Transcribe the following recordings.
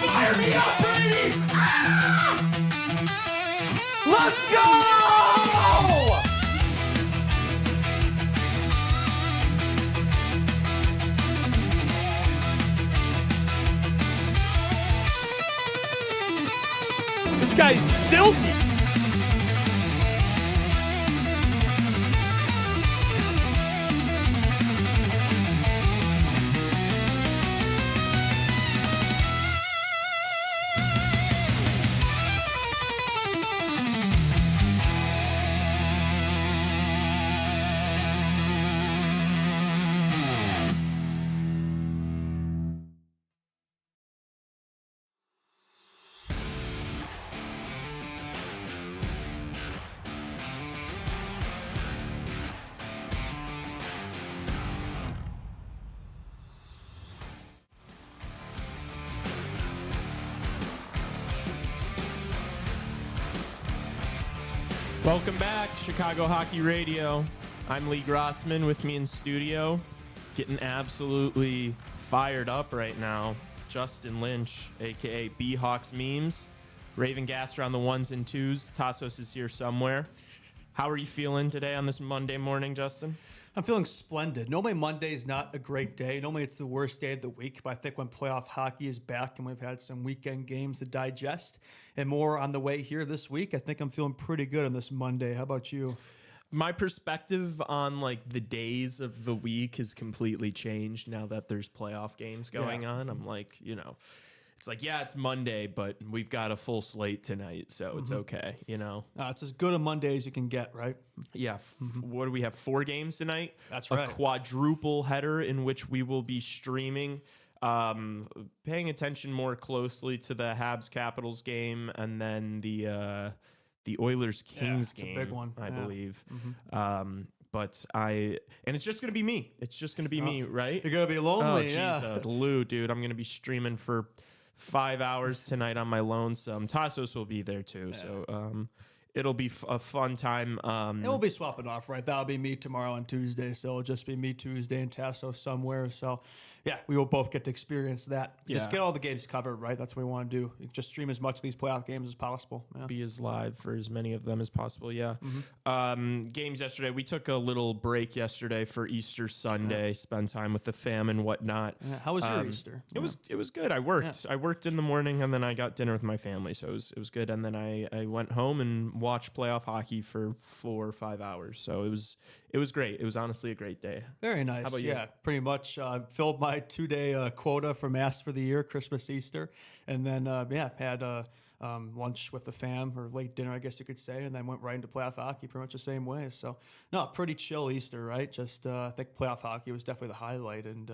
Fire me up, Brady! Ah! Let's go! This guy's silky. Welcome back, Chicago Hockey Radio. I'm Lee Grossman. With me in studio, getting absolutely fired up right now, Justin Lynch, a.k.a. B-Hawks Memes. Raven Gaster on the ones and twos. Tassos is here somewhere. How are you feeling today on this Monday morning, Justin? I'm feeling splendid. Normally Monday is not a great day. Normally it's the worst day of the week, but I think when playoff hockey is back and we've had some weekend games to digest and more on the way here this week, I think I'm feeling pretty good on this Monday. How about you? My perspective on like the days of the week has completely changed now that there's playoff games going on. I'm like, it's like, yeah, it's Monday, but we've got a full slate tonight, so it's okay, It's as good a Monday as you can get, right? Yeah. What do we have? 4 games tonight? That's right. A quadruple header in which we will be streaming, paying attention more closely to the Habs Capitals game, and then the Oilers Kings game, a big one. I believe. But and it's just gonna be me. It's just gonna be me, right? You're gonna be lonely. Lou, dude, I'm gonna be streaming for 5 hours tonight on my lonesome. Tassos will be there too, so it'll be a fun time. And we'll be swapping off, right? That'll be me tomorrow and Tuesday, so it'll just be me Tuesday and Tassos somewhere. So, yeah, we will both get to experience that. Just get all the games covered, right? That's what we want to do. Just stream as much of these playoff games as possible. Yeah. Be as live for as many of them as possible. Yeah. Games yesterday. We took a little break yesterday for Easter Sunday. Spend time with the fam and whatnot. Yeah. How was your Easter? It was good. I worked. I worked in the morning and then I got dinner with my family, so it was good. And then I went home and watched playoff hockey for 4 or 5 hours. So it was great. It was honestly a great day. Very nice. How about you? Yeah, pretty much filled my 2-day quota for Mass for the year, Christmas, Easter, and then had lunch with the fam, or late dinner, I guess you could say, and then went right into playoff hockey pretty much the same way. So, no, pretty chill Easter, right? Just I think playoff hockey was definitely the highlight, and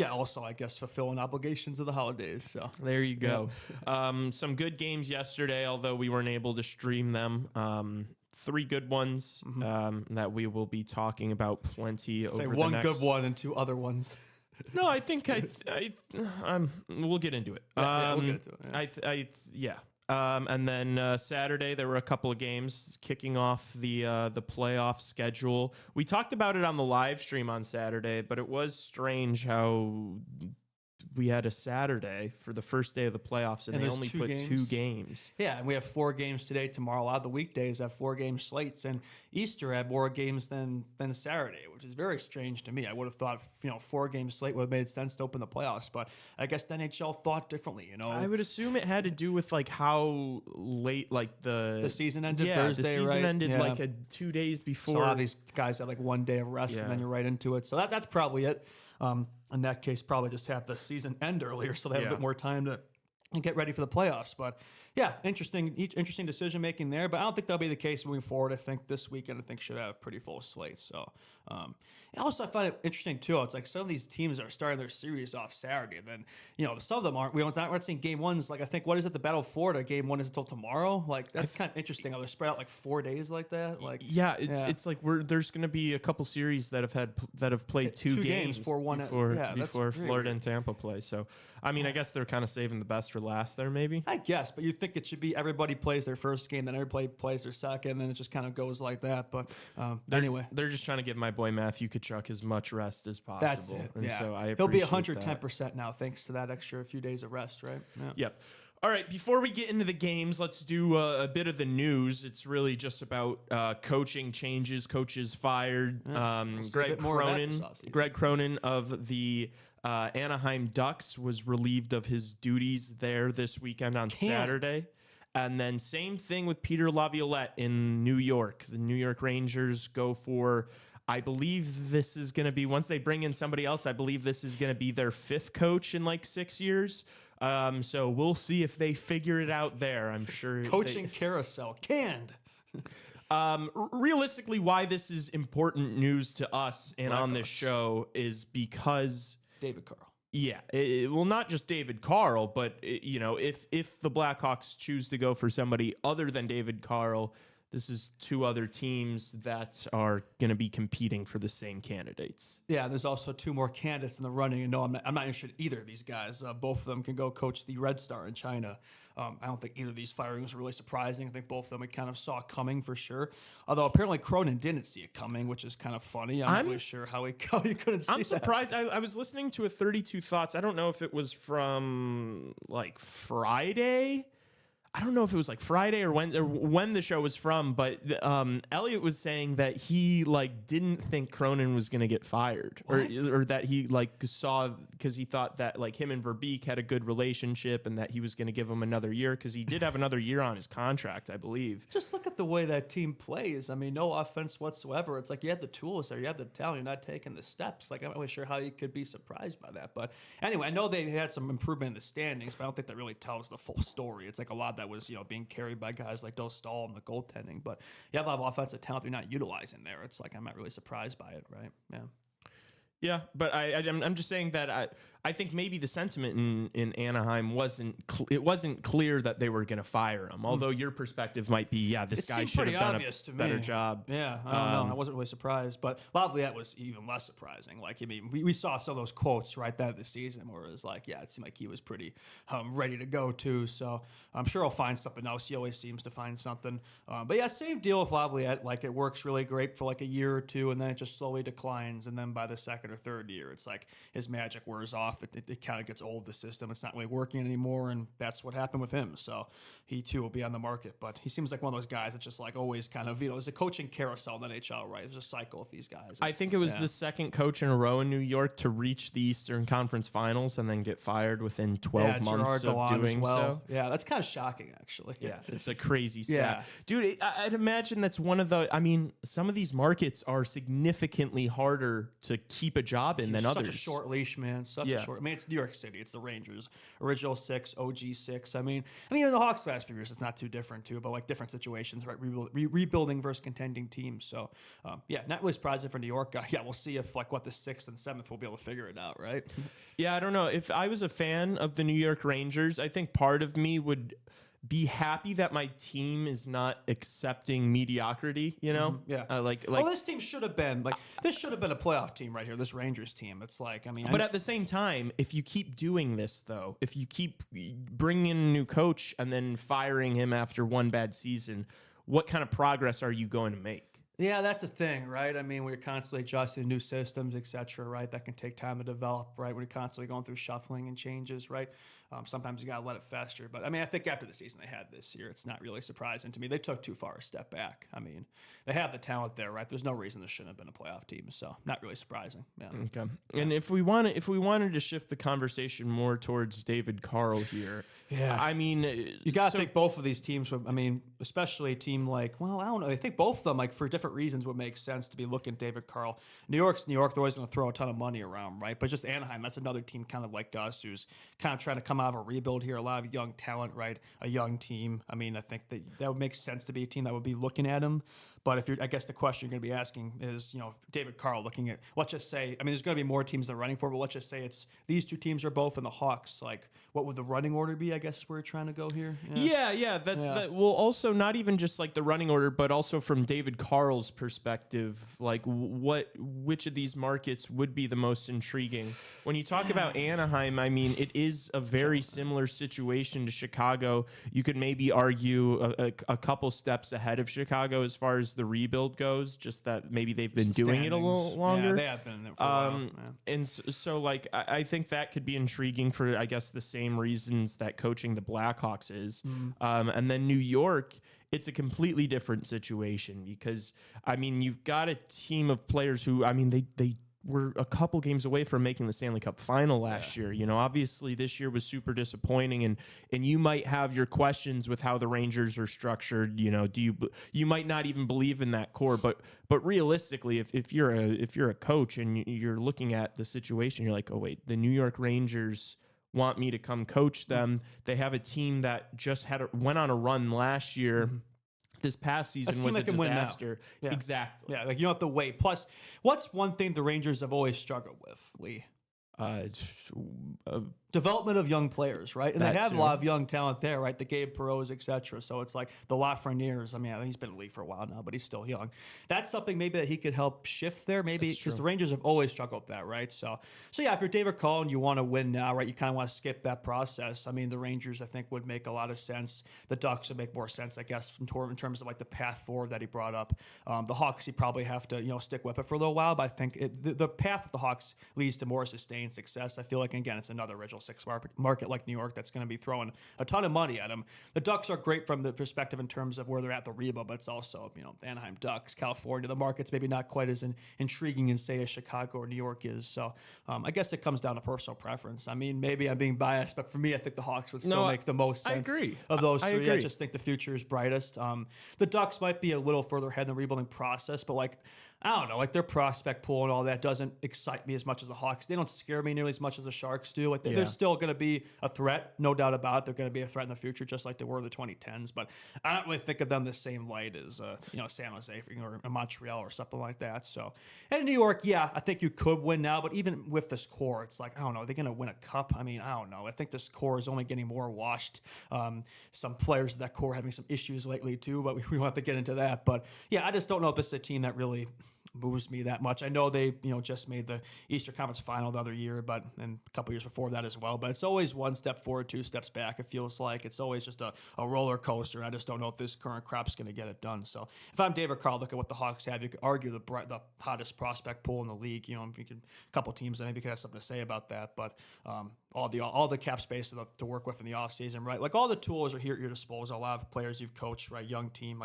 also I guess fulfilling obligations of the holidays. So there you go. Some good games yesterday, although we weren't able to stream them. 3 good ones that we will be talking about plenty over the next. One good one and 2 other ones. No, I think we'll get into it. We'll get into it. Yeah. And then Saturday there were a couple of games kicking off the playoff schedule. We talked about it on the live stream on Saturday, but it was strange how we had a Saturday for the first day of the playoffs, and they only put 2 games. Yeah, and we have 4 games today, tomorrow. A lot of the weekdays have 4-game slates, and Easter had more games than Saturday, which is very strange to me. I would have thought 4-game slate would have made sense to open the playoffs, but I guess the NHL thought differently. I would assume it had to do with like how late the season ended. Thursday, the season right? ended like 2 days before. So a lot of these guys had like 1 day of rest, and then you're right into it. So that's probably it. In that case, probably just have the season end earlier so they have a bit more time to get ready for the playoffs. But yeah, interesting decision making there. But I don't think that'll be the case moving forward. I think this weekend should have a pretty full slate. So also I find it interesting too. It's like some of these teams are starting their series off Saturday, and then some of them aren't. We're not seeing game ones. Like I think what is it, the Battle of Florida game 1 is until tomorrow. Like that's kind of interesting how they're spread out like 4 days like that. Like it's like there's going to be a couple series that have played 2 games before Florida and Tampa play. So I mean, I guess they're kind of saving the best for last there, maybe. I guess, but you think it should be everybody plays their first game, then everybody plays their second, and then it just kind of goes like that. But anyway, they're just trying to give my boy Matthew Tkachuk as much rest as possible. That's it. And so he'll be 110% now, thanks to that extra few days of rest, right? Yeah. Yep. All right, before we get into the games, let's do a bit of the news. It's really just about coaching changes, coaches fired. Greg Cronin of the Anaheim Ducks was relieved of his duties there this weekend on Saturday. And then same thing with Peter Laviolette in New York. The New York Rangers go for, I believe this is going to be, once they bring in somebody else, I believe this is going to be their 5th coach in like 6 years. So we'll see if they figure it out there. I'm sure. Coaching carousel canned. Realistically, why this is important news to us and on this show is because David Carl. Yeah, well, not just David Carl, but if the Blackhawks choose to go for somebody other than David Carl, this is 2 other teams that are going to be competing for the same candidates. Yeah, there's also 2 more candidates in the running. And no, I'm not interested in either of these guys. Both of them can go coach the Red Star in China. I don't think either of these firings were really surprising. I think both of them we kind of saw coming for sure. Although apparently Cronin didn't see it coming, which is kind of funny. I'm not really sure how he couldn't see it. I'm surprised. I was listening to a 32 Thoughts. I don't know if it was from like Friday. I don't know if it was like Friday or when the show was from, but Elliot was saying that he like didn't think Cronin was going to get fired, or that he like saw, because he thought that like him and Verbeek had a good relationship and that he was going to give him another year, because he did have another year on his contract, I believe. Just look at the way that team plays. I mean, no offense whatsoever. It's like you had the tools there, you had the talent, you're not taking the steps. Like I'm not really sure how you could be surprised by that. But anyway, I know they had some improvement in the standings, but I don't think that really tells the full story. It's like a lot that was, being carried by guys like Dostal and the goaltending. But you have a lot of offensive talent you're not utilizing there. It's like I'm not really surprised by it, right? Yeah. Yeah, but I'm just saying that I think maybe the sentiment in Anaheim wasn't clear that they were going to fire him. Although your perspective might be, this guy should have done a better job. Yeah, I don't know. I wasn't really surprised, but Laviolette was even less surprising. Like, I mean, we saw some of those quotes right that the season where it was like, it seemed like he was pretty ready to go too. So I'm sure he'll find something else. He always seems to find something. But yeah, same deal with Laviolette. Like it works really great for like a year or two, and then it just slowly declines. And then by the second or third year, it's like his magic wears off. It kind of gets old, the system. It's not really working anymore, and that's what happened with him. So he too will be on the market, but he seems like one of those guys that just like always kind of, there's a coaching carousel in the NHL, right? There's a cycle with these guys. I think it was the second coach in a row in New York to reach the Eastern Conference Finals and then get fired within 12 months of doing so. Yeah, that's kind of shocking, actually. Yeah, it's a crazy stat. Dude, I'd imagine that's one of the, I mean, some of these markets are significantly harder to keep a job in than others. Such a short leash, man. Such a short. I mean, it's New York City. It's the Rangers. Original 6, OG 6. I mean, in the Hawks last few years, it's not too different too, but like different situations, right? Rebuilding versus contending teams. So, not really surprising for New York. We'll see if like the 6th and 7th will be able to figure it out, right? Yeah, I don't know. If I was a fan of the New York Rangers, I think part of me would be happy that my team is not accepting mediocrity, this team should have been this should have been a playoff team right here, this Rangers team. It's like, but at the same time, if you keep doing this though, if you keep bringing in a new coach and then firing him after one bad season, what kind of progress are you going to make? Yeah, that's a thing, right? I mean, we're constantly adjusting new systems, et cetera, right? That can take time to develop, right? We're constantly going through shuffling and changes, right? Sometimes you got to let it fester. But, I think after the season they had this year, it's not really surprising to me. They took too far a step back. I mean, they have the talent there, right? There's no reason this shouldn't have been a playoff team. So, not really surprising. Yeah. Okay. Yeah. And if we wanted to shift the conversation more towards David Carl here, you got to think both of these teams would, especially a team like, I don't know. I think both of them, like for different reasons, would make sense to be looking at David Carl. New York's New York. They're always going to throw a ton of money around, right? But just Anaheim, that's another team kind of like us who's kind of trying to come out of a rebuild here. A lot of young talent, right? A young team. I think that would make sense to be a team that would be looking at him. But I guess the question you're going to be asking is, David Carl looking at, let's just say, there's going to be more teams that are running for it, but let's just say it's these two teams are both in the Hawks. Like, what would the running order be? I guess is where we're trying to go here. That. Well, also not even just like the running order, but also from David Carl's perspective, like which of these markets would be the most intriguing? When you talk about Anaheim, it is a very similar situation to Chicago. You could maybe argue a couple steps ahead of Chicago as far as the rebuild goes, just that maybe they've been doing it a little longer. Yeah, they have been in it for a while. And so like, I think that could be intriguing for, I guess, the same reasons that coaching the Blackhawks is. And then New York, it's a completely different situation because, you've got a team of players who, they were a couple games away from making the Stanley Cup final last year. Obviously this year was super disappointing, and you might have your questions with how the Rangers are structured. You might not even believe in that core, but realistically, if you're a coach and you're looking at the situation, you're like, oh wait, the New York Rangers want me to come coach them. They have a team that just went on a run last year. This past season was a disaster. Yeah. Exactly. Yeah, like you don't have to wait. Plus, what's one thing the Rangers have always struggled with, Lee? Development of young players, right? And they have a lot of young talent there, right? The Gabe Perreaults, et cetera. So it's like the Lafrenières. I think he's been in the league for a while now, but he's still young. That's something maybe that he could help shift there, maybe, because the Rangers have always struggled with that, right? So yeah, if you're David Carl and you want to win now, right, you kind of want to skip that process. The Rangers, I think, would make a lot of sense. The Ducks would make more sense, I guess, in terms of like the path forward that he brought up. The Hawks, you probably have to, stick with it for a little while, but I think the path of the Hawks leads to more sustained sustain success. I feel like, again, it's another Regional 6 market like New York that's going to be throwing a ton of money at them. The Ducks are great from the perspective in terms of where they're at the Reba, but it's also, the Anaheim Ducks, California. The market's maybe not quite as intriguing as, say, as Chicago or New York is. So I guess it comes down to personal preference. I mean, maybe I'm being biased, but for me, I think the Hawks would still make the most sense of those three. I just think the future is brightest. The Ducks might be a little further ahead in the rebuilding process, but I don't know, their prospect pool and all that doesn't excite me as much as the Hawks. They don't scare me nearly as much as the Sharks do. They're still going to be a threat, no doubt about it. They're going to be a threat in the future, just like they were in the 2010s. But I don't really think of them the same light as San Jose or Montreal or something like that. So, and New York, I think you could win now. But even with this core, it's I don't know, are they going to win a cup? I mean, I don't know. I think this core is only getting more washed. Some players of that core having some issues lately too, but we don't have to get into that. But I just don't know if this is a team that really moves me that much. I know they, just made the Eastern Conference Final the other year, and a couple years before that as well. But it's always one step forward, two steps back. It feels like it's always just a roller coaster. And I just don't know if this current crop's going to get it done. So if I'm David Carl, look at what the Hawks have. You could argue the hottest prospect pool in the league. A couple teams that maybe could have something to say about that. But all the cap space to work with in the offseason, right? All the tools are here at your disposal. A lot of players you've coached, right? Young team,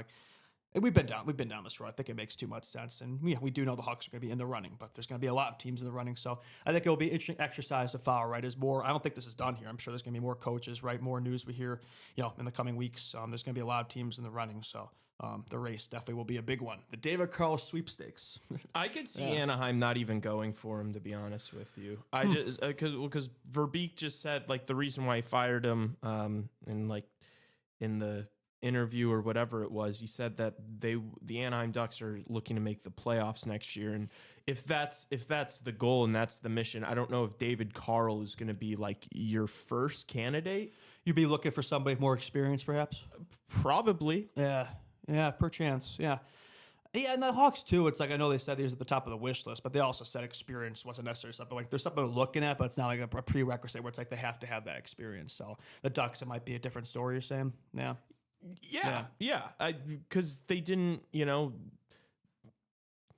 we've been down this road. I think it makes too much sense. And we do know the Hawks are going to be in the running, but there's going to be a lot of teams in the running. So I think it will be an interesting exercise to follow, right? I don't think this is done here. I'm sure there's going to be more coaches, right? More news we hear, in the coming weeks. There's going to be a lot of teams in the running. So the race definitely will be a big one. The David Carl sweepstakes. I could see Anaheim not even going for him, to be honest with you. I just, because Verbeek just said, the reason why he fired him, in the interview or whatever it was, he said that the Anaheim Ducks are looking to make the playoffs next year, and if that's the goal and that's the mission, I don't know if David Carl is going to be your first candidate. You'd be looking for somebody with more experience, perhaps. Probably. Yeah, perchance. Yeah, and the Hawks too. It's I know they said these at the top of the wish list, but they also said experience wasn't necessarily something there's something they're looking at, but it's not a prerequisite where it's they have to have that experience. So the Ducks, it might be a different story. You're saying, Yeah. Because they didn't, he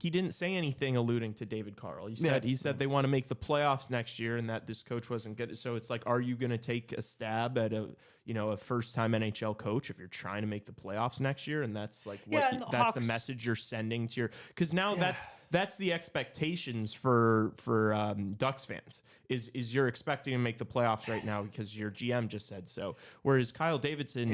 didn't say anything alluding to David Carl. He said they want to make the playoffs next year and that this coach wasn't good. So it's are you going to take a stab at a first-time NHL coach if you're trying to make the playoffs next year? And that's that's the message you're sending to your, because now that's the expectations for Ducks fans is you're expecting to make the playoffs right now because your GM just said so. Whereas Kyle Davidson,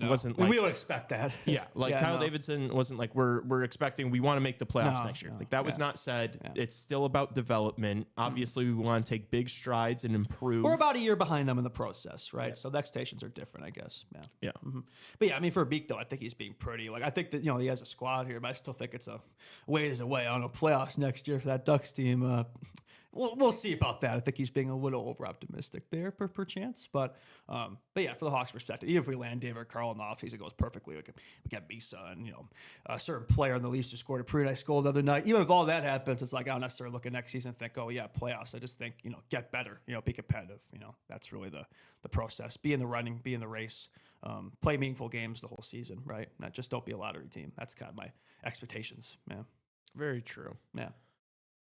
wasn't we don't expect that. Kyle Davidson wasn't we're expecting we want to make the playoffs next year. That was not said. Yeah. It's still about development. Obviously, we want to take big strides and improve. We're about a year behind them in the process, right? Yeah. So the expectations are different, I guess. Yeah. Mm-hmm. But for Beek though, I think he's being pretty. I think that he has a squad here, but I still think it's a ways away. I don't know, playoffs next year for that Ducks team. We'll see about that. I think he's being a little over optimistic there, perchance. But for the Hawks' perspective, even if we land David Carl in the offseason, it goes perfectly. We got Bisa and a certain player in the Leafs who scored a pretty nice goal the other night. Even if all that happens, it's I don't necessarily look at next season and think, playoffs. I just think get better, be competitive. That's really the process. Be in the running, be in the race, play meaningful games the whole season, right? Not just don't be a lottery team. That's kind of my expectations. Yeah, very true. Yeah.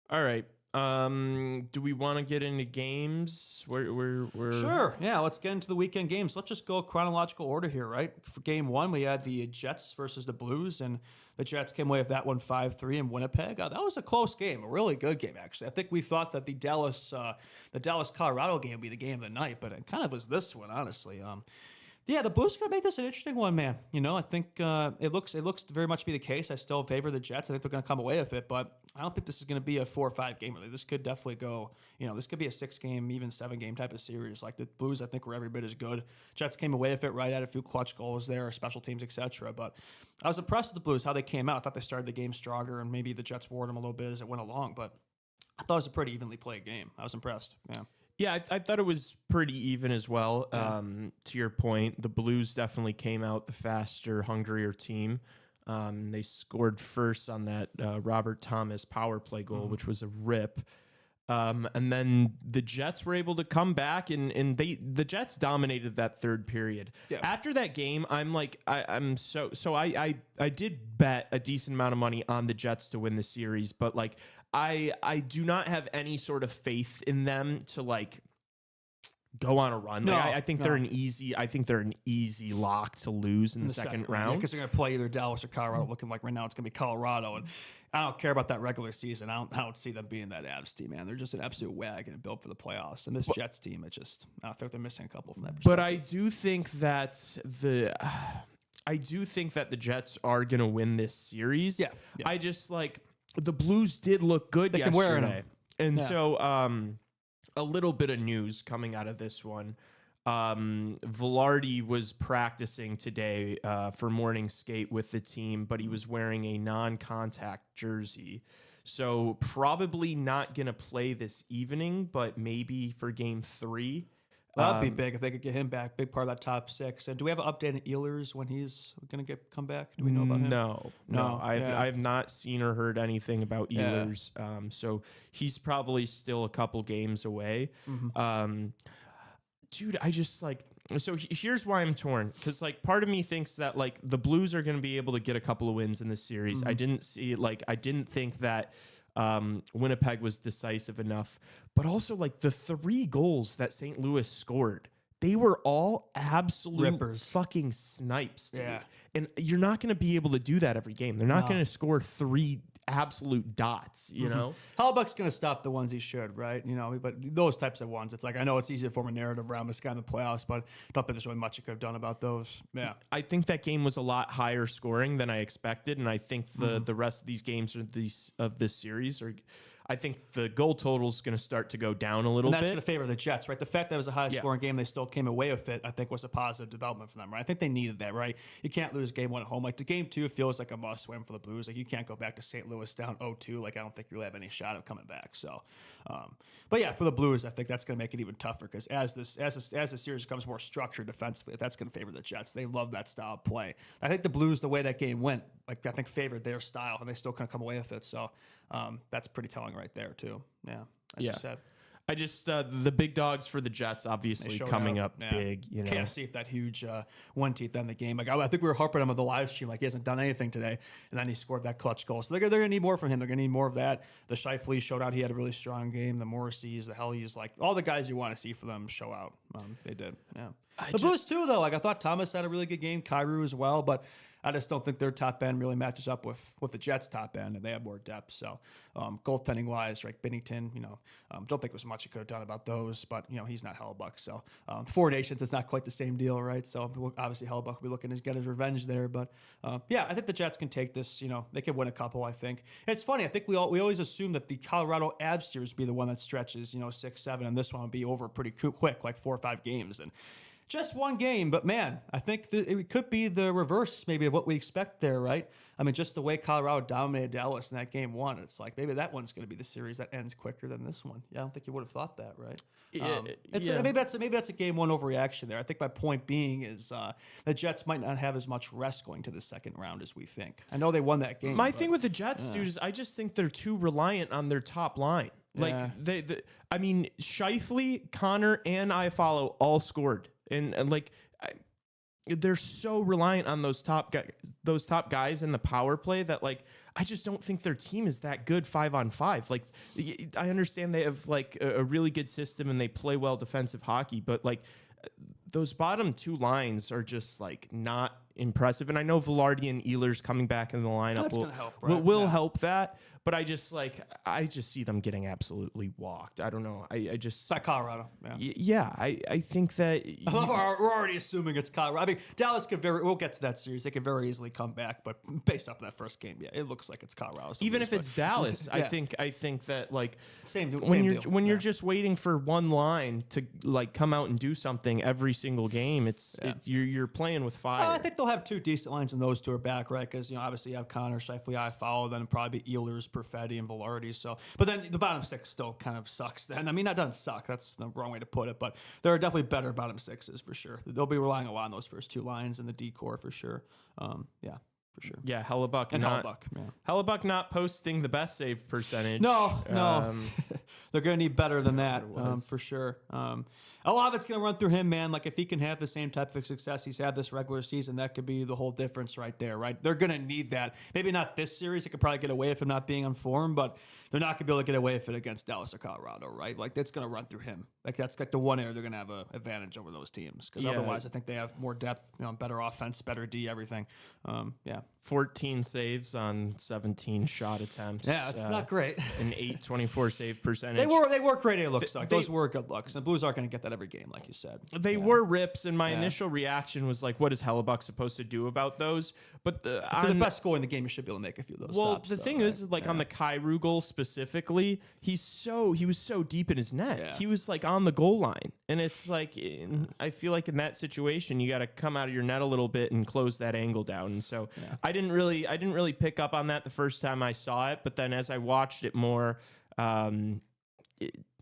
All right. Do we want to get into games? We're Sure. Yeah, let's get into the weekend games. Let's just go chronological order here, right? For game one, we had the Jets versus the Blues, and the Jets came away with that one 5-3 in Winnipeg. That was a close game, a really good game, actually. I think we thought that the Dallas-Colorado game would be the game of the night, but it kind of was this one, honestly. The Blues are going to make this an interesting one, man. I think it looks very much to be the case. I still favor the Jets. I think they're going to come away with it, but I don't think this is going to be a 4 or 5 game. This could definitely go, this could be a 6-game, even 7-game type of series. The Blues, I think, were every bit as good. Jets came away with it, right? Had a few clutch goals there, special teams, etc. But I was impressed with the Blues, how they came out. I thought they started the game stronger, and maybe the Jets wore them a little bit as it went along, but I thought it was a pretty evenly played game. I was impressed, yeah. Yeah, I thought it was pretty even as well. Yeah. To your point, the Blues definitely came out the faster, hungrier team. They scored first on that Robert Thomas power play goal, which was a rip. And then the Jets were able to come back, and the Jets dominated that third period. Yeah. After that game, I did bet a decent amount of money on the Jets to win the series, but I do not have any sort of faith in them to like go on a run. No, I think they're an easy lock to lose in the second round. Because they're going to play either Dallas or Colorado. Looking like right now it's going to be Colorado, and I don't care about that regular season. I don't see them being that Avs team, man. They're just an absolute wagon and built for the playoffs. And this Jets team, I think they're missing a couple from that perspective. But I do think that the Jets are going to win this series. Yeah. I just like the Blues did look good yesterday. And so a little bit of news coming out of this one. Velarde was practicing today for morning skate with the team, but he was wearing a non-contact jersey. So probably not going to play this evening, but maybe for game 3. That'd be big if they could get him back. Big part of that top 6. And do we have an update on Ehlers when he's going to come back? Do we know about him? No. I've not seen or heard anything about Ehlers. So he's probably still a couple games away. Dude, I just like. So here's why I'm torn, because like part of me thinks that like the Blues are going to be able to get a couple of wins in this series. I didn't think that Winnipeg was decisive enough, but also like the 3 goals that St. Louis scored, they were all absolute rippers, fucking snipes, dude. Yeah. And you're not going to be able to do that every game. They're not going to score 3 absolute dots, you know? Hellebuyck's going to stop the ones he should, right? You know, but those types of ones, it's like, I know it's easy to form a narrative around this guy in the playoffs, but I don't think there's really much you could have done about those. Yeah. I think that game was a lot higher scoring than I expected, and I think the rest of these games of this series are. I think the goal total is going to start to go down a little bit. And that's going to favor the Jets, right? The fact that it was a high-scoring game, they still came away with it, I think was a positive development for them, right? I think they needed that, right? You can't lose game 1 at home. Like, the game 2 feels like a must-win for the Blues. Like, you can't go back to St. Louis down 0-2. Like, I don't think you really have any shot of coming back. So, but yeah, for the Blues, I think that's going to make it even tougher because as the series becomes more structured defensively, that's going to favor the Jets. They love that style of play. I think the Blues, the way that game went, like I think favored their style, and they still kind of come away with it. So that's pretty telling right there too. Yeah, as you said. I just the big dogs for the Jets obviously coming up big. You know, can't see if that huge one teeth in the game. Like I think we were harping him on the live stream, like he hasn't done anything today, and then he scored that clutch goal. So they're gonna need more from him. They're gonna need more of that. The Scheifele showed out; he had a really strong game. The Morrisseys, the Hellies, like all the guys you want to see for them show out. They did. Yeah. The Blues too, though. Like I thought Thomas had a really good game, Kyrou as well, but I just don't think their top end really matches up with the Jets' top end, and they have more depth. So, goaltending wise, right, Binnington, don't think there's much you could have done about those, but he's not Hellebuyck. So, Four Nations, it's not quite the same deal, right? So, obviously Hellebuyck will be looking to get his revenge there, but I think the Jets can take this. They could win a couple. I think it's funny. I think we always assume that the Colorado Avs series would be the one that stretches 6-7, and this one would be over pretty quick, like 4 or 5 games, and. Just one game, but man, I think it could be the reverse maybe of what we expect there, right? I mean, just the way Colorado dominated Dallas in that game 1, it's like maybe that one's going to be the series that ends quicker than this one. Yeah, I don't think you would have thought that, right? Maybe that's a game 1 overreaction there. I think my point being is the Jets might not have as much rest going to the second round as we think. I know they won that game. My thing with the Jets, dude, is I just think they're too reliant on their top line. Like I mean, Scheifele, Connor, and Iafallo all scored. And they're so reliant on those top guys in the power play that like I just don't think their team is that good 5-on-5. Like I understand they have like a really good system and they play well defensive hockey, but like those bottom 2 lines are just like not impressive. And I know Velarde and Ehlers coming back in the lineup will help that. But I just see them getting absolutely walked. I don't know. I just it's like Colorado. I think that we're already assuming it's Colorado. I mean, Dallas we'll get to that series. They could very easily come back, but based off that first game, it looks like it's Colorado. Even if it's Dallas, I think that like same when you're just waiting for one line to like come out and do something every single game, you're playing with fire. I think they'll have 2 decent lines, and those 2 are back, right? Because obviously you have Connor, Scheifele, Iafallo, then probably Ehlers, Perfetti, and Velarde. So, but then the bottom 6 still kind of sucks. Then I mean, that doesn't suck. That's the wrong way to put it. But there are definitely better bottom 6s for sure. They'll be relying a lot on those first 2 lines and the D-core for sure. For sure. Yeah, Hellebuyck not posting the best save percentage. No. they're going to need better than that for sure. A lot of it's going to run through him, man. Like if he can have the same type of success he's had this regular season, that could be the whole difference right there, right? They're going to need that. Maybe not this series. They could probably get away with him not being on form, but they're not going to be able to get away with it against Dallas or Colorado, right? Like that's going to run through him. Like that's like the one area they're going to have an advantage over those teams because otherwise I think they have more depth, better offense, better D, everything. 14 saves on 17 shot attempts. Yeah, it's not great. An 824 save percentage. They were great. It looks like those were good looks. And Blues aren't going to get that every game, like you said. They were rips, and my initial reaction was like, "What is Hellebuck supposed to do about those?" But for the best score in the game, you should be able to make a few of those. Well, stops, the thing is, like on the Kyrou goal specifically, he was so deep in his net. Yeah. He was like on the goal line, and it's like I feel like in that situation, you got to come out of your net a little bit and close that angle down. And so I didn't really pick up on that the first time I saw it, but then as I watched it more.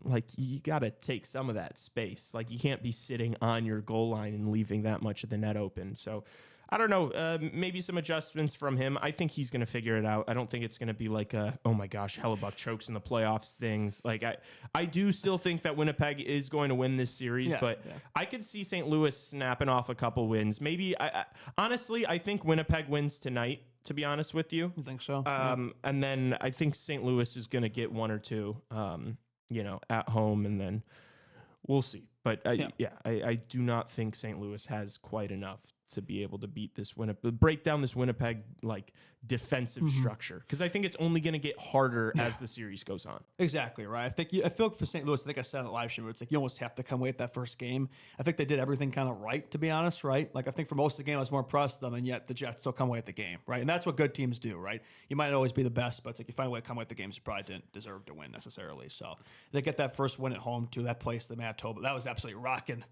Like you got to take some of that space. Like you can't be sitting on your goal line and leaving that much of the net open. So I don't know, maybe some adjustments from him. I think he's going to figure it out. I don't think it's going to be like oh my gosh, Hellebuck chokes in the playoffs things. Like I do still think that Winnipeg is going to win this series, but I could see St. Louis snapping off a couple wins. Maybe honestly, I think Winnipeg wins tonight, to be honest with you. You think so? And then I think St. Louis is going to get one or two, at home, and then we'll see. But I do not think St. Louis has quite enough to be able to beat this break down this Winnipeg like defensive structure, because I think it's only going to get harder as the series goes on. Exactly right. I feel like for St. Louis, I think I said in the live stream, it's like you almost have to come away with that first game. I think they did everything kind of right, to be honest, right? Like I think for most of the game, I was more impressed with them, and yet the Jets still come away with the game, right? And that's what good teams do, right? You might not always be the best, but it's like you find a way to come away with the games you probably didn't deserve to win necessarily. So they get that first win at home too. That place, the Manitoba, that was absolutely rocking.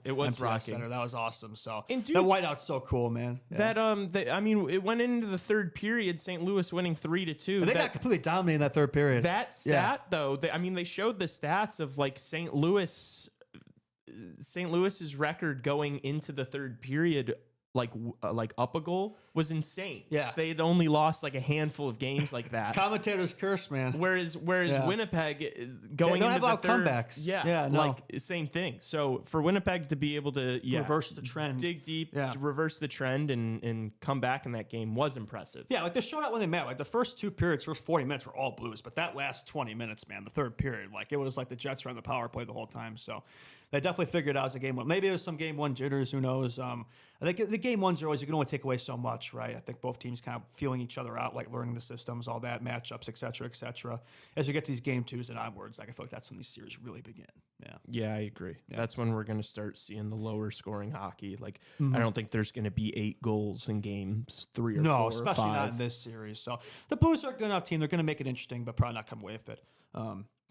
It was MTS rocking. Center. That was awesome. So and dude, that whiteout's so cool, man. Yeah. It went into the third period, St. Louis winning 3-2. They got completely dominated in that third period. That stat though, they showed the stats of like St. Louis's record going into the third period, like up a goal, was insane. Yeah, they had only lost like a handful of games like that. Commentators curse, man. Whereas Winnipeg going into the third, comebacks. Like same thing. So for Winnipeg to be able to reverse the trend, dig deep, to reverse the trend and come back in that game was impressive. Yeah, like they showed out when they met. Like the first 2 periods, first 40 minutes were all Blues, but that last 20 minutes, man, the third period, like it was like the Jets were on the power play the whole time. So they definitely figured out as a game one. Maybe it was some game one jitters. Who knows? I think the game ones are always, you can only take away so much, right? I think both teams kind of feeling each other out, like learning the systems, all that, matchups, et cetera, et cetera. As we get to these game twos and onwards, like I feel like that's when these series really begin. Yeah, I agree. Yeah. That's when we're going to start seeing the lower scoring hockey. Like I don't think there's going to be 8 goals in games 3 or 4 or 5. No, especially not in this series. So the Blues are a good enough team. They're going to make it interesting, but probably not come away with it.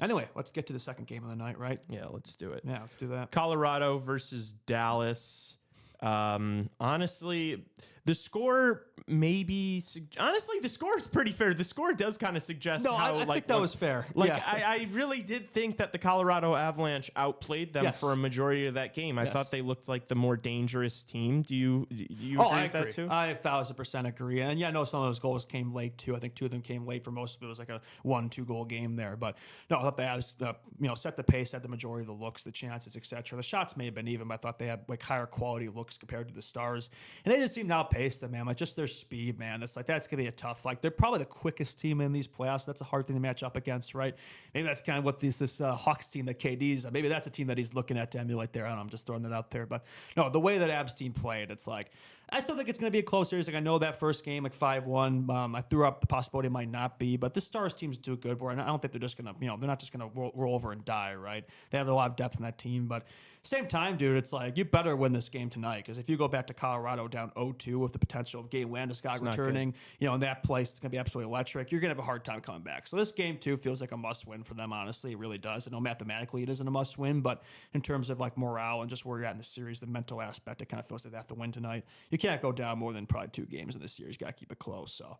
Anyway, let's get to the second game of the night, right? Yeah, let's do it. Yeah, let's do that. Colorado versus Dallas. Honestly, the score the score is pretty fair. The score does kind of suggest I think that was fair. Like I really did think that the Colorado Avalanche outplayed them for a majority of that game. I thought they looked like the more dangerous team. Do you agree with that too? I 1,000% agree. And I know some of those goals came late too. I think 2 of them came late. For most of it was like a 1-2 goal game there. But no, I thought they Avs set the pace, had the majority of the looks, the chances, etc. The shots may have been even, but I thought they had like higher quality looks compared to the Stars. And they just seemed to outpace them, man. Like just their speed, man. It's like that's gonna be a tough. Like they're probably the quickest team in these playoffs. That's a hard thing to match up against, right? Maybe that's kind of what this Hawks team that KD's. Maybe that's a team that he's looking at to emulate there. I don't know. I'm just throwing that out there, but no, the way that Abs team played, it's like I still think it's going to be a close series. Like I know that first game, like 5-1. I threw up the possibility it might not be, but the Stars teams do good. Where I don't think they're just going to, they're not just going to roll over and die, right? They have a lot of depth in that team, but same time, dude, it's like you better win this game tonight because if you go back to Colorado down 0-2 with the potential of Gabe Landeskog returning, in that place, it's going to be absolutely electric. You're going to have a hard time coming back. So this game too feels like a must-win for them. Honestly, it really does. I know mathematically it isn't a must-win, but in terms of like morale and just where you're at in the series, the mental aspect, it kind of feels like they have to win tonight. You can't go down more than probably 2 games in this series. Got to keep it close. So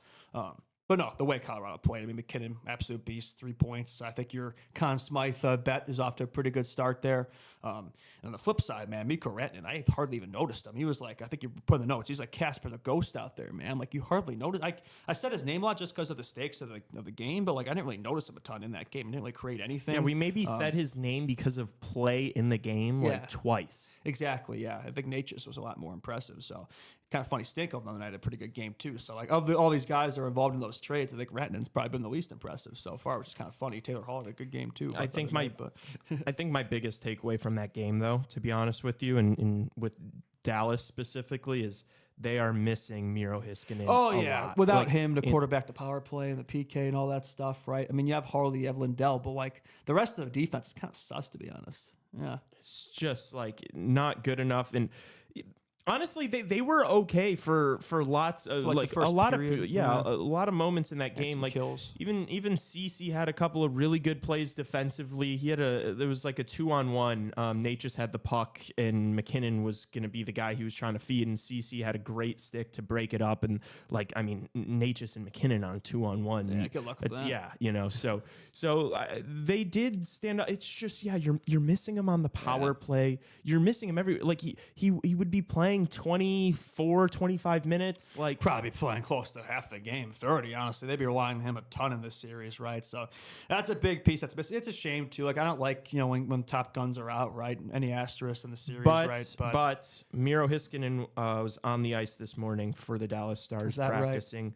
But no, the way Colorado played, I mean, McKinnon, absolute beast, 3 points. I think your Conn Smythe bet is off to a pretty good start there. And on the flip side, man, Mikko Rantanen, I hardly even noticed him. He was like, I think you put in the notes, he's like Casper the Ghost out there, man. Like, you hardly noticed. I said his name a lot just because of the stakes of the game, but like I didn't really notice him a ton in that game. He didn't really create anything. Yeah, we maybe said his name because of play in the game like twice. Exactly, yeah. I think Natchez was a lot more impressive, so kind of funny. Stinko the other night had a pretty good game too. So like of all these guys that are involved in those trades, I think Rantanen's probably been the least impressive so far, which is kind of funny. Taylor Hall had a good game too. I think my biggest takeaway from that game, though, to be honest with you, and with Dallas specifically, is they are missing Miro Heiskanen. Oh yeah, without him to quarterback the power play and the PK and all that stuff, right? I mean, you have Harley, you have Lindell, but like the rest of the defense is kind of sus, to be honest. Yeah, it's just like not good enough. And honestly, they were okay for lots of like a lot period, of a lot of moments in that game. Like kills. even Cece had a couple of really good plays defensively. There was like a 2-on-1. Nate just had the puck and McKinnon was gonna be the guy he was trying to feed, and Cece had a great stick to break it up. And like I mean, Natchez and McKinnon on 2-on-1. Yeah, good luck with that. Yeah, you know, so they did stand up. It's just you're missing him on the power play. You're missing him every like he would be playing 24, 25 minutes. Like probably playing close to half the game, 30, honestly. They'd be relying on him a ton in this series, right? So that's a big piece that's missing. It's a shame too. Like I don't like, when top guns are out, right? Any asterisks in the series, right? But Miro Heiskanen was on the ice this morning for the Dallas Stars practicing. Right?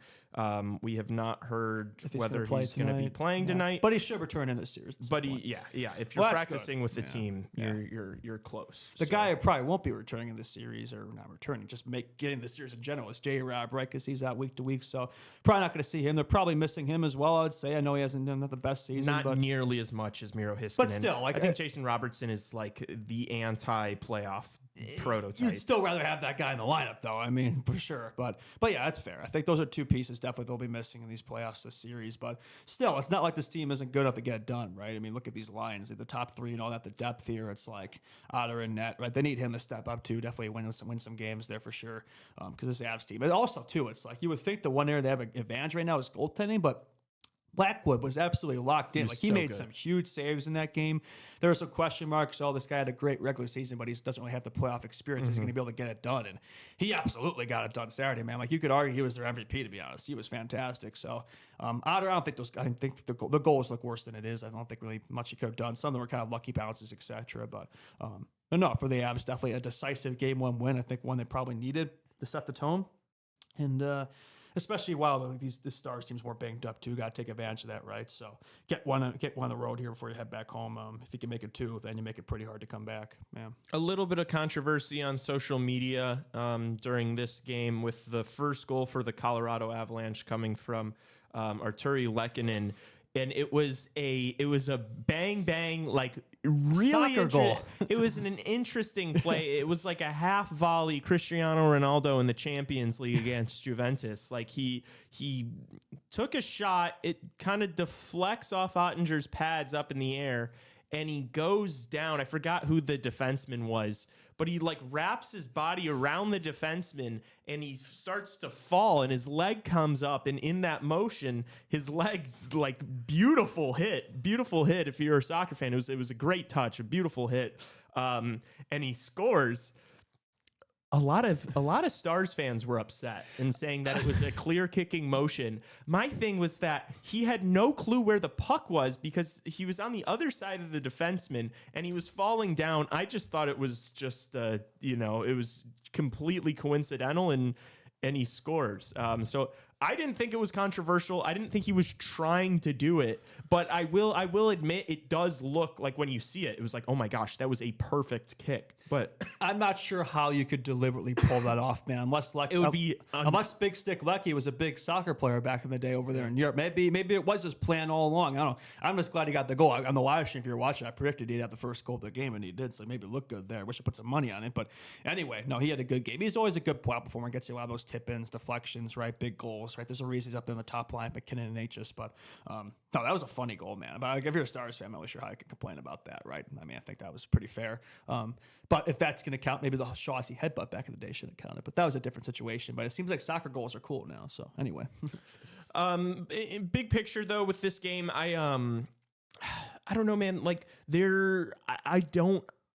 We have not heard whether he's going to be playing tonight, but he should return in this series. But if you're practicing with the team, you're close. The guy who probably won't be returning in this series, or not returning, just getting the series in general, is J-Rob, right? Because he's out week to week, so probably not going to see him. They're probably missing him as well, I would say. I know he hasn't done the best season, not nearly as much as Miro Heiskanen. But still, like I think Jason Robertson is like the anti-playoff prototype. You'd still rather have that guy in the lineup, though. I mean, for sure. But yeah, that's fair. I think those are two pieces definitely they'll be missing in these playoffs this series. But still, it's not like this team isn't good enough to get it done, right? I mean, look at these lines, the top three and all that, the depth here. It's like Otter and Net, right? They need him to step up too. Definitely win some games there for sure. Because this Avs team, but also too, it's like you would think the one area they have an advantage right now is goaltending, but Blackwood was absolutely locked in. He made some huge saves in that game. There were some question marks. Oh, this guy had a great regular season, but he doesn't really have the playoff experience. He's going to be able to get it done. And he absolutely got it done Saturday, man. Like, you could argue he was their MVP, to be honest. He was fantastic. So, Otter, I think the goals look worse than it is. I don't think really much he could have done. Some of them were kind of lucky bounces, etc. But no, for the Avs, definitely a decisive game one win. I think one they probably needed to set the tone. And, especially while the Stars team's more banged up too, got to take advantage of that, right? So get one on the road here before you head back home. If you can make it two, then you make it pretty hard to come back. Yeah. A little bit of controversy on social media during this game with the first goal for the Colorado Avalanche coming from Arturi Lehkonen. And it was a bang bang, like really soccer goal. It was an interesting play. It was like a half volley Cristiano Ronaldo in the Champions League against Juventus. Like he took a shot, it kind of deflects off Ottinger's pads up in the air, and he goes down. I forgot who the defenseman was, but he like wraps his body around the defenseman and he starts to fall and his leg comes up, and in that motion, his leg's like beautiful hit. If you're a soccer fan, it was a great touch, a beautiful hit. And he scores. A lot of Stars fans were upset and saying that it was a clear kicking motion. My thing was that he had no clue where the puck was because he was on the other side of the defenseman and he was falling down. I just thought it was just, it was completely coincidental, and he scores. So I didn't think it was controversial. I didn't think he was trying to do it, but I will admit it does look like when you see it, it was like, oh my gosh, that was a perfect kick. But I'm not sure how you could deliberately pull that off, man. Unless Big Stick Lucky was a big soccer player back in the day over there in Europe. Maybe it was his plan all along. I don't know. I'm just glad he got the goal. On the live stream, if you're watching, I predicted he'd have the first goal of the game, and he did. So maybe it looked good there. I wish I put some money on it, but anyway, no, he had a good game. He's always a good playoff performer. Gets you a lot of those tip-ins, deflections, right? Big goals, right? There's a reason he's up in the top line, McKinnon and Natchez. But no, that was a funny goal, man. But if you're a Stars fan, I'm not really sure how I could complain about that, right? I mean, I think that was pretty fair. But if that's going to count, maybe the Shawsey headbutt back in the day should have counted. But that was a different situation. But it seems like soccer goals are cool now. So anyway. Big picture though, with this game, I don't know, man. Like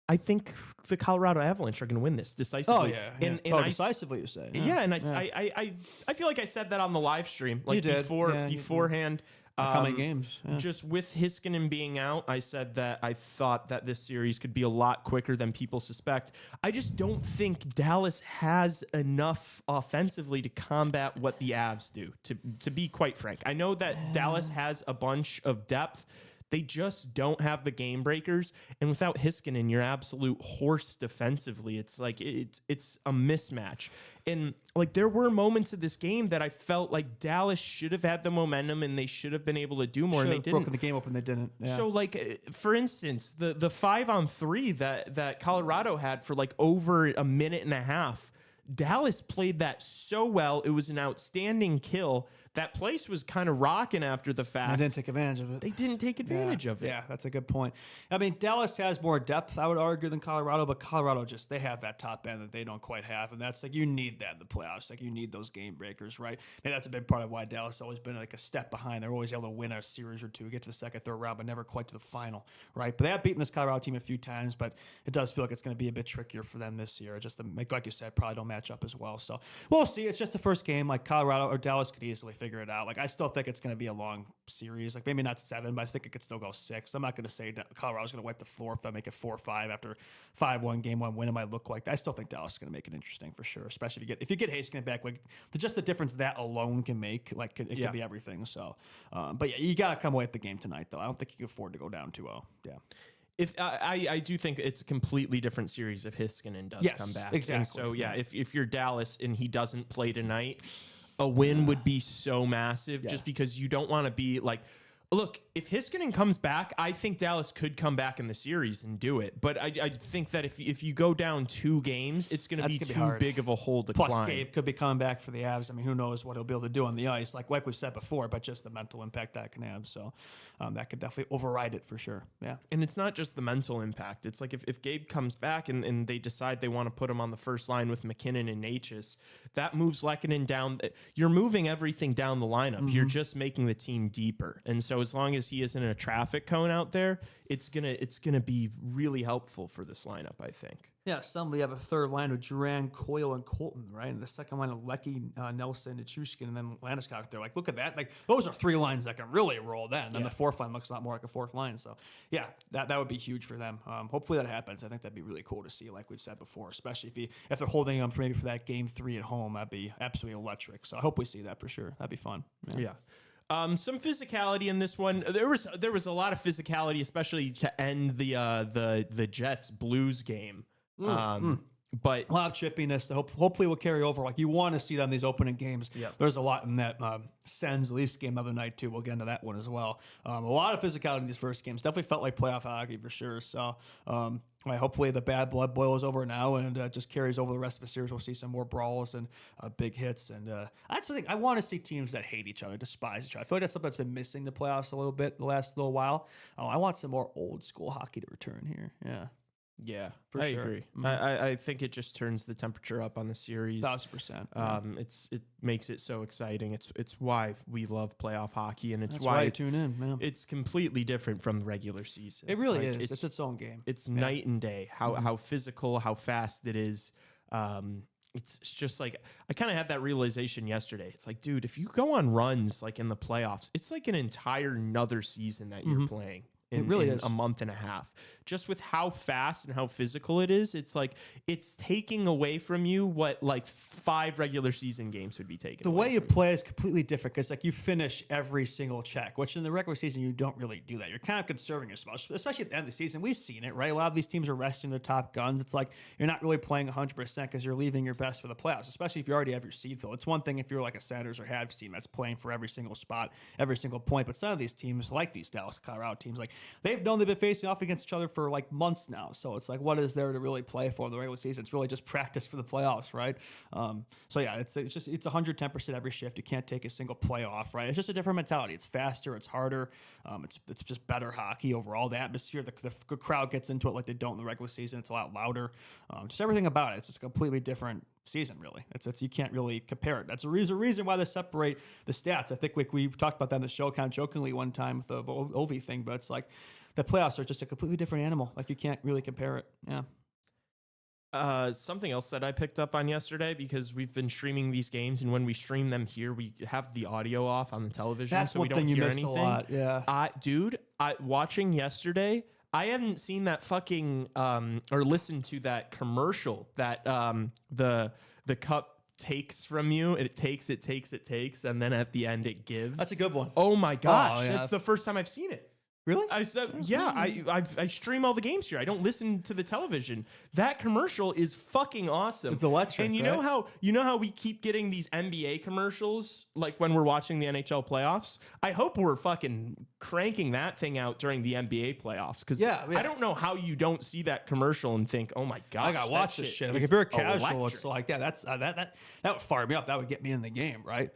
I think the Colorado Avalanche are going to win this decisively. Oh yeah, And decisively, you say? Yeah, and I feel like I said that on the live stream, like beforehand. How many games? Yeah. Just with Heiskanen being out, I said that I thought that this series could be a lot quicker than people suspect. I just don't think Dallas has enough offensively to combat what the Avs do, to be quite frank. I know that Dallas has a bunch of depth. They just don't have the game breakers. And without Heiskanen, you're absolute horse defensively. It's like it's a mismatch. And like there were moments of this game that I felt like Dallas should have had the momentum and they should have been able to do more, and they didn't. Broken the game open, they didn't. Yeah. So like for instance, the 5-on-3 that Colorado had for like over a minute and a half, Dallas played that so well. It was an outstanding kill. That place was kind of rocking after the fact. They didn't take advantage of it. They didn't take advantage of it. Yeah, that's a good point. I mean, Dallas has more depth, I would argue, than Colorado, but Colorado they have that top end that they don't quite have, and that's like, you need that in the playoffs. Like, you need those game breakers, right? And that's a big part of why Dallas has always been like a step behind. They're always able to win a series or two, get to the second, third round, but never quite to the final, right? But they have beaten this Colorado team a few times, but it does feel like it's going to be a bit trickier for them this year. Just like you said, probably don't match up as well. So we'll see. It's just the first game. Like, Colorado or Dallas could easily figure it out. Like, I still think it's going to be a long series. Like, maybe not 7, but I think it could still go 6. I'm not going to say Colorado's going to wipe the floor if they make it 4-5 after 5-1 game 1 win. It might look like that. I still think Dallas is going to make it interesting for sure, especially if you get Heiskanen back. Like, just the difference that alone can make, like, it could be everything. So, but yeah, you got to come away with the game tonight, though. I don't think you can afford to go down 2-0. Yeah. If I do think it's a completely different series if Heiskanen does come back. Exactly. And so if you're Dallas and he doesn't play tonight, a win would be so massive, just because you don't want to be like, look, if Heiskanen comes back, I think Dallas could come back in the series and do it. But I think that if you go down 2 games, it's going to be too big of a hole to climb. Plus, Gabe could be coming back for the Avs. I mean, who knows what he'll be able to do on the ice, like we've said before, but just the mental impact that can have. So that could definitely override it for sure. Yeah. And it's not just the mental impact. It's like if Gabe comes back and they decide they want to put him on the first line with McKinnon and Natchez, that moves Lehkonen down. You're moving everything down the lineup. Mm-hmm. You're just making the team deeper. And so as long as he isn't in a traffic cone out there, it's gonna be really helpful for this lineup, I think. Yeah, somebody have a third line with Duran, Coyle, and Colton, right? And the second line of Leckie, Nelson, Nichushkin, and then Landeskog there. Like, look at that. Like, those are 3 lines that can really roll then. And then the fourth line looks a lot more like a fourth line. So, yeah, that would be huge for them. Hopefully that happens. I think that'd be really cool to see, like we've said before, especially if they're holding them for that game 3 at home. That'd be absolutely electric. So I hope we see that for sure. That'd be fun. Yeah. Some physicality in this one. There was a lot of physicality, especially to end the Jets Blues game. But a lot of chippiness. Hopefully will carry over. Like, you want to see that in these opening games. Yep. There's a lot in that Sens Leafs game the other night too. We'll get into that one as well. A lot of physicality in these first games. Definitely felt like playoff hockey for sure. So hopefully the bad blood boils over now and just carries over the rest of the series. We'll see some more brawls and big hits. And that's the thing. I want to see teams that hate each other, despise each other. I feel like that's something that's been missing the playoffs a little bit the last little while. I want some more old school hockey to return here. Yeah. Yeah, for I sure. agree. Mm-hmm. I think it just turns the temperature up on the series. 1,000%. It makes it so exciting. It's why we love playoff hockey, and it's That's why you tune in, man. It's completely different from the regular season. It really is. It's its own game. It's night and day. How physical, how fast it is. It's just like, I kind of had that realization yesterday. It's like, dude, if you go on runs like in the playoffs, it's like an entire another season that you're playing. It really is a month and a half. Just with how fast and how physical it is, it's like it's taking away from you what like 5 regular season games would be taken. The way you play is completely different because like you finish every single check, which in the regular season you don't really do that. You're kind of conserving yourself, especially at the end of the season. We've seen it, right? A lot of these teams are resting their top guns. It's like you're not really playing 100% because you're leaving your best for the playoffs, especially if you already have your seed fill. It's one thing if you're like a Senators or Habs team that's playing for every single spot, every single point. But some of these teams, like these Dallas, Colorado teams, like they've been facing off against each other for like months now. So it's like, what is there to really play for in the regular season? It's really just practice for the playoffs, right? So yeah, it's 110% every shift. You can't take a single play off, right? It's just a different mentality. It's faster, it's harder, it's just better hockey overall. The atmosphere, the crowd gets into it like they don't in the regular season. It's a lot louder. Just everything about it. It's just a completely different season, really. It's you can't really compare it. That's a reason why they separate the stats. I think we've talked about that in the show kind of jokingly one time with the Ovi thing, but it's like the playoffs are just a completely different animal. Like you can't really compare it. Yeah. Something else that I picked up on yesterday, because we've been streaming these games, and when we stream them here, we have the audio off on the television, That's so we one don't thing you hear miss anything. a lot. Yeah. Dude, watching yesterday, I hadn't seen that fucking or listened to that commercial that the cup takes from you. It takes, and then at the end it gives. That's a good one. Oh my gosh, yeah. that's the first time I've seen it. Really? I stream all the games here. I don't listen to the television. That commercial is fucking awesome. It's electric. And you know how we keep getting these NBA commercials like when we're watching the NHL playoffs? I hope we're fucking cranking that thing out during the NBA playoffs, because I don't know how you don't see that commercial and think, oh my gosh, I gotta watch this shit. Like if you're casual, it's like that would fire me up. That would get me in the game, right?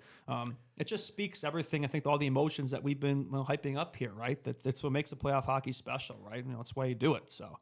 It just speaks everything. I think all the emotions that we've been hyping up here, right? It's what makes the playoff hockey special, right? It's why you do it. So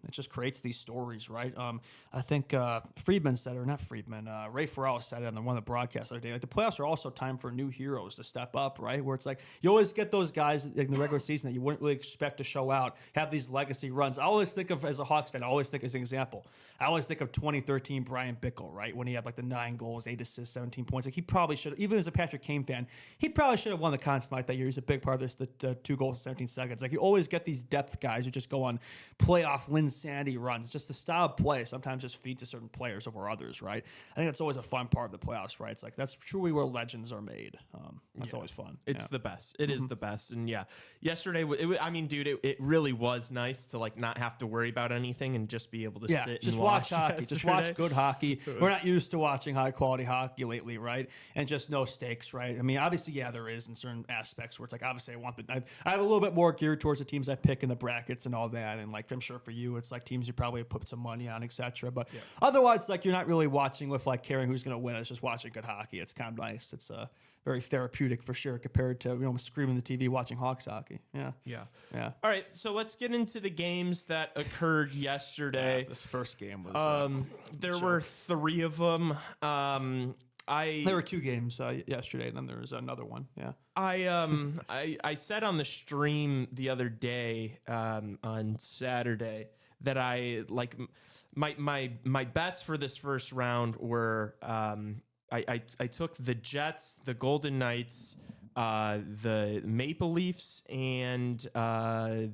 it just creates these stories, right? I think Friedman said, or not Friedman, Ray Ferrell said it on one of the broadcasts the other day. Like the playoffs are also time for new heroes to step up, right? Where it's like you always get those guys in the regular season that you wouldn't really expect to show out, have these legacy runs. I always think of, as a Hawks fan, as an example, I always think of 2013 Brian Bickle, right? When he had like the 9 goals, 8 assists, 17 points. Like he probably should have, even as a Patrick Kane fan, he probably should have won the Conn Smythe that year. He's a big part of this, the 2 goals in 17 seconds. Like you always get these depth guys who just go on playoff Lynn Sandy runs. Just the style of play sometimes just feeds to certain players over others, right? I think that's always a fun part of the playoffs, right? It's like that's truly where legends are made. That's always fun. It's the best. It is the best. And yesterday, it really was nice to like not have to worry about anything and just be able to sit just and watch hockey. yesterday. Just watch good hockey. We're not used to watching high quality hockey lately, right? And just no stakes, right? I mean, obviously, there is in certain aspects where it's like, obviously, I have a little bit more geared towards the teams I pick in the brackets and all that. And like, I'm sure for you, it's like teams you probably put some money on, etc. But otherwise, like, you're not really watching with like caring who's going to win. It's just watching good hockey. It's kind of nice. It's very therapeutic for sure compared to screaming the TV watching Hawks hockey. Yeah. All right, so let's get into the games that occurred yesterday. This first game was there were 3 of them. There were 2 games yesterday, and then there was another one. Yeah. I said on the stream the other day on Saturday that I like my bets for this first round were I took the Jets, the Golden Knights, the Maple Leafs, and what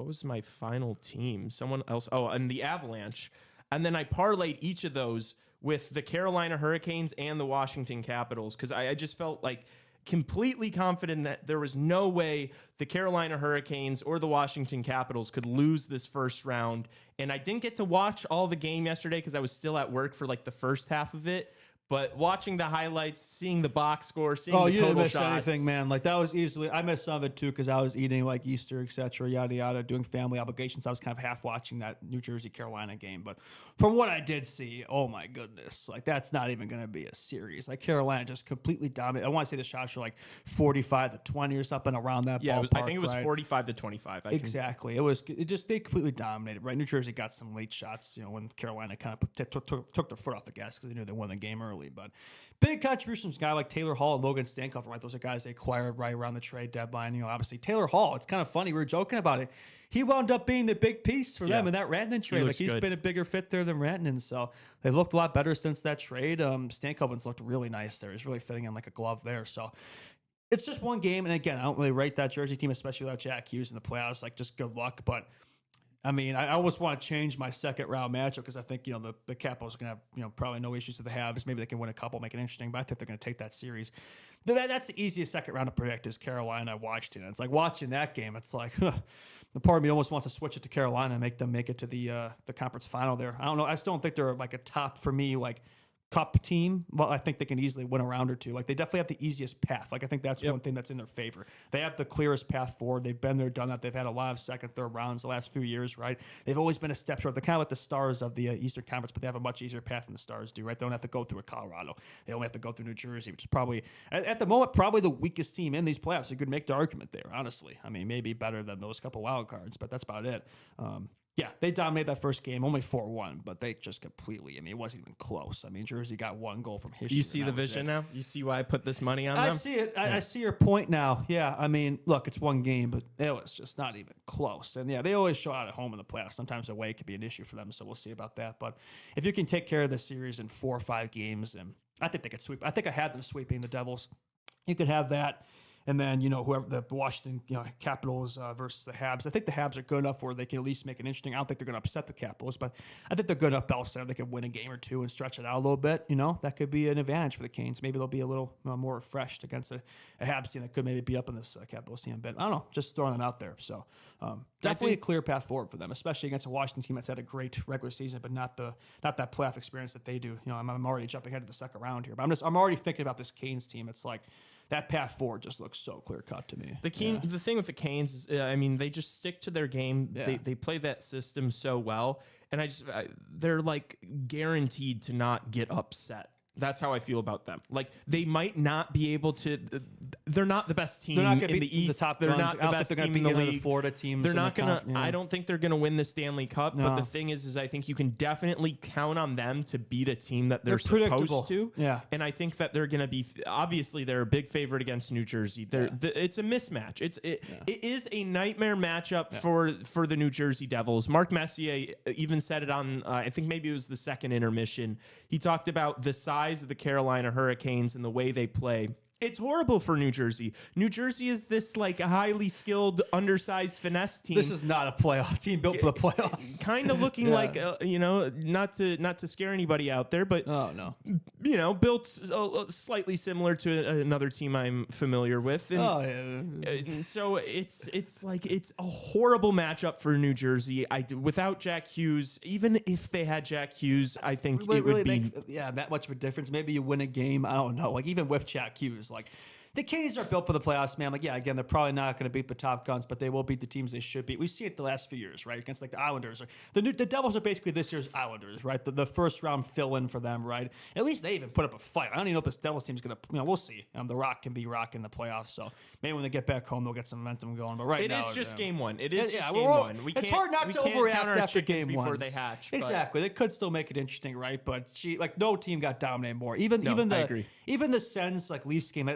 was my final team? Someone else. Oh, and the Avalanche. And then I parlayed each of those with the Carolina Hurricanes and the Washington Capitals, because I just felt like completely confident that there was no way the Carolina Hurricanes or the Washington Capitals could lose this first round. And I didn't get to watch all the game yesterday because I was still at work for like the first half of it. But watching the highlights, seeing the box score, seeing the total shots. Oh, you didn't miss anything, man. Like, that was easily... I missed some of it, too, because I was eating, like, Easter, etc., yada, yada, doing family obligations. I was kind of half watching that New Jersey-Carolina game. But from what I did see, oh, my goodness. Like, that's not even going to be a series. Like, Carolina just completely dominated. I want to say the shots were, like, 45-20 or something around that ballpark. I think it was 45-25. Exactly. They completely dominated, right? New Jersey got some late shots, when Carolina kind of took their foot off the gas because they knew they won the game early. But big contributions from a guy like Taylor Hall and Logan Stankoven, right? Those are guys they acquired right around the trade deadline. Obviously Taylor Hall, it's kind of funny. We were joking about it. He wound up being the big piece for them in that Rantanen trade. Like he's been a bigger fit there than Rantanen. So they've looked a lot better since that trade. Stankoven's looked really nice there. He's really fitting in like a glove there. So it's just one game. And again, I don't really rate that Jersey team, especially without Jack Hughes in the playoffs. Like just good luck. But I mean, I always want to change my second round matchup because I think, the Capitals are going to have, probably no issues with the Habs. Maybe they can win a couple, make it interesting, but I think they're going to take that series. That's the easiest second round to predict is Carolina, Washington. It's like watching that game. It's like, the part of me almost wants to switch it to Carolina and make them make it to the conference final there. I don't know. I still don't think they're like a top for me, like cup team. Well, I think they can easily win a round or two. Like they definitely have the easiest path. Like I think that's one thing that's in their favor. They have the clearest path forward. They've been there, done that. They've had a lot of second, third rounds the last few years, right? They've always been a step short. They're kind of like the Stars of the Eastern Conference, but they have a much easier path than the Stars do, right? They don't have to go through a Colorado. They only have to go through New Jersey, which is probably, at the moment, probably the weakest team in these playoffs. You could make the argument there, honestly. I mean, maybe better than those couple wild cards, but that's about it. Yeah, they dominated that first game, only 4-1, but they just completely, I mean, it wasn't even close. I mean, Jersey got 1 goal from history. You see the vision now? You see why I put this money on them? I see it. I see your point now. Yeah, I mean, look, it's 1 game, but it was just not even close. And yeah, they always show out at home in the playoffs. Sometimes away could be an issue for them, so we'll see about that. But if you can take care of the series in 4 or 5 games, and I think they could sweep. I think I had them sweeping the Devils. You could have that. And then, whoever the Washington Capitals versus the Habs. I think the Habs are good enough where they can at least make it interesting. I don't think they're going to upset the Capitals, but I think they're good enough Bell Center. They could win a game or 2 and stretch it out a little bit. That could be an advantage for the Canes. Maybe they'll be a little more refreshed against a Habs team that could maybe be up in this Capitals team a bit. I don't know, just throwing it out there. So definitely a clear path forward for them, especially against a Washington team that's had a great regular season, but not that playoff experience that they do. I'm already jumping ahead to the second round here, but I'm already thinking about this Canes team. It's like, that path forward just looks so clear cut to me. The thing with the Canes is, they just stick to their game. Yeah. They play that system so well, and they're like guaranteed to not get upset. That's how I feel about them. Like, they might not be able to. They're not the best team in the East. They're not the best team in the league. Florida teams. They're not gonna. I don't think they're gonna win the Stanley Cup. No. But the thing is I think you can definitely count on them to beat a team that they're supposed to. Yeah. And I think that they're gonna be. Obviously, they're a big favorite against New Jersey. It's a mismatch. It is a nightmare matchup for the New Jersey Devils. Mark Messier even said it on. I think maybe it was the second intermission. He talked about the size of the Carolina Hurricanes and the way they play. It's horrible for New Jersey. New Jersey is this like a highly skilled, undersized finesse team. This is not a playoff team built for the playoffs. Kind of looking like not to scare anybody out there, but built slightly similar to another team I'm familiar with. And, so it's a horrible matchup for New Jersey. Without Jack Hughes, even if they had Jack Hughes, I think it would be that much of a difference. Maybe you win a game. I don't know. Like even with Jack Hughes. Like the Canes are built for the playoffs, man. Like, yeah, again, they're probably not going to beat the top guns, but they will beat the teams they should beat. We see it the last few years, right? Against like the Islanders. The Devils are basically this year's Islanders, right? The first round fill-in for them, right? At least they even put up a fight. I don't even know if this Devils team's going to, we'll see. The Rock can be Rock in the playoffs, so maybe when they get back home, they'll get some momentum going. But right now, it is just game one. It is just game one. It's hard not to overreact after game one before they hatch. Exactly. They could still make it interesting, right? But no team got dominated more. Even the Sens like Leafs game,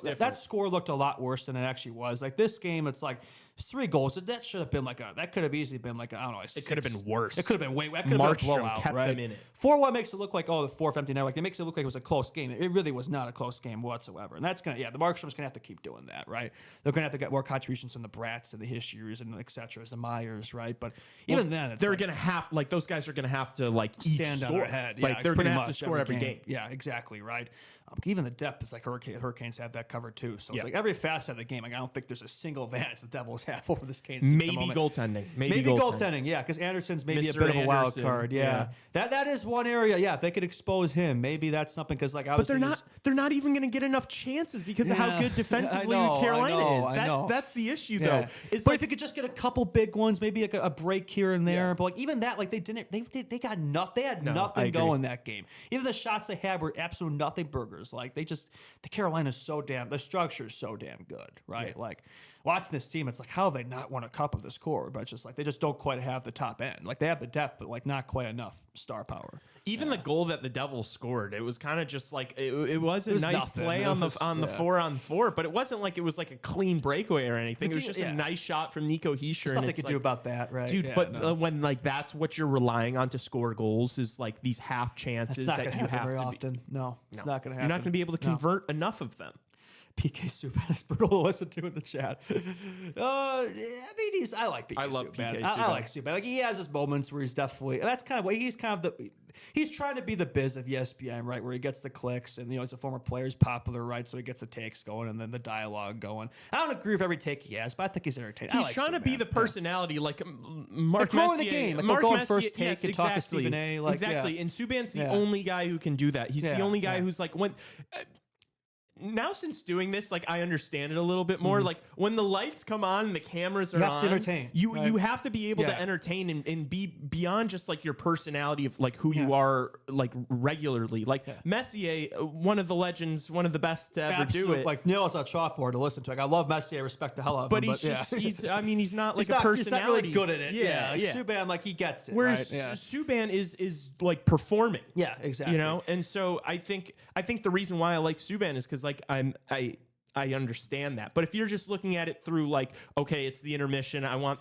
that score looked a lot worse than it actually was. Like this game, it's like 3 goals. That should have been that could have easily been like, I don't know. It could have been worse. It could have been that could have been a blowout, kept right? them in it. 4-1 makes it look like, the fourth empty net. Like it makes it look like it was a close game. It really was not a close game whatsoever. And that's the Markstrom's gonna have to keep doing that, right? They're gonna have to get more contributions from the Bratts and the Hischiers and et cetera, the Myers, right? But even then, they're gonna have those guys are gonna have to stand on their head. Yeah, like they're gonna have to score every game. Yeah, exactly, right. Even the depth is like Hurricanes have that covered too. So it's like every facet of the game. Like I don't think there's a single advantage the Devils have over this Canes team. Maybe goaltending. Maybe goaltending. Yeah, because Anderson's maybe a bit of a wild card. Yeah. That is one area. Yeah, if they could expose him, maybe that's something. Because but they're not even going to get enough chances because of how good defensively Carolina is. That's the issue though. But if you could just get a couple big ones, maybe like a break here and there. But like even that, like they got nothing. They had nothing going that game. Even the shots they had were absolute nothing burgers. Like the Carolina's the structure is so damn good, right? Yeah. Like watching this team, it's like how have they not won a cup of this core? But it's just like they just don't quite have the top end. Like they have the depth, but like not quite enough star power. Even the goal that the Devils scored, it was kind of just like it was a nice play on the 4-on-4, but it wasn't like it was like a clean breakaway or anything. It was just a nice shot from Nico Hischier. There's nothing to do about that, right? Dude, when like that's what you're relying on to score goals is like these half chances that you have very to often. No, it's not going to happen. You're not going to be able to convert enough of them. PK Subban is brutal to listen to in the chat. I like PK Subban. I love PK Subban. I like Subban. Like he has his moments where he's definitely, and that's kind of what he's trying to be the Biz of ESPN, right? Where he gets the clicks and he's a former player, he's popular, right? So he gets the takes going and then the dialogue going. I don't agree with every take he has, but I think he's entertaining. He's trying to be the personality like Mark Messier. The game. Like Mark Messier, first take and talk to Stephen A. Like, exactly. And Subban's the only guy who can do that. He's the only guy who's like now since doing this, like I understand it a little bit more. Like when the lights come on and the cameras are on, have to entertain. You have to be able to entertain and be beyond just like your personality of like who you are like regularly. Like Messier, one of the legends, one of the best to ever do it. Like nails on chalkboard to listen to. Like I love Messier, I respect the hell out of him. But he's I mean, he's not like he's a personality. He's not really good at it. Yeah, like Subban, like he gets it. Whereas Subban is like performing. Yeah, exactly. You know, and so I think the reason why I like Subban is because like I understand that. But if you're just looking at it through like, okay, it's the intermission. I want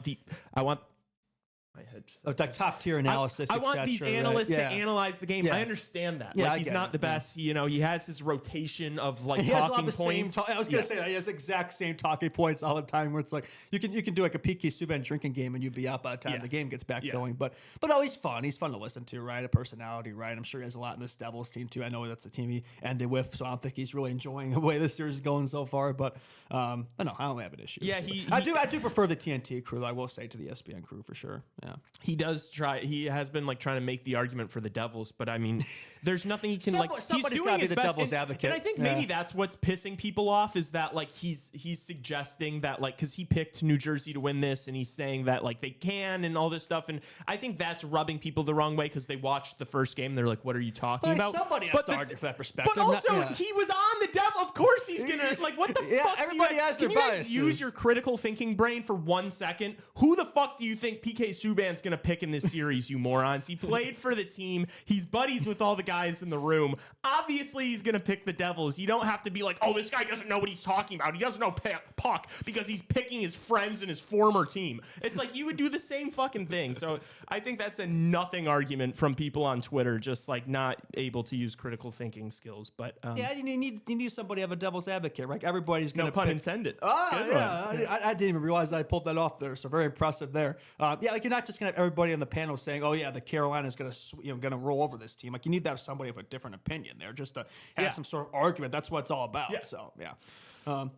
my head. Like top tier analysis. I want these analysts to analyze the game. I understand that. Yeah, like he's not the best. You know, he has his rotation of like talking points. I was gonna say that he has exact same talking points all the time. Where it's like you can do like a PK Subban drinking game and you'd be out by the time the game gets back going. But no, he's fun. He's fun to listen to. Right, a personality. Right, I'm sure he has a lot in this Devils team too. I know that's the team he ended with, so I don't think he's really enjoying the way this series is going so far. But I don't have an issue. Yeah, I do prefer the TNT crew. I will say to the ESPN crew for sure. Yeah, he does try. He has been like trying to make the argument for the Devils, but I mean, there's nothing he can like. Somebody's got to be the Devils advocate, and I think maybe that's what's pissing people off is that like he's suggesting that like because he picked New Jersey to win this, and he's saying that like they can and all this stuff, and I think that's rubbing people the wrong way because they watched the first game. They're like, "What are you talking about?" Somebody has to argue for that perspective. But also, he was on the Devil. Of course, he's gonna like. What the fuck? Everybody has their biases. Can you guys use your critical thinking brain for 1 second? Who the fuck do you think PK Subban's gonna pick in this series, you morons? He played for the team. He's buddies with all the guys in the room. Obviously, he's going to pick the Devils. You don't have to be like, oh, this guy doesn't know what he's talking about. He doesn't know puck because he's picking his friends and his former team. It's like you would do the same fucking thing. So I think that's a nothing argument from people on Twitter, just like not able to use critical thinking skills. But you need somebody to have a Devil's advocate, right? Everybody's going to pun intended. I didn't even realize I pulled that off there. So very impressive there. Like you're not just going to have everybody on the panel saying, "Oh yeah, the Carolina's going to roll over this team." Like you need to have somebody with a different opinion there, just to have some sort of argument. That's what it's all about. Yeah. So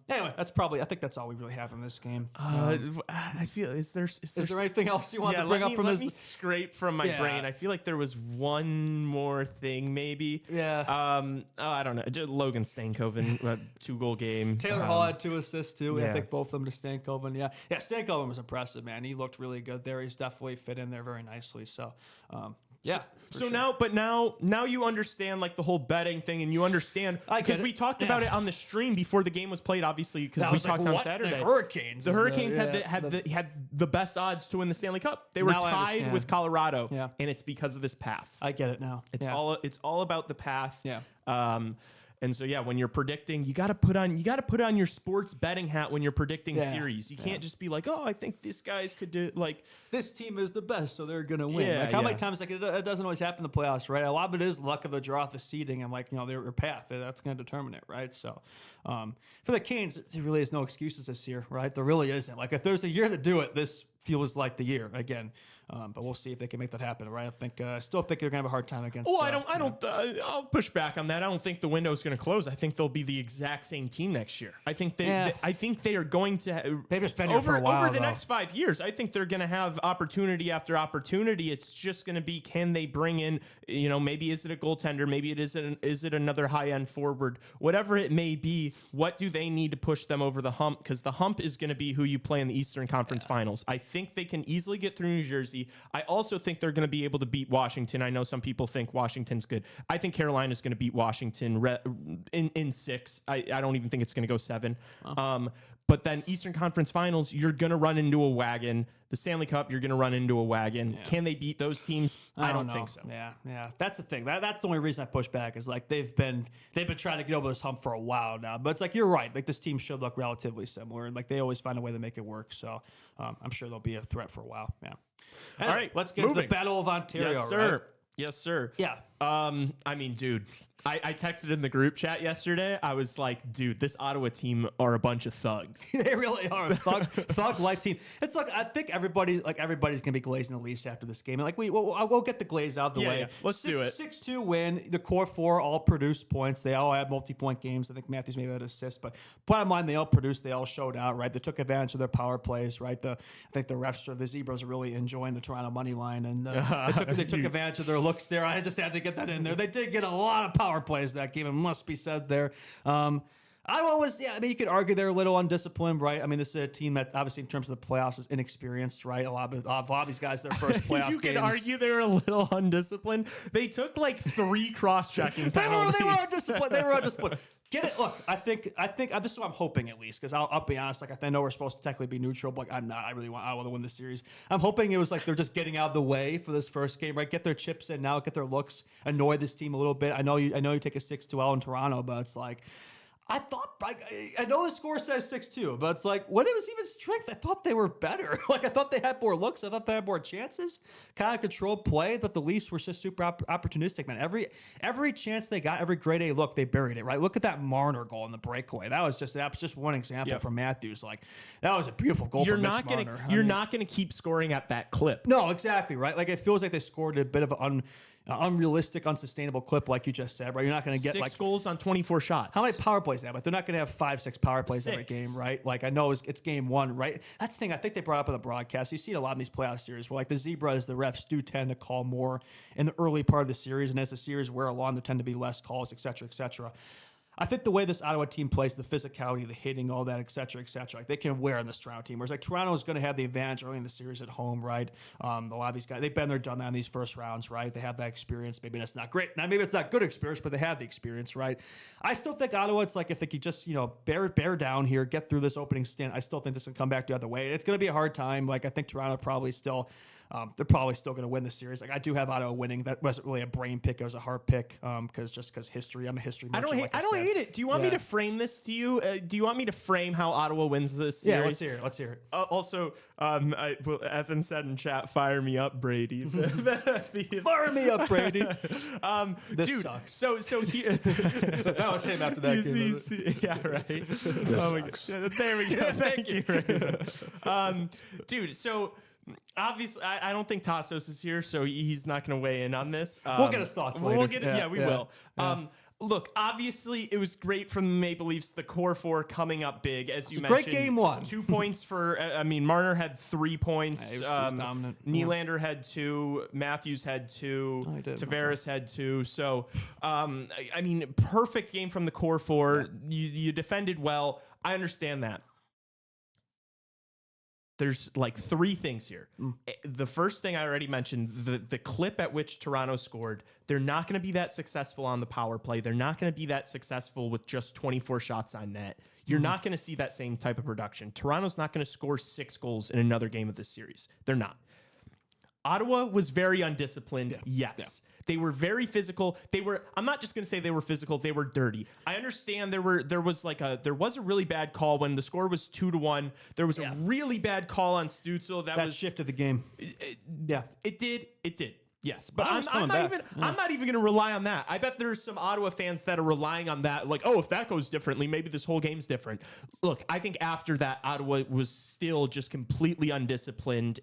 anyway, I think that's all we really have in this game. I feel is there anything else you want to bring up from this? Let me scrape from my brain. I feel like there was one more thing, maybe. Yeah. I don't know. Logan Stankoven, 2-goal game. Taylor Hall had 2 assists too. I think both of them to Stankoven. Yeah. Stankoven was impressive, man. He looked really good there. He's definitely fit in there very nicely. So. So now you understand like the whole betting thing, and you understand because we talked about it on the stream before the game was played, obviously because we talked on Saturday. The Hurricanes. The Hurricanes had the best odds to win the Stanley Cup. They were tied with Colorado, and it's because of this path. I get it now. It's all about the path. Yeah. And so when you're predicting, you got to put on your sports betting hat when you're predicting series. You can't just be like, oh, I think these guys could do like this team is the best, so they're gonna win. Like how many times it doesn't always happen in the playoffs, right? A lot of it is luck of the draw, the seeding, and like their path. That's gonna determine it, right? So for the Canes, there really is no excuses this year, right? There really isn't. Like if there's a year to do it, this feels like the year again. But we'll see if they can make that happen, right? I still think they're gonna have a hard time against. Well, I'll push back on that. I don't think the window is gonna close. I think they'll be the exact same team next year. I think they are going to. They've just been here for a while over the next 5 years. I think they're gonna have opportunity after opportunity. It's just gonna be, can they bring in? Maybe is it a goaltender? Maybe is it another high end forward? Whatever it may be, what do they need to push them over the hump? Because the hump is gonna be who you play in the Eastern Conference Finals. I think they can easily get through New Jersey. I also think they're going to be able to beat Washington. I know some people think Washington's good. I think Carolina's going to beat Washington in 6. I don't even think it's going to go 7. But then Eastern Conference Finals, you're going to run into a wagon. The Stanley Cup, you're going to run into a wagon. Yeah. Can they beat those teams? I don't think so. Yeah. That's the thing. That's the only reason I push back is like they've been trying to get over this hump for a while now. But it's like you're right. Like this team should look relatively similar, and like they always find a way to make it work. So I'm sure they'll be a threat for a while. Yeah. Anyway, all right, let's get to the Battle of Ontario. Yes, sir. Right? Yes, sir. Yeah. I mean, dude. I texted in the group chat yesterday. I was like, dude, this Ottawa team are a bunch of thugs. They really are a thug life team. It's like I think everybody's gonna be glazing the Leafs after this game. And like we'll get the glaze out of the way. Yeah. Let's do it. 6-2 win. The core 4 all produced points. They all had multi-point games. I think Matthews maybe had an assist, but bottom line, they all produced. They all showed out. Right. They took advantage of their power plays. Right. I think the refs or the Zebras are really enjoying the Toronto money line, and they took advantage of their looks there. I just had to get that in there. They did get a lot of power plays that game. It must be said there. Ottawa was, yeah, I mean, you could argue they're a little undisciplined, right? I mean, this is a team that obviously in terms of the playoffs is inexperienced, right? A lot of these guys, their first playoff you games. could argue they're a little undisciplined. They took like 3 cross-checking penalties. They were undisciplined. They were undisciplined. Get it? Look, I think this is what I'm hoping at least, because I'll be honest. Like I know we're supposed to technically be neutral, but I'm not. I really want Ottawa to win the series. I'm hoping it was like they're just getting out of the way for this first game, right? Get their chips in now, get their looks, annoy this team a little bit. I know you take a 6-2 L in Toronto, but it's like. I thought, I know the score says 6-2, but it's like, when it was even strength, I thought they were better. Like, I thought they had more looks. I thought they had more chances, kind of controlled play, but the Leafs were just super opportunistic, man. Every chance they got, every grade A look, they buried it, right? Look at that Marner goal in the breakaway. That was just one example from Matthews. Like, that was a beautiful goal from Mitch Marner. You're not going to keep scoring at that clip. No, exactly, right? Like, it feels like they scored a bit of an unrealistic, unsustainable clip, like you just said, right? You're not going to get 6 goals on 24 shots. How many power plays they have? Like, they're not going to have 5-6 power plays every game, right? Like, I know it's game 1, right? That's the thing I think they brought up in the broadcast. You see it a lot in these playoff series where, like, the Zebras, the refs do tend to call more in the early part of the series, and as the series wear along, there tend to be less calls, et cetera, et cetera. I think the way this Ottawa team plays, the physicality, the hitting, all that, et cetera, like they can wear on this Toronto team. Whereas like Toronto is going to have the advantage early in the series at home, right? A lot of these guys, they've been there, done that in these first rounds, right? They have that experience. Maybe that's not great. Now, maybe it's not good experience, but they have the experience, right? I still think Ottawa, it's like if they could just, bear down here, get through this opening stint, I still think this can come back the other way. It's going to be a hard time. Like I think Toronto probably still... they're probably still going to win the series. Like I do have Ottawa winning. That wasn't really a brain pick; it was a heart pick. Because history. I'm a history merchant. I don't hate it. Do you want me to frame this to you? Do you want me to frame how Ottawa wins this series? Yeah, let's hear it. Also, Evan said in chat, "Fire me up, Brady." Fire me up, Brady. This dude, sucks. So here. That was him after that game. Yeah, right. This sucks. There we go. Thank you. Dude, so. Obviously, I don't think Tassos is here, so he's not going to weigh in on this. We'll get his thoughts later. We'll get it. Yeah, we will. Yeah. Look, obviously, it was great from the Maple Leafs. The core 4 coming up big, as you mentioned. Great game 1. 2 points for. Marner had 3 points. He was dominant. Nylander had 2. Matthews had 2. Tavares had 2. So, perfect game from the core 4. Yeah. You defended well. I understand that. There's like 3 things here. The first thing I already mentioned, the clip at which Toronto scored, they're not going to be that successful on the power play. They're not going to be that successful with just 24 shots on net. You're not going to see that same type of production. Toronto's not going to score 6 goals in another game of this series. They're not. Ottawa was very undisciplined. Yeah. Yes. Yeah. They were very physical. I'm not just going to say they were physical. They were dirty. I understand there was a really bad call when the score was 2-1. There was a really bad call on Stützle that shifted the game. It did. Yes, but I'm not even going to rely on that. I bet there's some Ottawa fans that are relying on that. Like, oh, if that goes differently, maybe this whole game's different. Look, I think after that, Ottawa was still just completely undisciplined.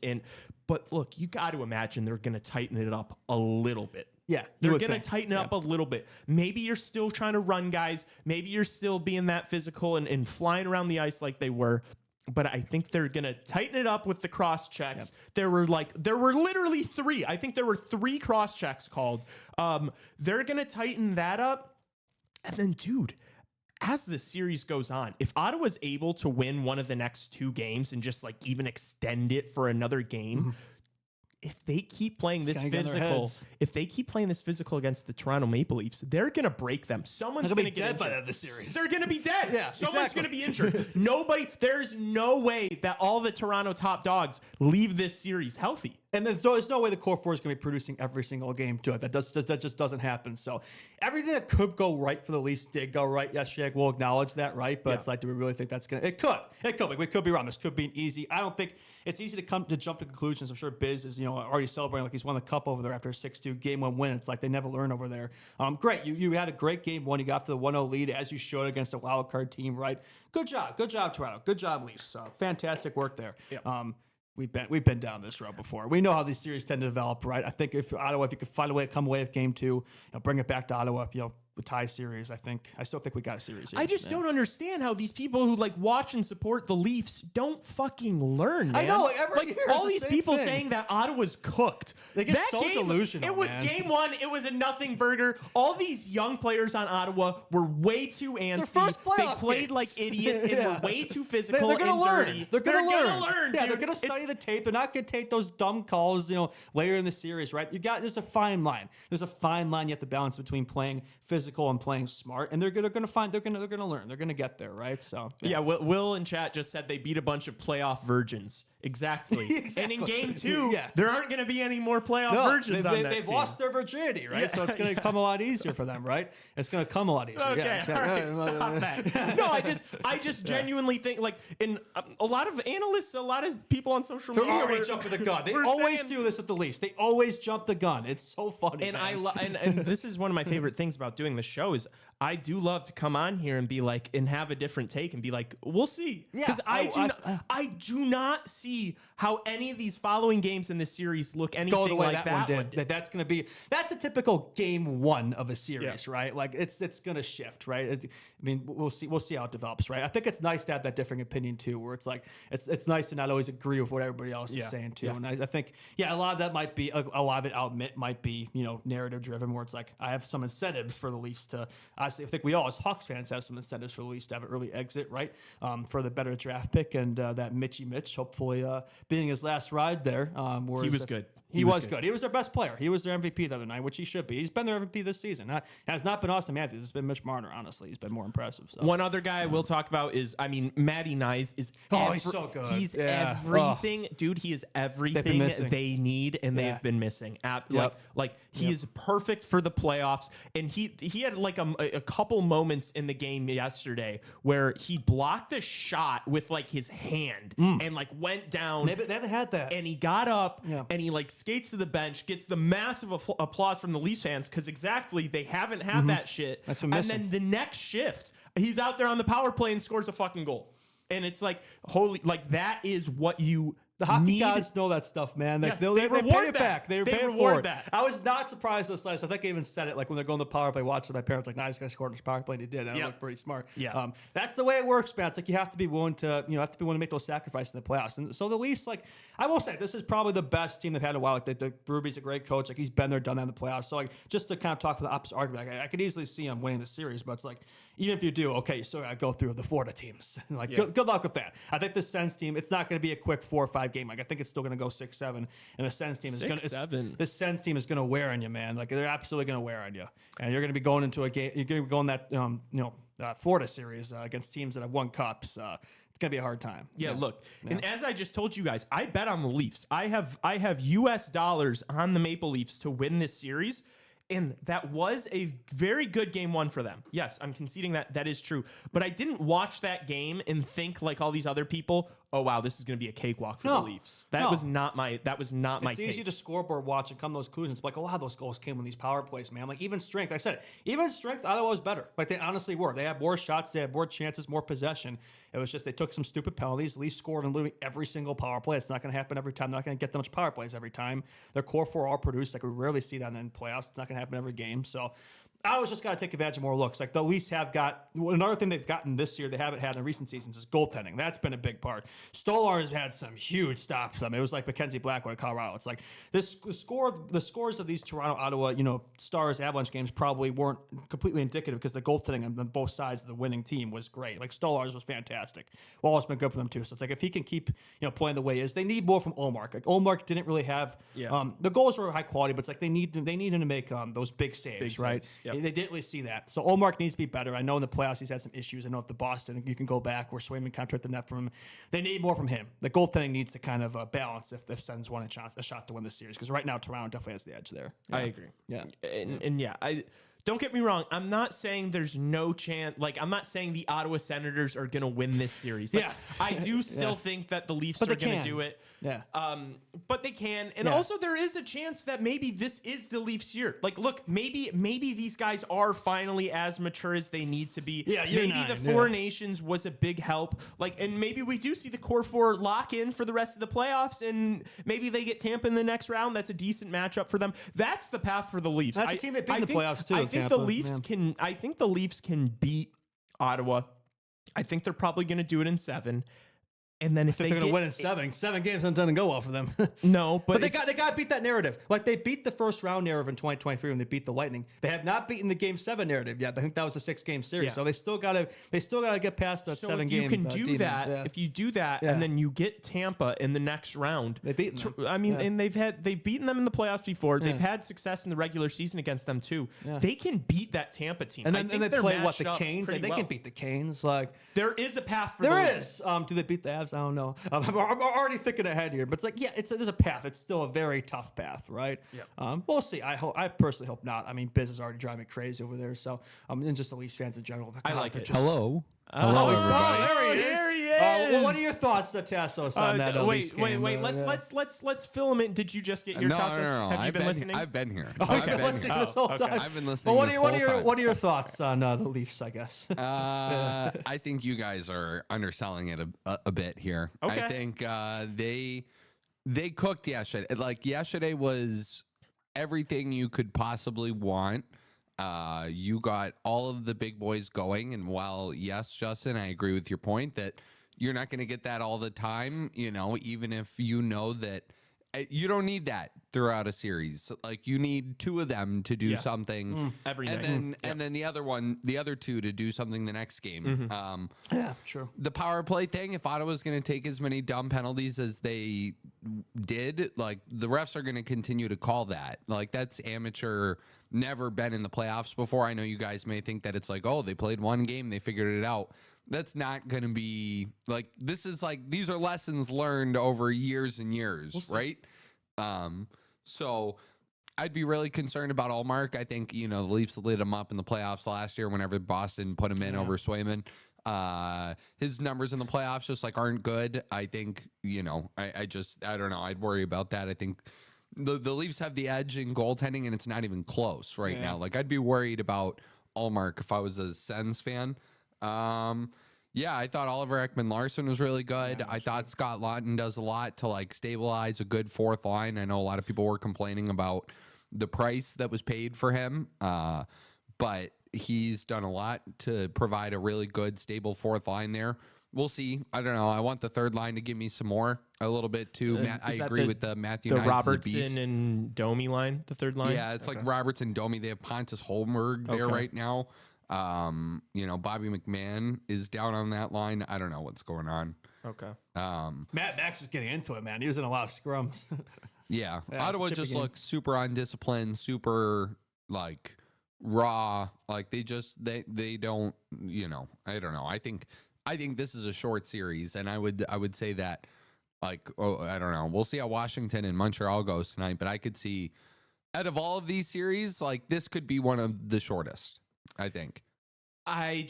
But look, you got to imagine they're going to tighten it up a little bit. Yeah, they're going to tighten it up a little bit. Maybe you're still trying to run guys. Maybe you're still being that physical and flying around the ice like they were. But I think they're going to tighten it up with the cross checks. Yep. There were literally 3. I think there were 3 cross checks called. They're going to tighten that up. And then, dude, as the series goes on, if Ottawa's able to win one of the next 2 games and just like even extend it for another game, if they keep playing this physical against the Toronto Maple Leafs, they're going to break them. Someone's going to get dead by the end of the series. They're going to be dead. Yeah, someone's going to be injured. There's no way that all the Toronto top dogs leave this series healthy. And there's no way the core 4 is going to be producing every single game to it. That just doesn't happen. So everything that could go right for the Leafs did go right yesterday. We'll acknowledge that, right? But it's like, do we really think that's going to... It could. We could be wrong. This could be an easy... I don't think... It's easy to jump to conclusions. I'm sure Biz is, already celebrating like he's won the cup over there after a 6-2 game 1 win. It's like they never learn over there. Great. You had a great game 1. You got to the 1-0 lead as you showed against a wild card team, right? Good job, Toronto. Good job, Leafs. Fantastic work there. Yeah. We've been down this road before. We know how these series tend to develop, right? I think if you could find a way to come away with game 2, bring it back to Ottawa, tie series. I still think we got a series here. I just don't understand how these people who like watch and support the Leafs don't fucking learn, man. I know, like every year all it's these the same people thing. saying that Ottawa's cooked. They get that so delusional, It was man. game one. It was a nothing burger. All these young players on Ottawa were way too antsy. first They playoff played games. like idiots and were way too physical They're going to and learn. dirty. They're going to learn. Yeah, dude. they're going to study the tape. They're not going to take those dumb calls, later in the series, right? There's a fine line. There's a fine line you have to balance between playing physical and playing smart. And they're going to learn. They're going to get there, right? So yeah, Will in chat just said they beat a bunch of playoff virgins. Exactly. And in game 2, there aren't going to be any more playoff virgins on that they've team. lost their virginity, right? So it's going to come a lot easier for them, right? It's going to come a lot easier. Okay, all right, stop that. No, I just genuinely think like in a lot of analysts, a lot of people on social They're media already were jumping the gun. They we're always saying- do this at the Leafs. They always jump the gun. It's so funny. And man. and this is one of my favorite things about doing the show is I do love to come on here and be like and have a different take and be like, we'll see. Because I do not see how any of these following games in this series look anything the way like that one did. That's a typical game 1 of a series, right? Like it's going to shift, right? We'll see how it develops, right? I think it's nice to have that differing opinion too, where it's like it's nice to not always agree with what everybody else is saying too. And I think a lot of that might be a lot of it might be narrative driven, where it's like I have some incentives for the Leafs to. I think we all as Hawks fans have some incentives for the Leafs to have an early exit, right? For the better draft pick and that Mitch hopefully being his last ride there. He was good. He was good. He was their best player. He was their MVP the other night, which he should be. He's been their MVP this season. It has not been Austin Matthews. It's been Mitch Marner, honestly. He's been more impressive. So. One other guy I will talk about is, Matty Nyes is... he's so good. He's everything. Dude, he is everything they need, and they've been missing. He is perfect for the playoffs, and he had like a couple moments in the game yesterday where he blocked a shot with like his hand and like went down. They haven't had that. And he got up and he like skates to the bench, gets the massive applause from the Leafs fans because they haven't had that shit. That's and then the next shift, he's out there on the power play and scores a fucking goal. And it's like, holy, like that is what you The hockey need. guys know that stuff, man. They reward pay it that. back. They pay it reward forward. that. I was not surprised this last. I think I even said it like when they're going to the power play, watching my parents like, nice guy scored his power play, and he did. And I looked pretty smart. Yeah. That's the way it works, man. It's like you have to be willing to, make those sacrifices in the playoffs. And so the Leafs, like, I will say, this is probably the best team they've had in a while. Like the Ruby's a great coach. Like he's been there, done that in the playoffs. So like, just to kind of talk for the opposite argument, I could easily see him winning the series, but it's like, even if you do, okay, you still got to go through the Florida teams. Like, good luck with that. I think the Sens team, it's not going to be a quick 4 or 5 game. Like, I think it's still going to go 6-7, and the Sens team is going to. The Sens team is going to wear on you, man. Like, they're absolutely going to wear on you, and you're going to be going into a game. You're going to be going that Florida series against teams that have won cups. It's gonna be a hard time. Look, and as I just told you guys, I bet on the Leafs. I have US dollars on the Maple Leafs to win this series. And that was a very good game 1 for them. Yes, I'm conceding that is true. But I didn't watch that game and think like all these other people, oh wow, this is going to be a cakewalk for the Leafs. That was not my take. It's easy to scoreboard watch and come to those conclusions. Like a lot of those goals came from these power plays, man. Like even strength, I said it. Even strength, Ottawa was better. Like they honestly were. They had more shots, they had more chances, more possession. It was just they took some stupid penalties. Leafs scored in literally every single power play. It's not going to happen every time. They're not going to get that much power plays every time. Their core 4 all produced. Like we rarely see that in playoffs. It's not going to happen every game. So I was just got to take advantage of more looks. Like the Leafs have got another thing they've gotten this year they haven't had in recent seasons is goaltending. That's been a big part. Stolar has had some huge stops. It was like Mackenzie Blackwood at Colorado. It's like the scores of these Toronto, Ottawa, Stars Avalanche games probably weren't completely indicative because the goaltending on both sides of the winning team was great. Like Stolar's was fantastic. Wallace been good for them too. So it's like if he can keep playing the way he is, they need more from Ullmark. Like Ullmark didn't really have the goals were high quality, but it's like they need him to make those big saves, right? Yep. They didn't really see that. So Ullmark needs to be better. I know in the playoffs he's had some issues. I know if the Boston, you can go back where Swayman contracted the net from him. They need more from him. The goaltending needs to kind of balance if Sens want a shot to win the series. Because right now Toronto definitely has the edge there. I agree. Yeah. And I don't get me wrong. I'm not saying there's no chance. Like, I'm not saying the Ottawa Senators are going to win this series. Like, I do still think that the Leafs are going to do it. Yeah. But they can. And also there is a chance that maybe this is the Leafs year. Like, look, maybe these guys are finally as mature as they need to be. Yeah, maybe the Four Nations was a big help. Like, and maybe we do see the core 4 lock in for the rest of the playoffs, and maybe they get Tampa in the next round. That's a decent matchup for them. That's the path for the Leafs. That's a team that beat in the playoffs too. Tampa, the Leafs man. can. I think the Leafs can beat Ottawa. I think they're probably going to do it in 7. And then if they're going to win in 7. 7 games doesn't go well for them. No, but they got to beat that narrative. Like they beat the first round narrative in 2023 when they beat the Lightning. They have not beaten the Game 7 narrative yet. I think that was a 6-game series. Yeah. So they still got to get past that 7 game. You can do demon. that. Yeah. If you do that, and then you get Tampa in the next round, They beat them. I mean, and they've beaten them in the playoffs before. They've had success in the regular season against them too. Yeah. They can beat that Tampa team. And then they they're play matched the up Canes. pretty They well. can beat the Canes. Like There is a path for there the is. Do they beat the Avs? I don't know. I'm already thinking ahead here, but it's like, yeah, there's a path. It's still a very tough path, right? Yeah. We'll see. I personally hope not. I mean, Biz is already driving me crazy over there. So, and just the Leafs fans in general. I like it. Hello. Hello, everybody. There he is. Well, what are your thoughts, Tassos, on that? Leafs game? Wait. Let's fill him in. Did you just get your Tassos? No. Have you been listening? I've been here. Okay, I've been listening here. this whole time. I've been listening. Well, this whole time. what are your thoughts on the Leafs? I guess. I think you guys are underselling it a bit here. Okay. I think they cooked yesterday. Like yesterday was everything you could possibly want. You got all of the big boys going, and while yes, Justin, I agree with your point that you're not going to get that all the time. You know, even if you know that you don't need that throughout a series. Like you need 2 of them to do something every and night. and then the other 2 to do something the next game. Yeah, true. The power play thing, if Ottawa's going to take as many dumb penalties as they did, like the refs are going to continue to call that. Like that's amateur, never been in the playoffs before. I know you guys may think that it's like, oh, they played 1 game, they figured it out. That's not going to be like, this is like, these are lessons learned over years and years, right? So I'd be really concerned about Allmark. I think, the Leafs lit him up in the playoffs last year whenever Boston put him in over Swayman. His numbers in the playoffs just like aren't good. I think, I don't know. I'd worry about that. I think the Leafs have the edge in goaltending and it's not even close right now. Like I'd be worried about Allmark if I was a Sens fan. I thought Oliver Ekman-Larsson was really good. I thought Scott Laughton does a lot to like stabilize a good 4th line. I know a lot of people were complaining about the price that was paid for him, but he's done a lot to provide a really good, stable 4th line there. We'll see. I don't know. I want the 3rd line to give me some more, a little bit too. I agree with the Matthew Nyes, Robertson and Domi line, the 3rd line. Yeah, it's like Robertson, Domi. They have Pontus Holmberg there right now. Bobby McMahon is down on that line. I don't know what's going on. Okay. Matt Max is getting into it, man. He was in a lot of scrums. Yeah. Yeah, Ottawa just looks super undisciplined, super like raw. Like they don't, I don't know. I think this is a short series, and I would say that like, I don't know. We'll see how Washington and Montreal goes tonight, but I could see out of all of these series, like this could be one of the shortest. I think. I'm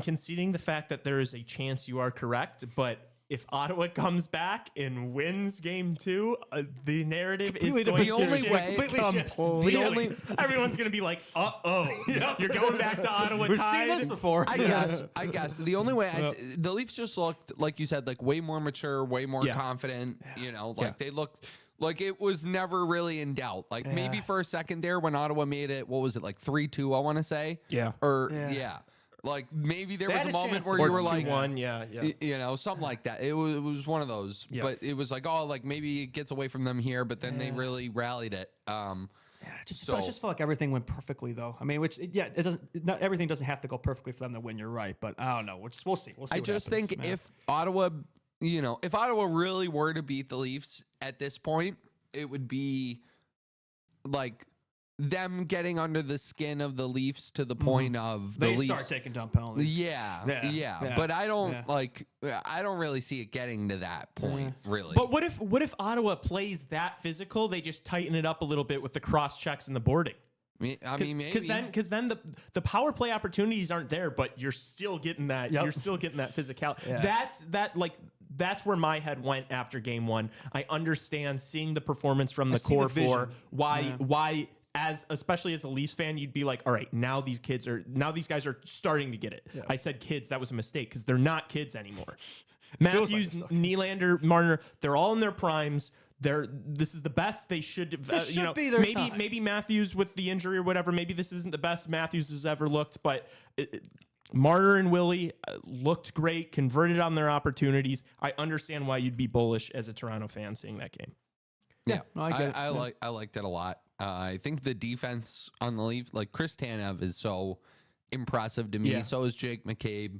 conceding the fact that there is a chance you are correct, but if Ottawa comes back and wins game 2, the narrative is going the only way. Everyone's going to be like, you're going back to Ottawa. We've seen this before. I guess the only way the Leafs just looked, like you said, like way more mature, way more confident. They looked. Like it was never really in doubt. Like maybe for a second there when Ottawa made it, what was it, like 3-2, I want to say? Yeah. Like maybe there was a moment where or you were like 2-1, something like that. It was one of those. Yeah. But it was like, oh, like maybe it gets away from them here, but then they really rallied it. I just felt like everything went perfectly, though. I mean, it doesn't. Not everything doesn't have to go perfectly for them to win. You're right, but I don't know. We'll see. I just think if Ottawa, if Ottawa really were to beat the Leafs at this point, it would be like them getting under the skin of the Leafs to the point of the they Leafs start taking dumb penalties. Yeah. But I don't really see it getting to that point, really. But what if Ottawa plays that physical? They just tighten it up a little bit with the cross checks and the boarding. I mean, maybe because then the power play opportunities aren't there, but you're still getting that. You're still getting that physicality. Yeah. That's where my head went after game 1. I understand seeing the performance from the core 4. Why especially as a Leafs fan, you'd be like, all right, now these guys are starting to get it. Yeah. I said kids, that was a mistake because they're not kids anymore. Matthews, Nylander, Marner, they're all in their primes. this is the best they should. This should be their time. Maybe Matthews with the injury or whatever. Maybe this isn't the best Matthews has ever looked, but. Marner and Willie looked great, converted on their opportunities. I understand why you'd be bullish as a Toronto fan seeing that game. Yeah, no, I get it. I liked it a lot. I think the defense on the Leafs, like Chris Tanev, is so impressive to me. Yeah. So is Jake McCabe.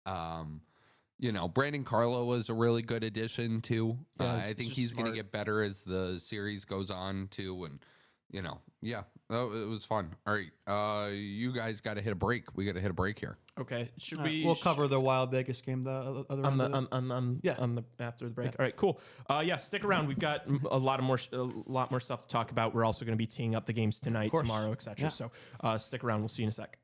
Brandon Carlo was a really good addition too. Yeah, I think he's going to get better as the series goes on too, and. It was fun. All right, you guys got to hit a break. We got to hit a break here. Okay, should Right, we? We'll cover the Wild Vegas game the other on end the after the break. All right, cool. Stick around. We've got a lot more stuff to talk about. We're also going to be teeing up the games tonight, tomorrow, etc. Yeah. So stick around. We'll see you in a sec.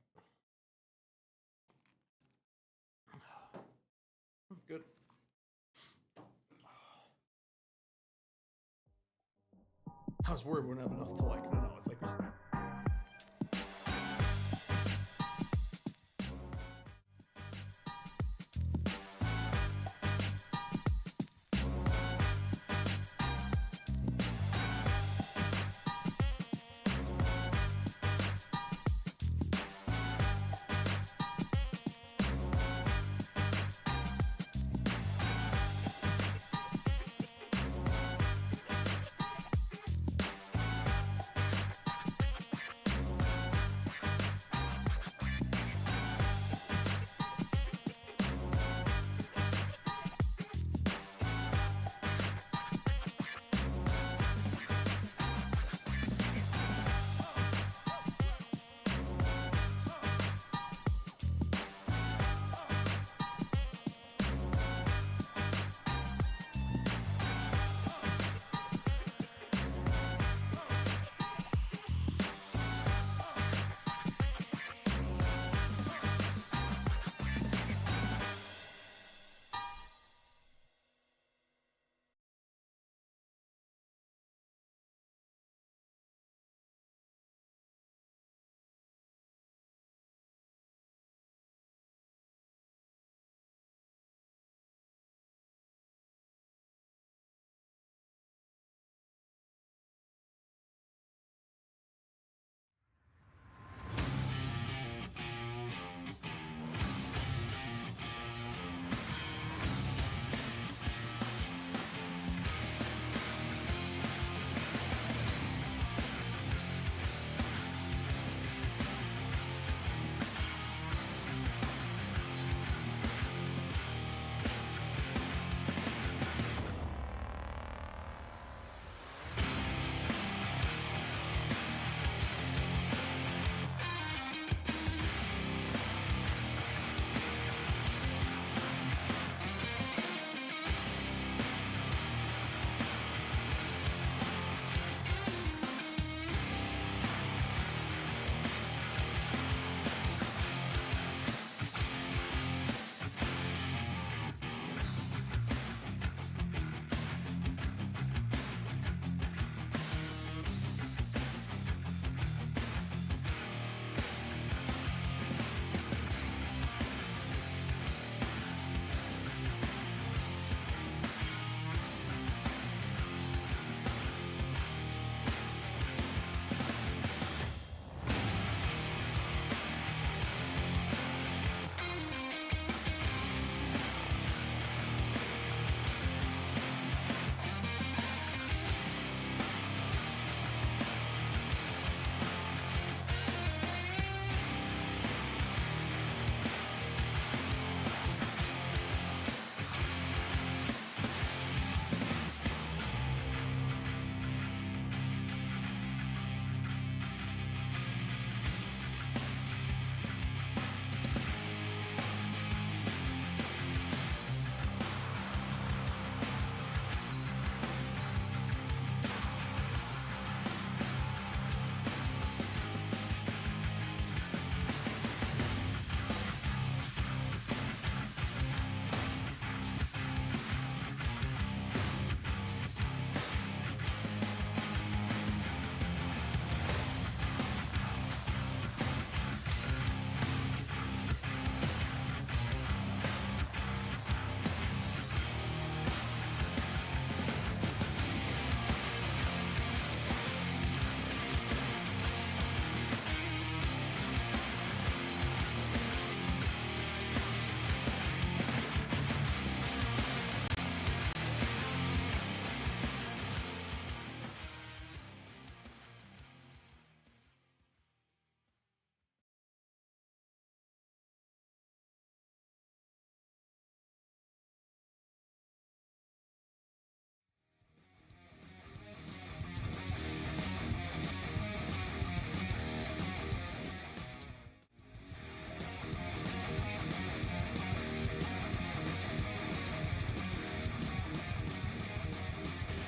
Good. I was worried we wouldn't have enough to no, it's like we said.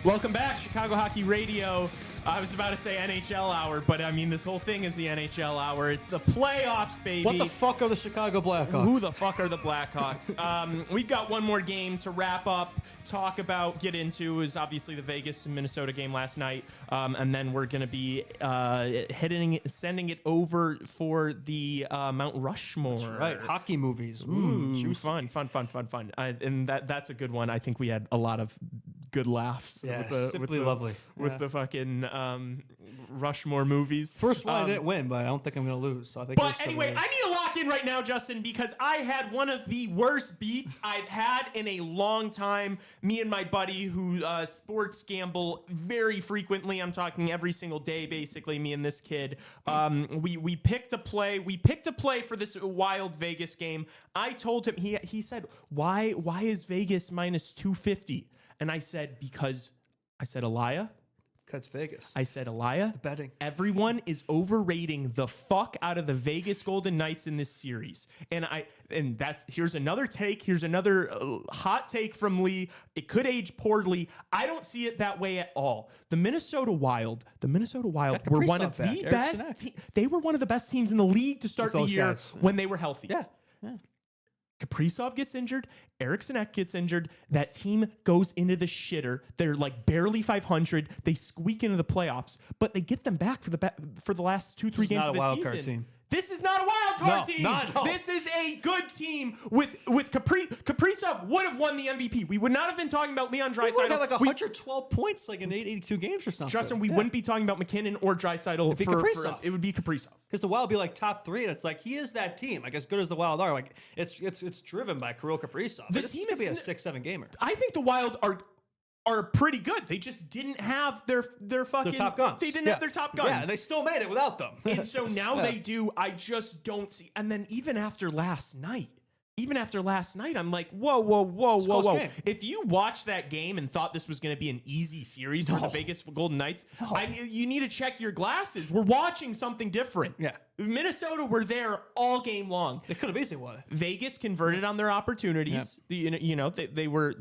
Welcome back, Chicago Hockey Radio. I was about to say NHL hour, but I mean, this whole thing is the NHL hour. It's the playoffs, baby. What the fuck are the Chicago Blackhawks? Who the fuck are the Blackhawks? We've got one more game to wrap up, talk about, get into, is obviously the Vegas and Minnesota game last night. And then we're going to be sending it over for the Mount Rushmore. That's right. Hockey movies. Ooh, fun. And that's a good one. I think we had a lot of good laughs. Yeah, simply lovely. With the fucking Rushmore movies. First one I didn't win, but I don't think I'm going to lose. So I think. But anyway, I need to lock in right now, Justin, because I had one of the worst beats I've had in a long time. Me and my buddy who sports gamble very frequently. I'm talking every single day, basically, me and this kid. We picked a play. We picked a play for this wild Vegas game. I told him, he said, why is Vegas minus 250? And I said, Elia. Because Vegas. I said, Elia, the betting. Everyone is overrating the fuck out of the Vegas Golden Knights in this series. Here's another take. Here's another hot take from Lee. It could age poorly. I don't see it that way at all. The Minnesota Wild were one of the best. They were one of the best teams in the league to start the year when they were healthy. Yeah. Kaprizov gets injured. Eriksson Ek gets injured. That team goes into the shitter. They're like barely 500. They squeak into the playoffs, but they get them back for the last 2-3 games of the season. Team. This is not a wild card team. No. This is a good team with Kaprizov would have won the MVP. We would not have been talking about Leon Draisaitl. He would have had like 112 points like in 82 games or something. Justin, we wouldn't be talking about McKinnon or Draisaitl. It would be Kaprizov. Because the Wild would be like top 3, and it's like he is that team. Like as good as the Wild are, like it's driven by Kirill Kaprizov. The team is going to be a 6-7 gamer. I think the Wild are pretty good. They just didn't have their fucking top guns. They didn't have their top guns. Yeah, they still made it without them. And so now they do. I just don't see. And then even after last night, I'm like, whoa. Game. If you watched that game and thought this was going to be an easy series for the Vegas Golden Knights, you need to check your glasses. We're watching something different. Yeah. Minnesota were there all game long. They could have easily won. Vegas converted on their opportunities. Yeah. They were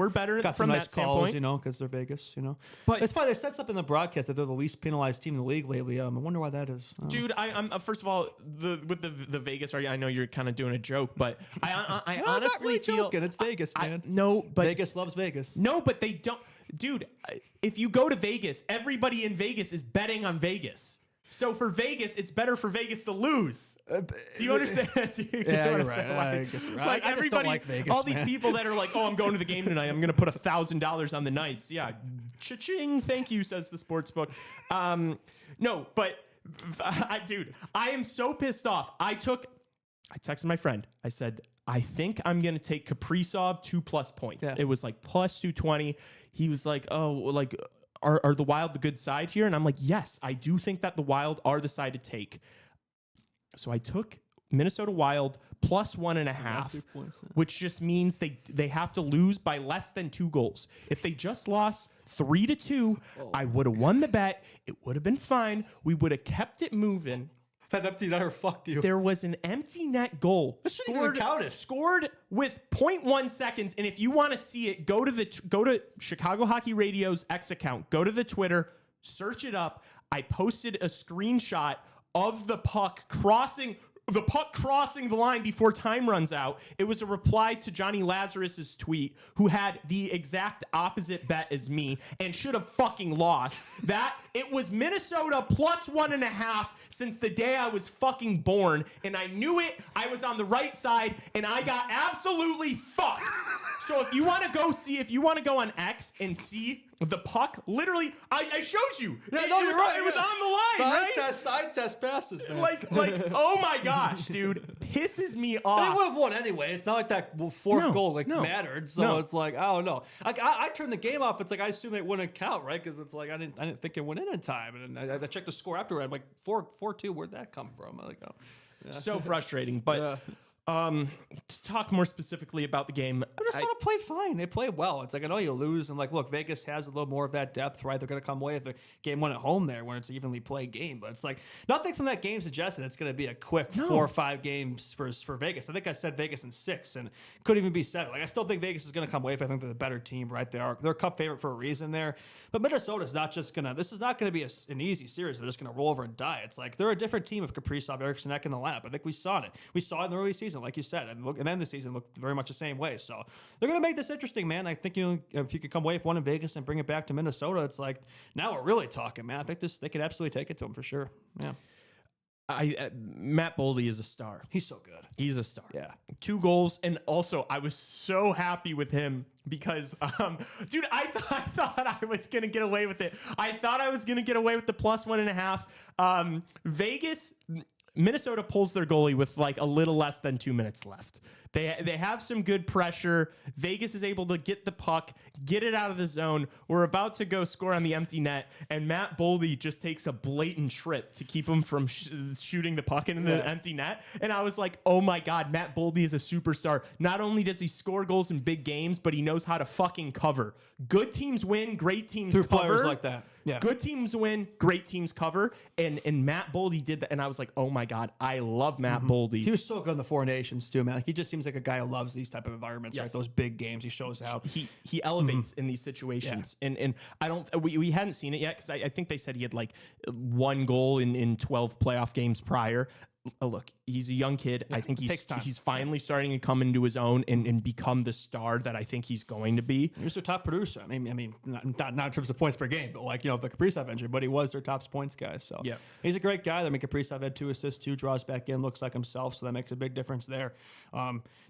better Got from some nice that standpoint. calls, because they're Vegas. But it's funny. They said something in the broadcast that they're the least penalized team in the league lately. I wonder why that is. Dude, I'm first of all with the Vegas argument. I know you're kind of doing a joke, but I honestly not really feel joking. It's Vegas, man. But Vegas loves Vegas. No, but they don't. Dude, if you go to Vegas, everybody in Vegas is betting on Vegas. So for Vegas, it's better for Vegas to lose. Do you understand? You're right. I guess you're right. Like I everybody, just don't like Vegas, all these people that are like, "Oh, I'm going to the game tonight. I'm going to put $1,000 on the Knights." Yeah, cha-ching. Thank you, says the sports book. No, but dude, I am so pissed off. I texted my friend. I said, I think I'm going to take Kaprizov 2+ points. Yeah. It was like plus 220. He was like, oh, like, are the Wild the good side here? And I'm like, yes, I do think that the Wild are the side to take. So I took Minnesota Wild plus 1.5, which just means they have to lose by less than 2 goals. If they just lost 3-2, I would have won the bet. It would have been fine. We would have kept it moving. That empty netter fucked you. There was an empty net goal scored with 0.1 seconds. And if you want to see it, go to Chicago Hockey Radio's X account. Go to the Twitter, search it up. I posted a screenshot of the puck crossing the line before time runs out. It was a reply to Johnny Lazarus's tweet, who had the exact opposite bet as me and should have fucking lost. That it was Minnesota plus 1.5 since the day I was fucking born, and I knew it. I was on the right side, and I got absolutely fucked. So if you want to go on X and see the puck, literally, I showed you. Yeah, you're right. It was on the line, right? I test passes, man. Like, oh my gosh, dude, pisses me off. They would have won anyway. It's not like that fourth goal mattered. So it's like, I don't know. I turned the game off. It's like I assume it wouldn't count, right? Because it's like I didn't think it went in time, and I checked the score after. I'm like 4-2. Where'd that come from? I'm like, oh, yeah. So frustrating, but. To talk more specifically about the game, Minnesota played fine. They played well. It's like, I know you lose, and like, look, Vegas has a little more of that depth, right? They're going to come away with the game one at home there, when it's an evenly played game. But it's like, nothing from that game suggested it's going to be a quick 4 or 5 games for Vegas. I think I said Vegas in 6, and could even be 7. Like, I still think Vegas is going to come away with. I think they're the better team, right? They're a cup favorite for a reason there. But Minnesota's not just going to. This is not going to be an easy series. They're just going to roll over and die. It's like they're a different team with Kaprizov, Eriksson Ek in the lineup. I think we saw it. We saw it in the early season, like you said, and then the season looked very much the same way. So they're going to make this interesting, man. I think if you could come away with one in Vegas and bring it back to Minnesota, it's like, now we're really talking, man. I think they could absolutely take it to them for sure. Yeah. Matt Boldy is a star. He's so good. He's a star. Yeah. 2 goals. And also, I was so happy with him because, dude, I thought I was going to get away with it. I thought I was going to get away with the +1.5. Minnesota pulls their goalie with like a little less than 2 minutes left. They have some good pressure. Vegas is able to get the puck, get it out of the zone. We're about to go score on the empty net, and Matt Boldy just takes a blatant trip to keep him from shooting the puck into the empty net. And I was like, oh my God, Matt Boldy is a superstar. Not only does he score goals in big games, but he knows how to fucking cover. Good teams win, great teams Through cover. players like that. Yeah. Good teams win, great teams cover. And Matt Boldy did that. And I was like, oh my God, I love Matt Boldy. He was so good in the Four Nations too, man. Like, he just seems like a guy who loves these type of environments, right? Those big games. He shows out. He elevates in these situations. Yeah. And I don't, we hadn't seen it yet, because I think they said he had like 1 goal in 12 playoff games prior. Look, he's a young kid. I think he's finally starting to come into his own and become the star that I think he's going to be. He was their top producer. I mean, not in terms of points per game, but like, the Kaprizov injury, but he was their top points guy. So yeah, he's a great guy. I mean, Kaprizov had 2 assists, 2 draws back in, looks like himself. So that makes a big difference there.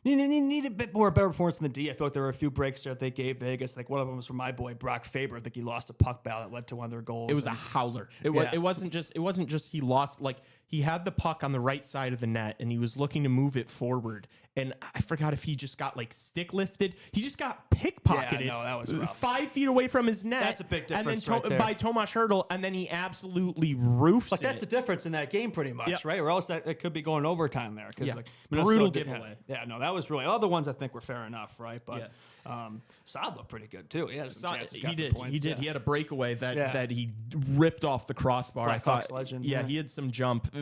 Need a bit more better performance in the D. I feel like there were a few breaks there that they gave Vegas. Like, one of them was from my boy Brock Faber. I think he lost a puck battle that led to one of their goals. It was a howler. It wasn't just he lost, like, he had the puck on the right side of the net and he was looking to move it forward. And I forgot if he just got like stick lifted. He just got pickpocketed. Yeah, no, that was rough. 5 feet away from his net. That's a big difference, and then by Tomas Hertl, and then he absolutely roofs it. That's the difference in that game, pretty much, right? Or else it could be going overtime there. Like, brutal giveaway. That was really. Other ones I think were fair enough, right? But Saad looked pretty good too. He had some chances, he did. He did. He had a breakaway that he ripped off the crossbar. Blackhawks legend. Yeah, he had some jump.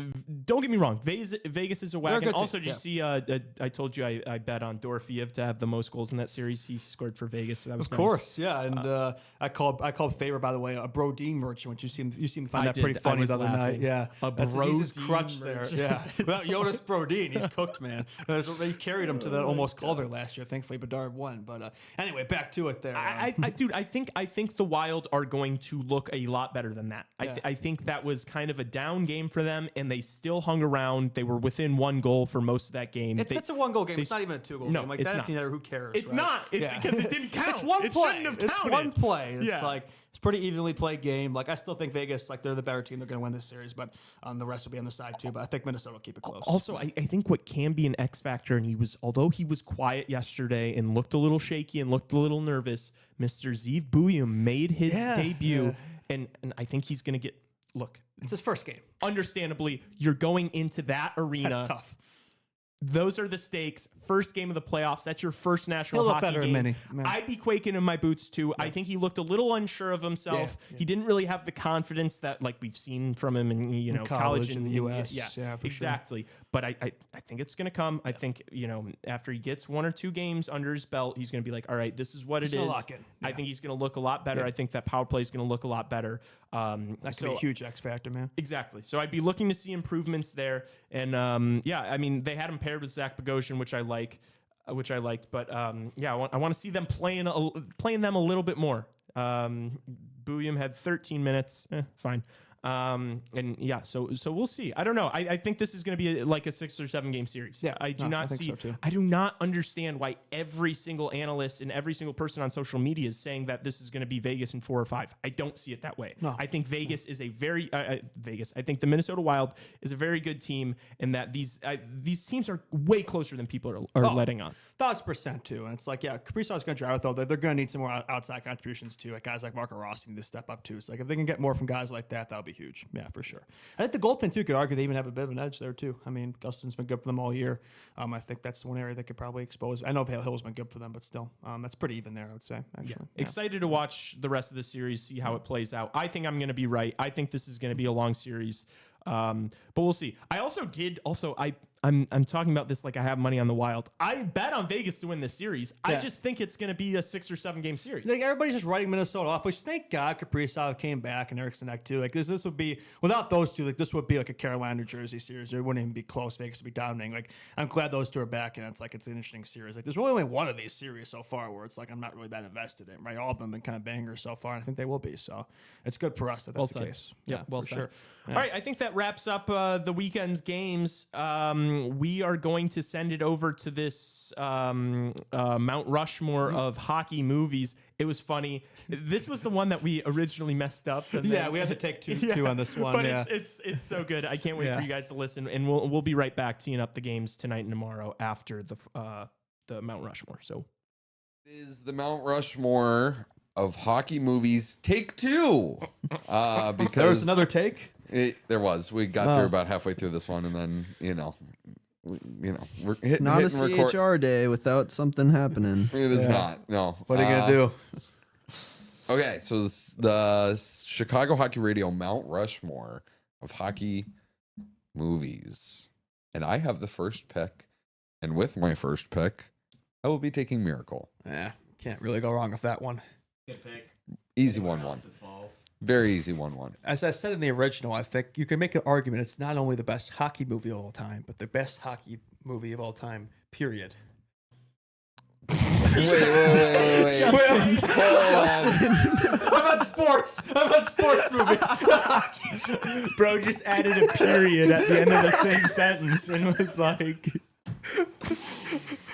Don't get me wrong. Vegas is a wagon. Also, did you see? I told you I bet on Dorofeev to have the most goals in that series. He scored for Vegas, so that was of course, yeah. And I called Faber, by the way, a Brodeen merchant, which you seem to find that pretty funny the other night. Yeah, he's his crutch there. Yeah, without Jonas Brodeen, he's cooked, man. They carried him to the almost Calder last year. Thankfully, Bedard won. But anyway, back to it there. Dude, I think the Wild are going to look a lot better than that. I think that was kind of a down game for them, and they still hung around. They were within 1 goal for most of that game. It's a 1-goal game. It's not even a 2-goal game. Like, that empty netter, who cares? It's not. It's because it didn't count. It's one play. Shouldn't have counted. It's one play. It's like, it's pretty evenly played game. Like, I still think Vegas, like, they're the better team. They're going to win this series, but the rest will be on the side too. But I think Minnesota will keep it close. Also, I think what can be an X factor, and although he was quiet yesterday and looked a little shaky and looked a little nervous, Mr. Zeev Buium made his debut, and I think he's going to get. Look, it's his first game. Understandably, you're going into that arena. That's tough. Those are the stakes. First game of the playoffs. That's your first national hockey better game. Than I'd be quaking in my boots too. Yeah. I think he looked a little unsure of himself. Yeah. He didn't really have the confidence that like we've seen from him in college in the U.S. Yeah, exactly. Sure. But I think it's going to come. I think after he gets 1 or 2 games under his belt, he's going to be like, all right, this is what it is. I think he's going to look a lot better. I think that power play is going to look a lot better. That could be a huge X factor, man. Exactly. So I'd be looking to see improvements there. And I mean, they had him paired with Zach Bogosian, which I liked. But I want to see them playing them a little bit more. Buium had 13 minutes. Fine. So we'll see. I don't know. I think this is going to be like a 6 or 7 game series. Yeah, I do not understand why every single analyst and every single person on social media is saying that this is going to be Vegas in 4 or 5. I don't see it that way. No. I think Vegas is a very I think the Minnesota Wild is a very good team, and that these teams are way closer than people are letting on. 1,000% too. And it's like, Kaprizov's going to drive it though. They're going to need some more outside contributions too. Like guys like Marco Rossi need to step up too. So like if they can get more from guys like that, that'll be be huge. Yeah, for sure. I think the goaltending too could argue they even have a bit of an edge there too. I mean, Gustin's been good for them all year. I think that's one area they could probably expose. I know Hill's been good for them, but still, that's pretty even there, I would say. Actually, Excited to watch the rest of the series, see how it plays out. I think I'm going to be right. I think this is going to be a long series, but we'll see. I'm talking about this like I have money on the Wild. I bet on Vegas to win this series. I just think it's going to be a 6 or 7 game series. Like everybody's just writing Minnesota off, which thank God Kaprizov came back and Eriksson Ek too. Like this would be without those two. Like this would be like a Carolina New Jersey series. It wouldn't even be close. Vegas would be dominating. Like I'm glad those two are back, and it's an interesting series. Like there's really only one of these series so far where it's like I'm not really that invested in. Right, all of them have been kind of bangers so far, and I think they will be. So it's good for us that that's the case. Yeah, well said. Sure. Yeah. All right, I think that wraps up the weekend's games. We are going to send it over to this Mount Rushmore of hockey movies. It was funny. This was the one that we originally messed up. And we had to take two on this one. But it's so good. I can't wait for you guys to listen. And we'll be right back teeing up the games tonight and tomorrow after the Mount Rushmore. So it is the Mount Rushmore of hockey movies, take 2. Because there was another take. There was. We got through about halfway through this one, and then we're it's not a CHR day without something happening. It is not. No. What are you gonna do? Okay, so the Chicago Hockey Radio Mount Rushmore of hockey movies, and I have the first pick. And with my first pick, I will be taking Miracle. Yeah, can't really go wrong with that one. good pick. Easy 1-1. Very easy 1-1. As I said in the original, I think you can make an argument it's not only the best hockey movie of all time, but the best hockey movie of all time, period. Wait. Justin. I'm on sports movie. Bro just added a period at the end of the same sentence and was like...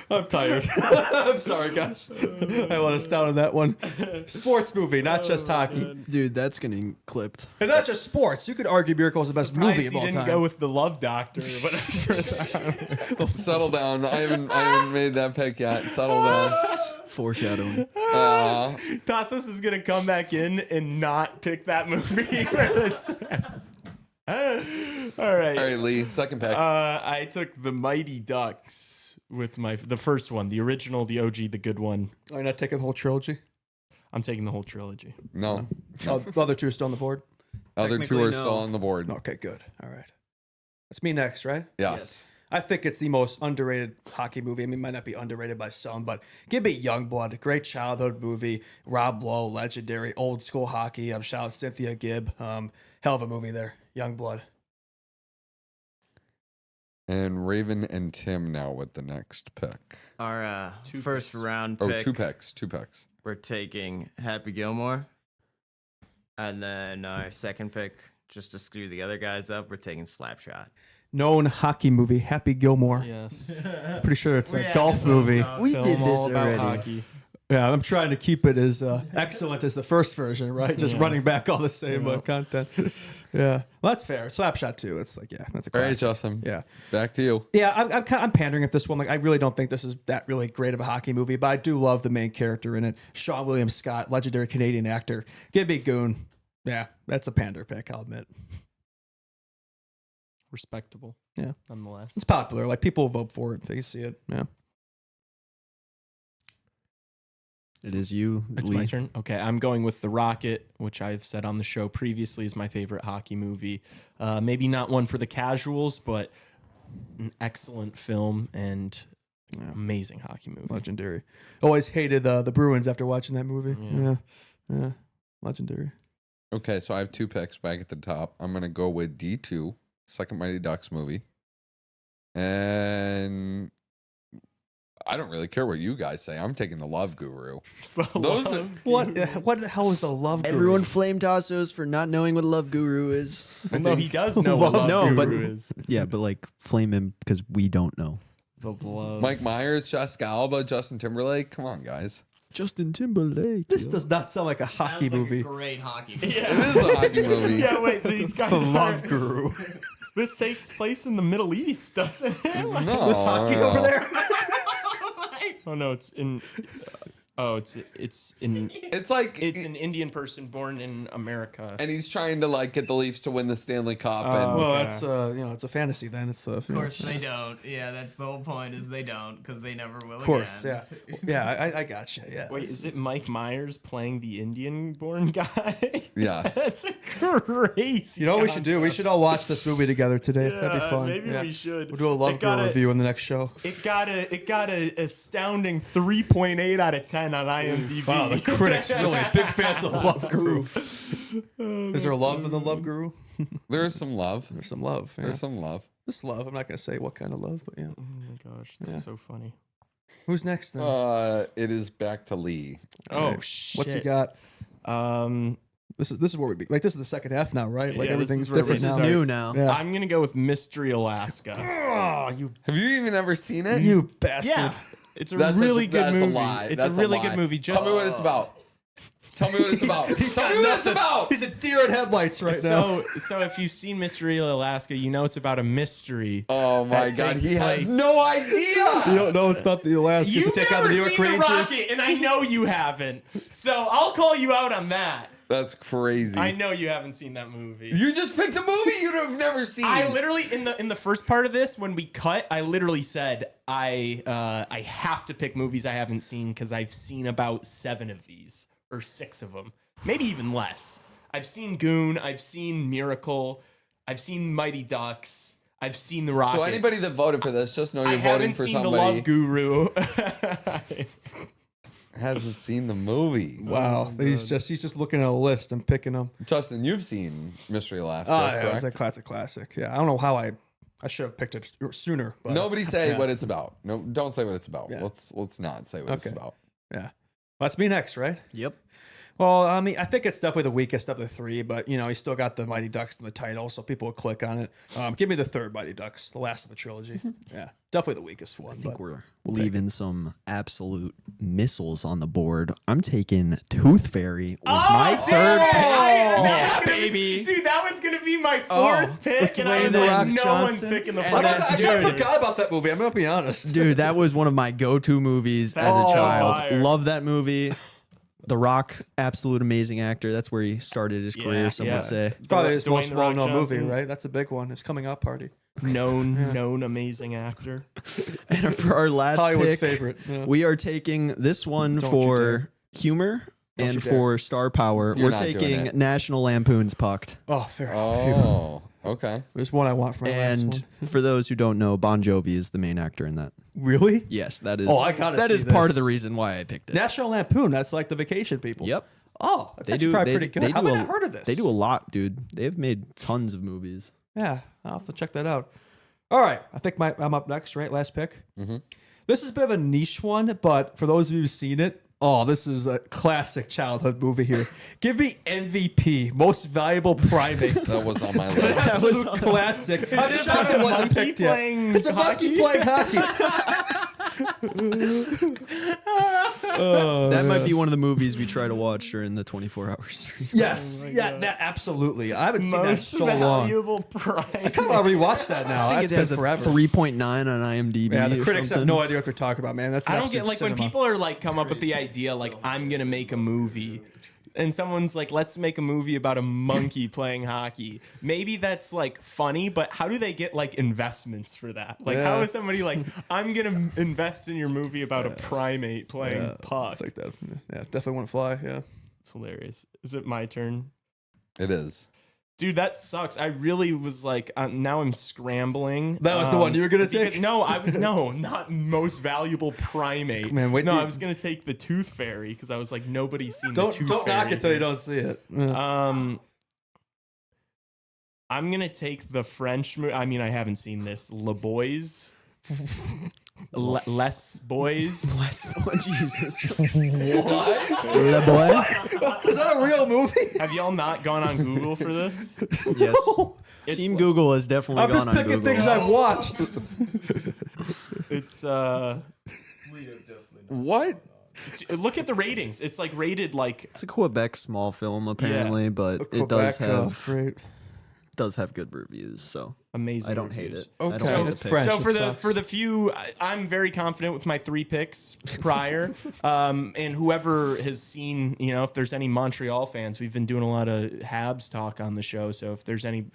I'm tired. I'm sorry, guys. I let us down on that one. Sports movie, not just hockey. Dude, that's getting clipped. And not just sports. You could argue Miracle is the best movie of all time. Didn't go with the Love Doctor, but Settle down. I haven't made that pick yet. Settle down. Foreshadowing. Tassos is gonna come back in and not pick that movie. All right, Lee. Second pick. I took the Mighty Ducks with the first one, the original, the OG, the good one. Are you not taking the whole trilogy? I'm taking the whole trilogy. No. Oh, the other two are still on the board? Other two are still on the board. Okay, good. All right. That's me next, right? Yes. I think it's the most underrated hockey movie. I mean, it might not be underrated by some, but give me Youngblood, a great childhood movie. Rob Lowe, legendary, old school hockey. Shout out Cynthia Gibb. Hell of a movie there. Youngblood. And Raven and Tim now with the next pick. Our first round pick. Two picks. We're taking Happy Gilmore. And then our second pick, just to screw the other guys up, we're taking Slapshot. Known hockey movie, Happy Gilmore. Yes. Pretty sure it's a golf movie. We did this already. Hockey. Yeah, I'm trying to keep it as excellent as the first version, right? Just running back all the same content. Yeah, well, that's fair. Slapshot too. It's like, that's a classic. All right, Justin. Yeah, back to you. Yeah, I'm pandering at this one. Like, I really don't think this is that really great of a hockey movie, but I do love the main character in it, Sean William Scott, legendary Canadian actor. Give me Goon. Yeah, that's a pander pick, I'll admit. Respectable. Yeah, nonetheless. it's popular. Like, people vote for it if they see it. Yeah. It is you. It's my turn. Okay, I'm going with The Rocket, which I've said on the show previously is my favorite hockey movie. Maybe not one for the casuals, but an excellent film and amazing hockey movie. Legendary. Always hated the Bruins after watching that movie. Yeah. Legendary. Okay, so I have two picks back at the top. I'm going to go with D2, second Mighty Ducks movie. And I don't really care what you guys say. I'm taking the Love Guru. What the hell is the Love Guru? Everyone flame Tassos for not knowing what Love Guru is. No, he does know what Love Guru is. Yeah, but like flame him because we don't know. The love. Mike Myers, Jessica Alba, Justin Timberlake. Come on, guys. Justin Timberlake. This does not sound like a hockey movie. Great hockey movie. It is a hockey movie. Yeah, wait, these guys. The Love Guru. This takes place in the Middle East, doesn't it? No, There's hockey over there. Oh no, it's in Oh, it's an Indian person born in America. and he's trying to like get the Leafs to win the Stanley Cup. Well, Okay. that's it's a fantasy then. It's Of course they don't. Yeah, that's the whole point is they don't because they never will. Of course, again. yeah. I got you. Yeah. Wait, is it Mike Myers playing the Indian-born guy? Yes. That's a crazy. You know what we should do? We should all watch this movie together today. That'd be fun. Maybe Yeah. we should. We'll do a Love Girl review in the next show. It got a astounding 3.8 out of 10 on IMDb. Wow, the critics really big fans of Love Guru. Is there love in the Love Guru? There is some love. There's some love. Yeah. There's some love. Just love. I'm not gonna say what kind of love, but yeah. Oh my gosh, that's so funny. Who's next then? It is back to Lee. Oh Right. shit. What's he got? Um, This is where we be. Like this is the second half now, right? Like Yeah, this everything's is where we different This is now. new now. Yeah. I'm gonna go with Mystery Alaska. Oh, you Have you even ever seen it? bastard. Yeah, it's a That's really good that's movie. A lie. It's That's a really lie. good movie. Just Tell me what it's about. Tell me what it's about. He's Tell got me what it's nothing. about. He's a deer in headlights right now. so if you've seen Mystery Alaska, you know it's about a mystery. Oh my that God, takes he has place- no idea. You don't know it's about the Alaskans to You've take out never the New York seen Rangers. The Rocket, and I know you haven't. So I'll call you out on that. That's crazy. I know you haven't seen that movie. You just picked a movie you'd have never seen. I literally in the first part of this when we cut, I literally said I have to pick movies I haven't seen because I've seen about 7 of these or 6 of them, maybe even less. I've seen Goon, I've seen Miracle, I've seen Mighty Ducks, I've seen The Rocket. So anybody that voted for this, just know I you're voting haven't for seen The somebody Love Guru. hasn't seen the movie. Wow, he's just looking at a list and picking them. Justin, you've seen Mystery Alaska, Oh yeah, correct? it's a classic. Yeah, I don't know how I should have picked it sooner. But Nobody say yeah. what it's about. No, don't say what it's about. Yeah. Let's not say what it's Okay. about. Yeah, well, that's me next, right? Yep. Well, I mean, I think it's definitely the weakest of the 3, but you know, he's still got the Mighty Ducks in the title, so people will click on it. Give me the third Mighty Ducks, the last of the trilogy. Yeah, definitely the weakest one. I think but we're leaving some absolute missiles on the board. I'm taking Tooth Fairy with my third pick. Yeah, baby. Dude, that was gonna be my 4th pick, and I Dwayne was The like, Rock no Johnson. one's picking the I fucking kind of forgot about that movie. I'm gonna be honest, Dude, that was one of my go-to movies as That's a child. fire. Love that movie. The Rock, absolute amazing actor. That's where he started his career, Yeah, some yeah. would say. Probably his Dwayne most The Rock well-known movie, Johnson. right? That's a big one. His coming out party. known amazing actor. And for our last Hollywood's pick, favorite. Yeah. we are taking this one Don't you for dare. humor Don't you and dare. for star power. You're We're not doing taking it. National Lampoon's Pucked. Oh, fair. Oh, okay. There's one I want for my last And one. for those who don't know, Bon Jovi is the main actor in that. Really? Yes, that is. Oh, I gotta That see is part of this. the reason why I picked it. National Lampoon. That's like the vacation people. Yep. Oh, that's actually probably pretty good. How have I not heard of this? They do a lot, dude. They've made tons of movies. Yeah, I'll have to check that out. All right, I think I'm up next, right? Last pick. Mm-hmm. This is a bit of a niche one, but for those of you who've seen it, oh, this is a classic childhood movie here. Give me MVP, Most Valuable Primate. That was on my list. Absolute classic. I'm shocked it wasn't monkey picked yet. playing It's a monkey playing hockey. That might be one of the movies we try to watch during the 24-hour stream. Yes, Oh my yeah, God. that absolutely. I haven't seen that in Most so long. valuable prize. I kind of want to rewatch that now. I think That's it been has a forever. 3.9 on IMDb. Yeah, the or critics have something. no idea what they're talking about, man. That's I don't absolute get like when cinema. people are like come up with the idea like I'm gonna make a movie. And someone's like, let's make a movie about a monkey playing hockey. Maybe that's like funny, but how do they get like investments for that? Like, how Yeah. is somebody like, I'm gonna invest in your movie about a primate playing I puck? think that. Yeah, definitely want to fly. Yeah. It's hilarious. Is it my turn? It is. Dude, that sucks. I really was like, now I'm scrambling. That was the one you were gonna because- take? No, not most valuable primate. Man, wait no, till- I was gonna take the Tooth Fairy because I was like, nobody's seen the Tooth Don't Fairy. knock it till you don't see it. Yeah. I'm gonna take the French movie. I mean, I haven't seen this. Le Boys. Less Boys. Bless oh, Jesus. Le boy. Is that a real movie? Have y'all not gone on Google for this? Yes. It's Team like- Google has definitely I'm just gone on picking Google. things I've watched. It's What? look at the ratings. It's like rated like It's a Quebec small film, apparently, but it does Quebec, have great. does have good reviews, so Amazing. I don't hate reviews. it. I Okay. don't hate It's the pick. French. So it for sucks. the few, I'm very confident with my 3 picks prior. And whoever has seen, if there's any Montreal fans, we've been doing a lot of Habs talk on the show. So if there's any,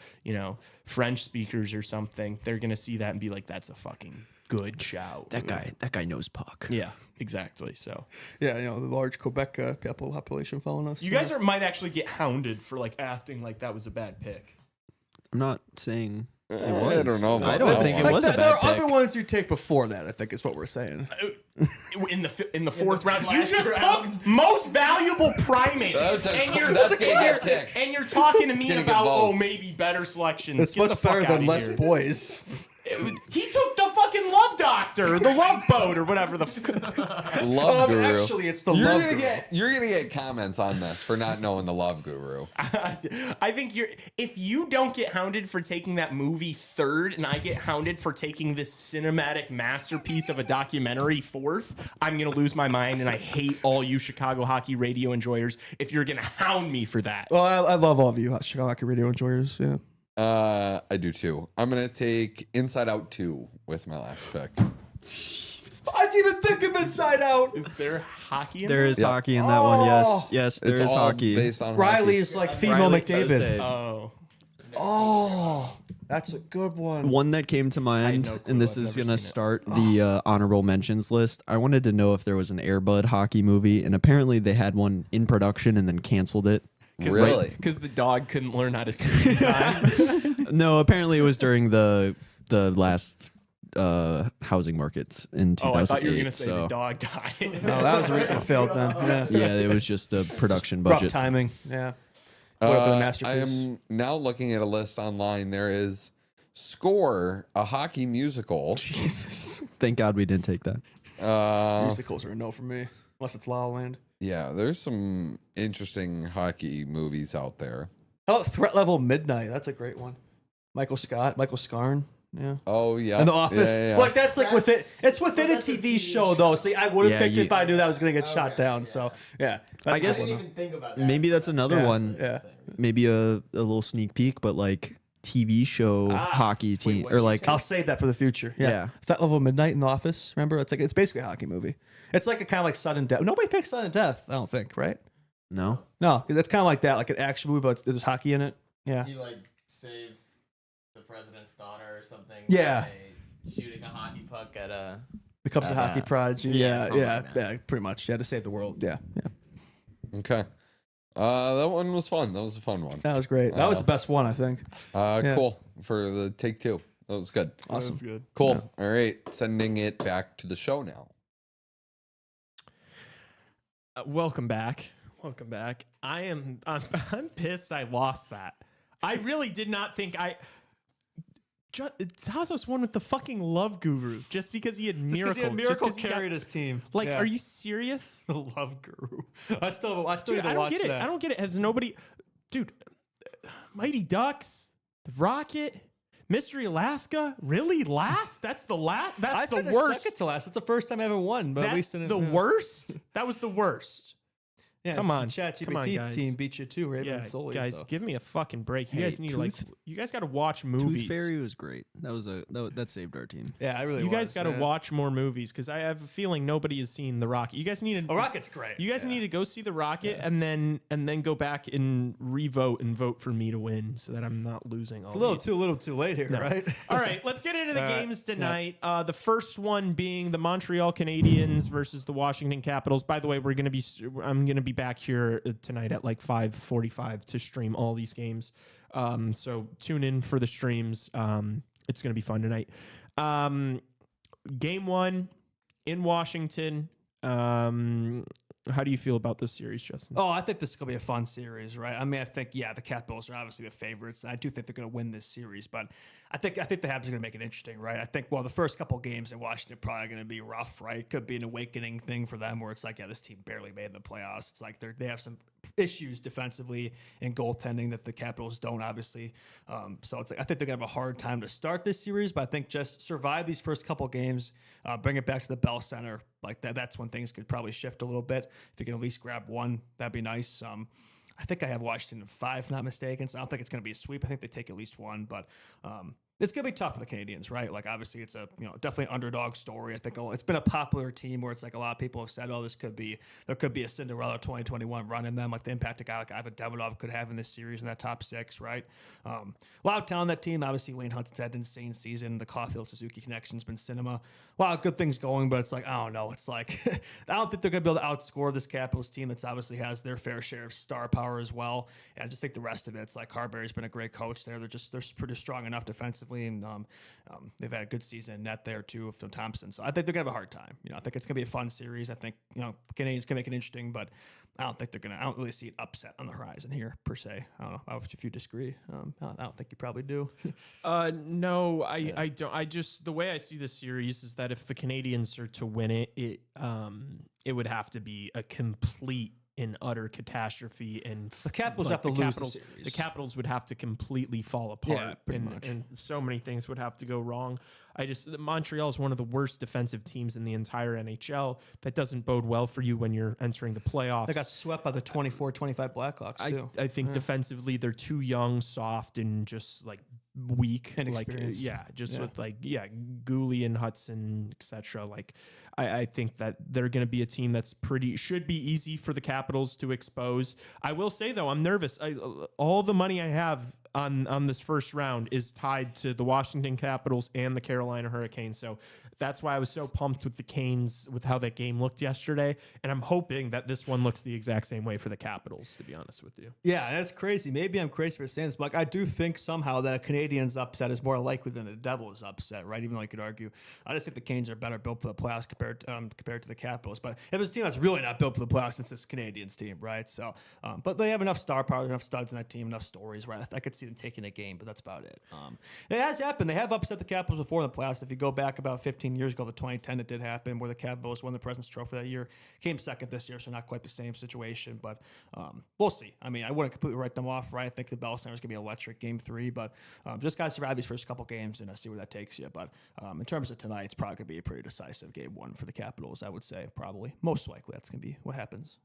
French speakers or something, they're gonna see that and be like, "That's a fucking good shout." That guy knows puck. Yeah, exactly. So Yeah, the large Quebec population following us. you guys might actually get hounded for like acting like that was a bad pick. I'm not saying it was. I don't know about I don't that think one. it was a there bad are pick. other ones you take before that, I think is what we're saying. In the fourth round, you last just round. took most valuable primate, That's and gonna get six. you're talking to me gonna get about votes. maybe better selections. It's Get the much fuck better outta than less here. boys. He took the fucking Love Doctor, the Love Boat, or whatever the. Love Guru. Actually, it's the you're Love gonna Guru. you're gonna get comments on this for not knowing the Love Guru. I think if you don't get hounded for taking that movie third, and I get hounded for taking this cinematic masterpiece of a documentary fourth, I'm gonna lose my mind, and I hate all you Chicago hockey radio enjoyers if you're gonna hound me for that. Well, I love all of you Chicago Hockey Radio enjoyers. Yeah. I do too. I'm gonna take Inside Out 2 with my last pick. I didn't even think of Inside Out. Is there hockey in There is Yeah. hockey in that one. Yes, Oh. yes, there It's is all hockey. based on Riley's like female Riley does McDavid. say- Oh. Oh, that's a good one. One that came to mind, no clue. and this I've is never gonna seen it. start the honorable mentions list. I wanted to know if there was an Air Bud hockey movie, and apparently they had one in production and then canceled it. hockey. Really? Because the dog couldn't learn how to speak in time. No, apparently it was during the last housing markets in 2008. Oh, I thought you were going to say so, the dog died. Oh, that was the reason it failed then. Yeah. Yeah, it was just a production Rough budget. timing. Yeah. Would have been a I masterpiece. am now looking at a list online. There is Score, a hockey musical. Jesus. Thank God we didn't take that. Musicals are a no for me, unless it's La La Land. Yeah, there's some interesting hockey movies out there. How about Threat Level Midnight? That's a great one. Michael Scarn. Yeah. Oh yeah, In the Office. Yeah, yeah. Like that's like within. It's within a that's a TV TV show though. See, I would have Yeah, picked it you- if I knew that was gonna get shot Okay, down. yeah. So yeah. That's I guess- a I good didn't one, even think about that. Maybe that's another Yeah, one. yeah. Maybe a little sneak peek, but like TV show hockey team or like I'll save that for the future. Yeah. Yeah. Threat Level Midnight in the Office. Remember, it's basically a hockey movie. It's like a kind of like Sudden Death. Nobody picks Sudden Death. I don't think, right? no. No, 'cause it's kind of like that, like an action movie, but there's hockey in it. Yeah. He like saves the president's daughter or something. Yeah. By shooting a hockey puck at a. Becomes a hockey prodigy. yeah, Yeah, something yeah, like that. yeah, pretty much. Yeah, to save the world. Yeah, yeah. Okay. That one was fun. That was a fun one. That was great. That was the best one, I think. Yeah. Cool for the take 2. That was good. Awesome. That's good. Cool. All right, sending it back to the show now. Welcome back. Welcome back. I'm pissed I lost that. I really did not think Tassos won with the fucking Love Guru just because he had Miracle. Just 'cause he got- his team. like, Yeah. are you serious? the Love Guru? I still Dude, need to I don't watch get it. that. I don't get it. Has nobody, dude? Mighty Ducks, the Rocket, Mystery Alaska, really last? That's the last. I That's the finished worst. second to last. It's the first time I ever won, but at least That's in the worst. That was the worst. Yeah, Come on. Chat Come on, GPT guys. team beat you too, Raven Yeah, and Sully. guys, so. give me a fucking break. You Hey, guys need to like. Tooth- You guys got to watch movies. Tooth Fairy was great. That saved our team. Yeah, I really. You guys got to yeah. watch more movies because I have a feeling nobody has seen The Rocket. You guys need to. Oh, Rocket's great. You guys Yeah. need to go see The Rocket and then go back and revote and vote for me to win so that I'm not losing all. It's a little too late here, right? All right, let's get into the All right, games tonight. The first one being the Montreal Canadiens versus the Washington Capitals. By the way, I'm going to be back here tonight at like 5:45 to stream all these games. So tune in for the streams. It's going to be fun tonight. Game 1 in Washington. How do you feel about this series, Justin? Oh, I think this is going to be a fun series, right? I mean, I think, the Capitals are obviously the favorites. And I do think they're going to win this series, but I think the Habs are going to make it interesting, right? I think, the first couple games in Washington are probably going to be rough, right? Could be an awakening thing for them where it's like, this team barely made the playoffs. It's like they have some issues defensively and goaltending that the Capitals don't, obviously. So it's like, I think they're going to have a hard time to start this series, but I think just survive these first couple games, bring it back to the Bell Center. Like that's when things could probably shift a little bit. If you can at least grab one, that'd be nice. I think I have Washington in 5, if not mistaken. So I don't think it's going to be a sweep. I think they take at least one, but it's going to be tough for the Canadians, right? Like, obviously, it's a definitely an underdog story. I think it's been a popular team where it's like a lot of people have said, oh, there could be a Cinderella 2021 run in them, like the impact a guy like Ivan Demidov could have in this series in that top 6, right? A lot of talent on that team. Obviously, Wayne Hudson's had an insane season. The Caulfield-Suzuki connection's been cinema. A lot of good things going, but it's like, I don't know. It's like, I don't think they're going to be able to outscore this Capitals team that's obviously has their fair share of star power as well. And I just think the rest of it's like Carberry's been a great coach there. They're pretty strong enough defensively, and they've had a good season in net there too from Thompson. So I think they're gonna have a hard time. I think it's gonna be a fun series. I think Canadians can make it interesting, but I don't really see an upset on the horizon here per se. I don't know if you disagree. I don't think you probably do. No, I don't. The way I see this series is that if the Canadians are to win it, it would have to be a complete and utter catastrophe, and the Capitals have to lose the series. The Capitals would have to completely fall apart, pretty much. And so many things would have to go wrong. Montreal is one of the worst defensive teams in the entire NHL. That doesn't bode well for you when you're entering the playoffs. They got swept by the 24-25 Blackhawks too. I think defensively they're too young, soft, and just like weak, inexperienced. With Gooley and Hudson, etc. Like, I think that they're going to be a team that's should be easy for the Capitals to expose. I will say though, I'm nervous. All the money I have on this first round is tied to the Washington Capitals and the Carolina Hurricanes. So that's why I was so pumped with the Canes with how that game looked yesterday. And I'm hoping that this one looks the exact same way for the Capitals, to be honest with you. Yeah, that's crazy. Maybe I'm crazy for saying this, but I do think somehow that a Canadians upset is more likely than a Devils upset, right? Even though you could argue, I just think the Canes are better built for the playoffs compared to the Capitals. But if it's a team that's really not built for the playoffs, it's this Canadians team, right? So, but they have enough star power, enough studs in that team, enough stories, right? I could see them taking a game, but that's about it. It has happened. They have upset the Capitals before in the playoffs. If you go back about 15 years ago, the 2010 it did happen, where the Capitals won the President's Trophy that year, came second this year, so not quite the same situation, but we'll see. I mean, I wouldn't completely write them off, right? I think the Bell Center is going to be electric game 3, but just got to survive these first couple games and see where that takes you. But in terms of tonight, it's probably going to be a pretty decisive game 1 for the Capitals, I would say. Probably. Most likely that's going to be what happens.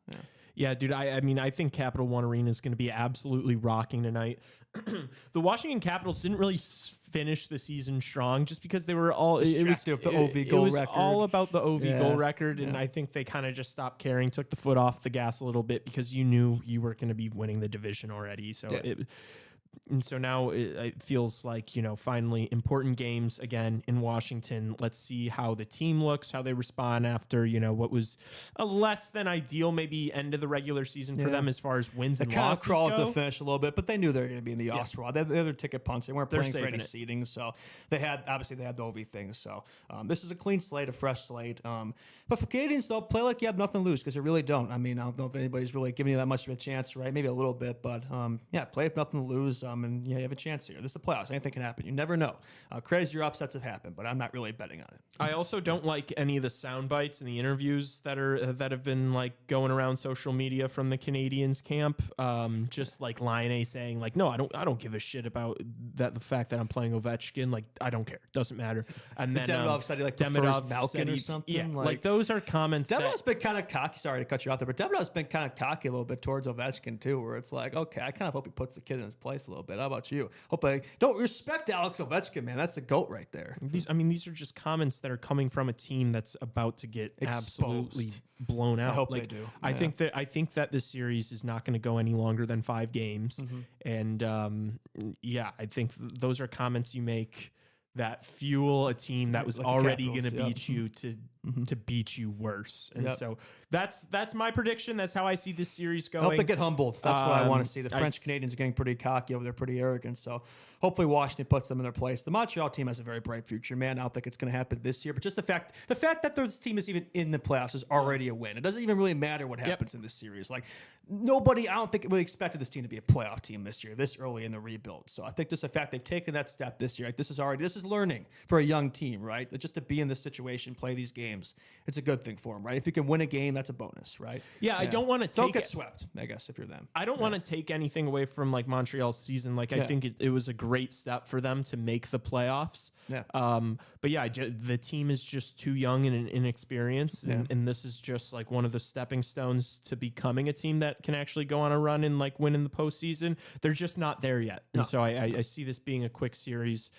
Yeah, dude, I mean, I think Capital One Arena is going to be absolutely rocking tonight. The Washington Capitals didn't really finish the season strong just because they were all it was all about the OV goal record, and I think they kind of just stopped caring, took the foot off the gas a little bit because you knew you were going to be winning the division already. So and so now it feels like, finally important games again in Washington. Let's see how the team looks, how they respond after, what was a less than ideal, maybe end of the regular season for them as far as wins and losses kind of crawled go. to finish a little bit, but they knew they were going to be in the Ostrom. They had their ticket punch. They weren't playing for any seeding, so they had the OV things. So this is a clean slate, a fresh slate. But for Canadians, they'll play like you have nothing to lose because they really don't. I mean, I don't know if anybody's really giving you that much of a chance, right? Maybe a little bit, but play with nothing to lose. And you have a chance here. This is the playoffs. Anything can happen. You never know. Crazier upsets have happened, but I'm not really betting on it. I also don't like any of the sound bites and the interviews that have been like going around social media from the Canadians camp. Just like Line A saying like, no, I don't give a shit about that. The fact that I'm playing Ovechkin, like I don't care. Doesn't matter. And then Demidov said he prefers Malkin or something. Yeah, like those are comments. Demidov's been kind of cocky. Sorry to cut you off there, but Demidov's been kind of cocky a little bit towards Ovechkin too, where it's like, okay, I kind of hope he puts the kid in his place a little bit. How about you? Hope I don't respect Alex Ovechkin, man. That's the GOAT right there. These are just comments that are coming from a team that's about to get absolutely blown out. I hope they do. I think that this series is not going to go any longer than 5 games, and I think those are comments you make that fuel a team that was already going to beat you to beat you worse. And so that's my prediction. That's how I see this series going. I hope they get humbled. That's what I want to see. The French Canadians are getting pretty cocky over there, pretty arrogant. So hopefully Washington puts them in their place. The Montreal team has a very bright future, man. I don't think it's going to happen this year, but just the fact that this team is even in the playoffs is already a win. It doesn't even really matter what happens in this series. Like nobody, I don't think really expected this team to be a playoff team this year, this early in the rebuild. So I think just the fact they've taken that step this year, like this is learning for a young team, right? Just to be in this situation, play these games, it's a good thing for them, right? If you can win a game, that's a bonus, right? I don't want to don't get swept, I guess, if you're them. I don't want to take anything away from like Montreal's season. Like I think it was a great step for them to make the playoffs. The team is just too young and inexperienced, and this is just like one of the stepping stones to becoming a team that that can actually go on a run and like win in the postseason. They're just not there yet. And so I see this being a quick series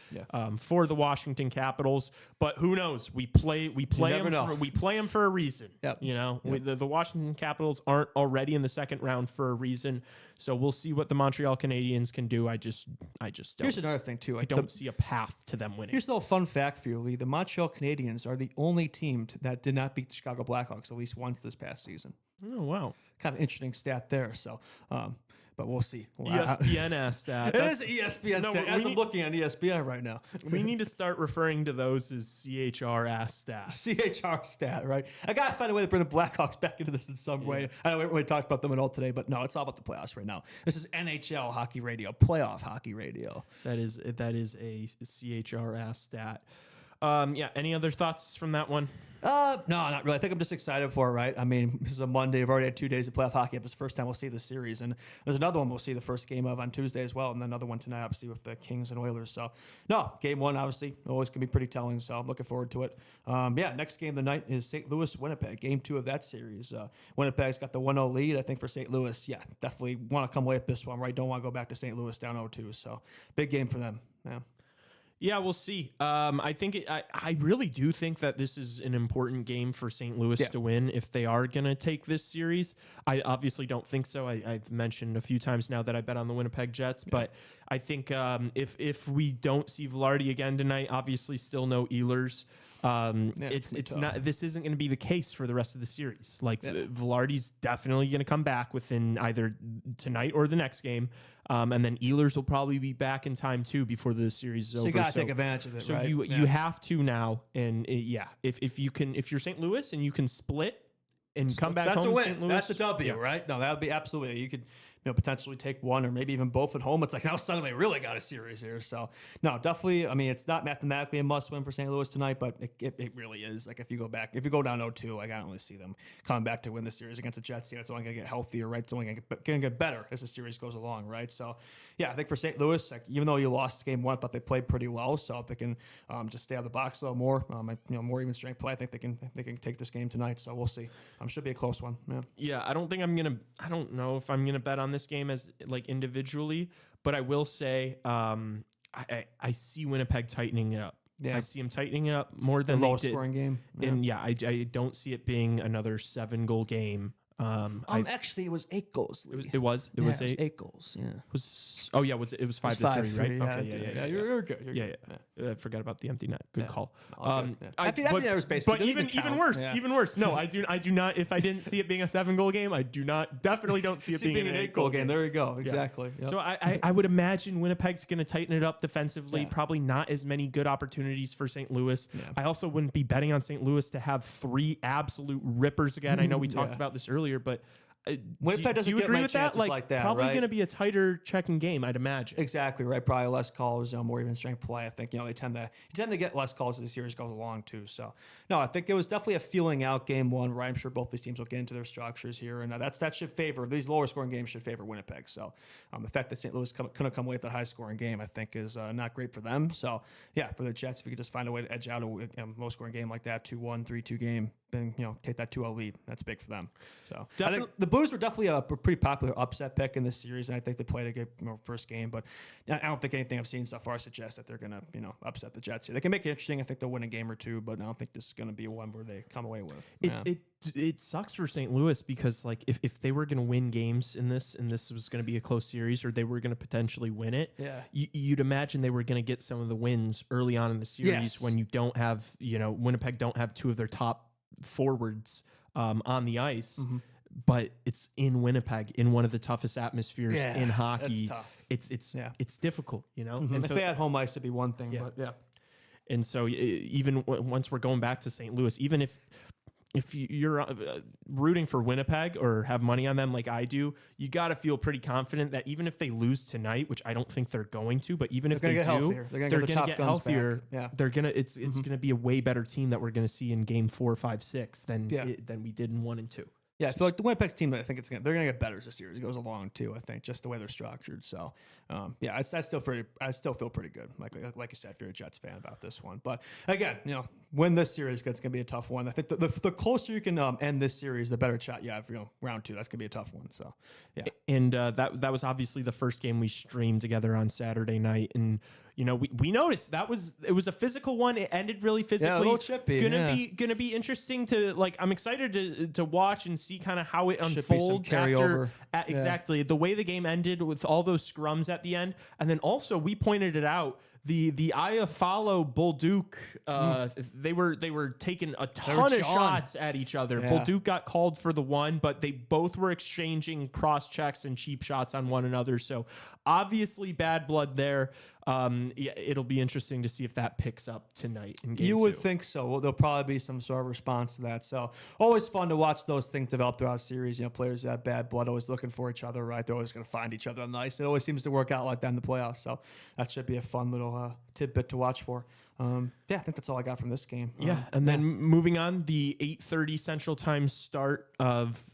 for the Washington Capitals. But who knows? We play them for a reason. Yep. You know, the Washington Capitals aren't already in the second round for a reason. So we'll see what the Montreal Canadiens can do. I just don't. Here's another thing too. I don't see a path to them winning. Here's a little fun fact for you, Lee. The Montreal Canadiens are the only team that did not beat the Chicago Blackhawks at least once this past season. Oh, wow. Kind of interesting stat there. So, but we'll see. ESPN asked that. It is ESPN stat. As I'm looking on ESPN right now. We need to start referring to those as CHR ass stats. CHR stat, right? I got to find a way to bring the Blackhawks back into this in some way. I know we haven't really talked about them at all today, but no, it's all about the playoffs right now. This is NHL hockey radio, playoff hockey radio. That is a CHR ass stat. Any other thoughts from that one? No, not really. I think I'm just excited for it, right? I mean, this is a Monday. We've already had 2 days of playoff hockey. It's the first time we'll see the series. And there's another one we'll see the first game of on Tuesday as well. And then another one tonight, obviously, with the Kings and Oilers. So, no, game one, obviously, always can be pretty telling. So I'm looking forward to it. Next game tonight is St. Louis, Winnipeg, game 2 of that series. Winnipeg's got the 1-0 lead, I think, for St. Louis. Yeah, definitely want to come away with this one, right? Don't want to go back to St. Louis down 0-2. So, big game for them. Yeah. Yeah, we'll see. I really do think that this is an important game for St. Louis to win if they are going to take this series. I obviously don't think so. I've mentioned a few times now that I bet on the Winnipeg Jets, but I think if we don't see Velarde again tonight, obviously still no Ehlers. It's not. This isn't going to be the case for the rest of the series. Like Velarde's definitely going to come back within either tonight or the next game, and then Ehlers will probably be back in time too before the series is over. So you got to take advantage of it. So right? you have to now, and if you're St. Louis and you can split and come back that's home a win. to St. Louis, that's a W, right? No, that would be absolutely. You could potentially take one or maybe even both at home. It's like now suddenly we really got a series here. So no, definitely. I mean, it's not mathematically a must win for St. Louis tonight, but it really is. Like if you go down 0-2, like I don't really see them coming back to win the series against the Jets. It's only going to get healthier, right? It's only going to get better as the series goes along, right? So yeah, I think for St. Louis, like even though you lost game 1, I thought they played pretty well. So if they can just stay out of the box a little more, more even strength play, I think they can take this game tonight. So we'll see. Should be a close one. Yeah. I don't know if I'm gonna bet on this game as like individually, but I will say I see Winnipeg tightening it up. Yeah. I see them tightening it up more than low scoring game. Yeah. And I don't see it being another 7-goal game. Actually, it was 8 goals. It was 8 goals. Yeah. It was 5-3, right? Yeah, okay, yeah. You're good. I forgot about the empty net. Good call. Empty net was basically. But even worse. No, I do not. If I didn't see it being a 7-goal game, I definitely don't see it being an 8-goal game. There you go. Exactly. Yep. So I would imagine Winnipeg's going to tighten it up defensively. Yeah. Probably not as many good opportunities for St. Louis. Yeah. I also wouldn't be betting on St. Louis to have 3 absolute rippers again. I know we talked about this earlier, but Winnipeg doesn't get many chances like that. Probably right? going to be a tighter checking game, I'd imagine. Exactly right. Probably less calls, more even strength play. I think they tend to get less calls as the series goes along too. So no, I think it was definitely a feeling out game 1 where I'm sure both these teams will get into their structures here, and that should favor these lower scoring games should favor Winnipeg. So the fact that St. Louis couldn't come away with a high scoring game, I think, is not great for them. So yeah, for the Jets, if you could just find a way to edge out a low scoring game like that, 2-1, 3-2 game, then take that 2-0 lead. That's big for them. So I think the Blues were definitely a pretty popular upset pick in this series, and I think they played a good first game. But I don't think anything I've seen so far suggests that they're going to upset the Jets here. They can make it interesting. I think they'll win a game or 2, but I don't think this is going to be one where they come away with. It sucks for St. Louis because like if they were going to win games in this and this was going to be a close series or they were going to potentially win it, you'd imagine they were going to get some of the wins early on in the series when you don't have Winnipeg don't have 2 of their top forwards on the ice. Mm-hmm. But it's in Winnipeg, in one of the toughest atmospheres in hockey. That's tough. It's difficult, Mm-hmm. And if they had home ice, it'd be one thing. But and so even once we're going back to St. Louis, even if you're rooting for Winnipeg or have money on them like I do, you got to feel pretty confident that even if they lose tonight, which I don't think they're going to, but even if they do, they're going to get healthier. Yeah. They're going to it's going to be a way better team that we're going to see in game 4, 5, 6 than we did in 1 and 2. Yeah, I feel like the Winnipeg's team, I think they're going to get better as the series goes along too. I think just the way they're structured. So, I still feel pretty good. Like you said, if you're a Jets fan about this one. But again, win this series, it's going to be a tough one. I think the closer you can end this series, the better shot you have. Round 2, that's going to be a tough one. So, yeah. And that was obviously the first game we streamed together on Saturday night, and we noticed it was a physical one. It ended really physically. Yeah, a little chippy. Gonna be interesting to I'm excited to watch and see kind of how it Should be some unfolds carryover. Exactly the way the game ended with all those scrums at the end, and then also we pointed it out. The Iafallo Bullduk, they were taking a ton of shots at each other. Yeah. Bullduk got called for the one, but they both were exchanging cross checks and cheap shots on one another. So obviously bad blood there. It'll be interesting to see if that picks up tonight in game 2. You would think so. Well, there'll probably be some sort of response to that. So always fun to watch those things develop throughout the series. Players that have bad blood always looking for each other, right? They're always going to find each other on the ice. It always seems to work out like that in the playoffs. So that should be a fun little tidbit to watch for. I think that's all I got from this game. And then moving on, the 8:30 Central Time start of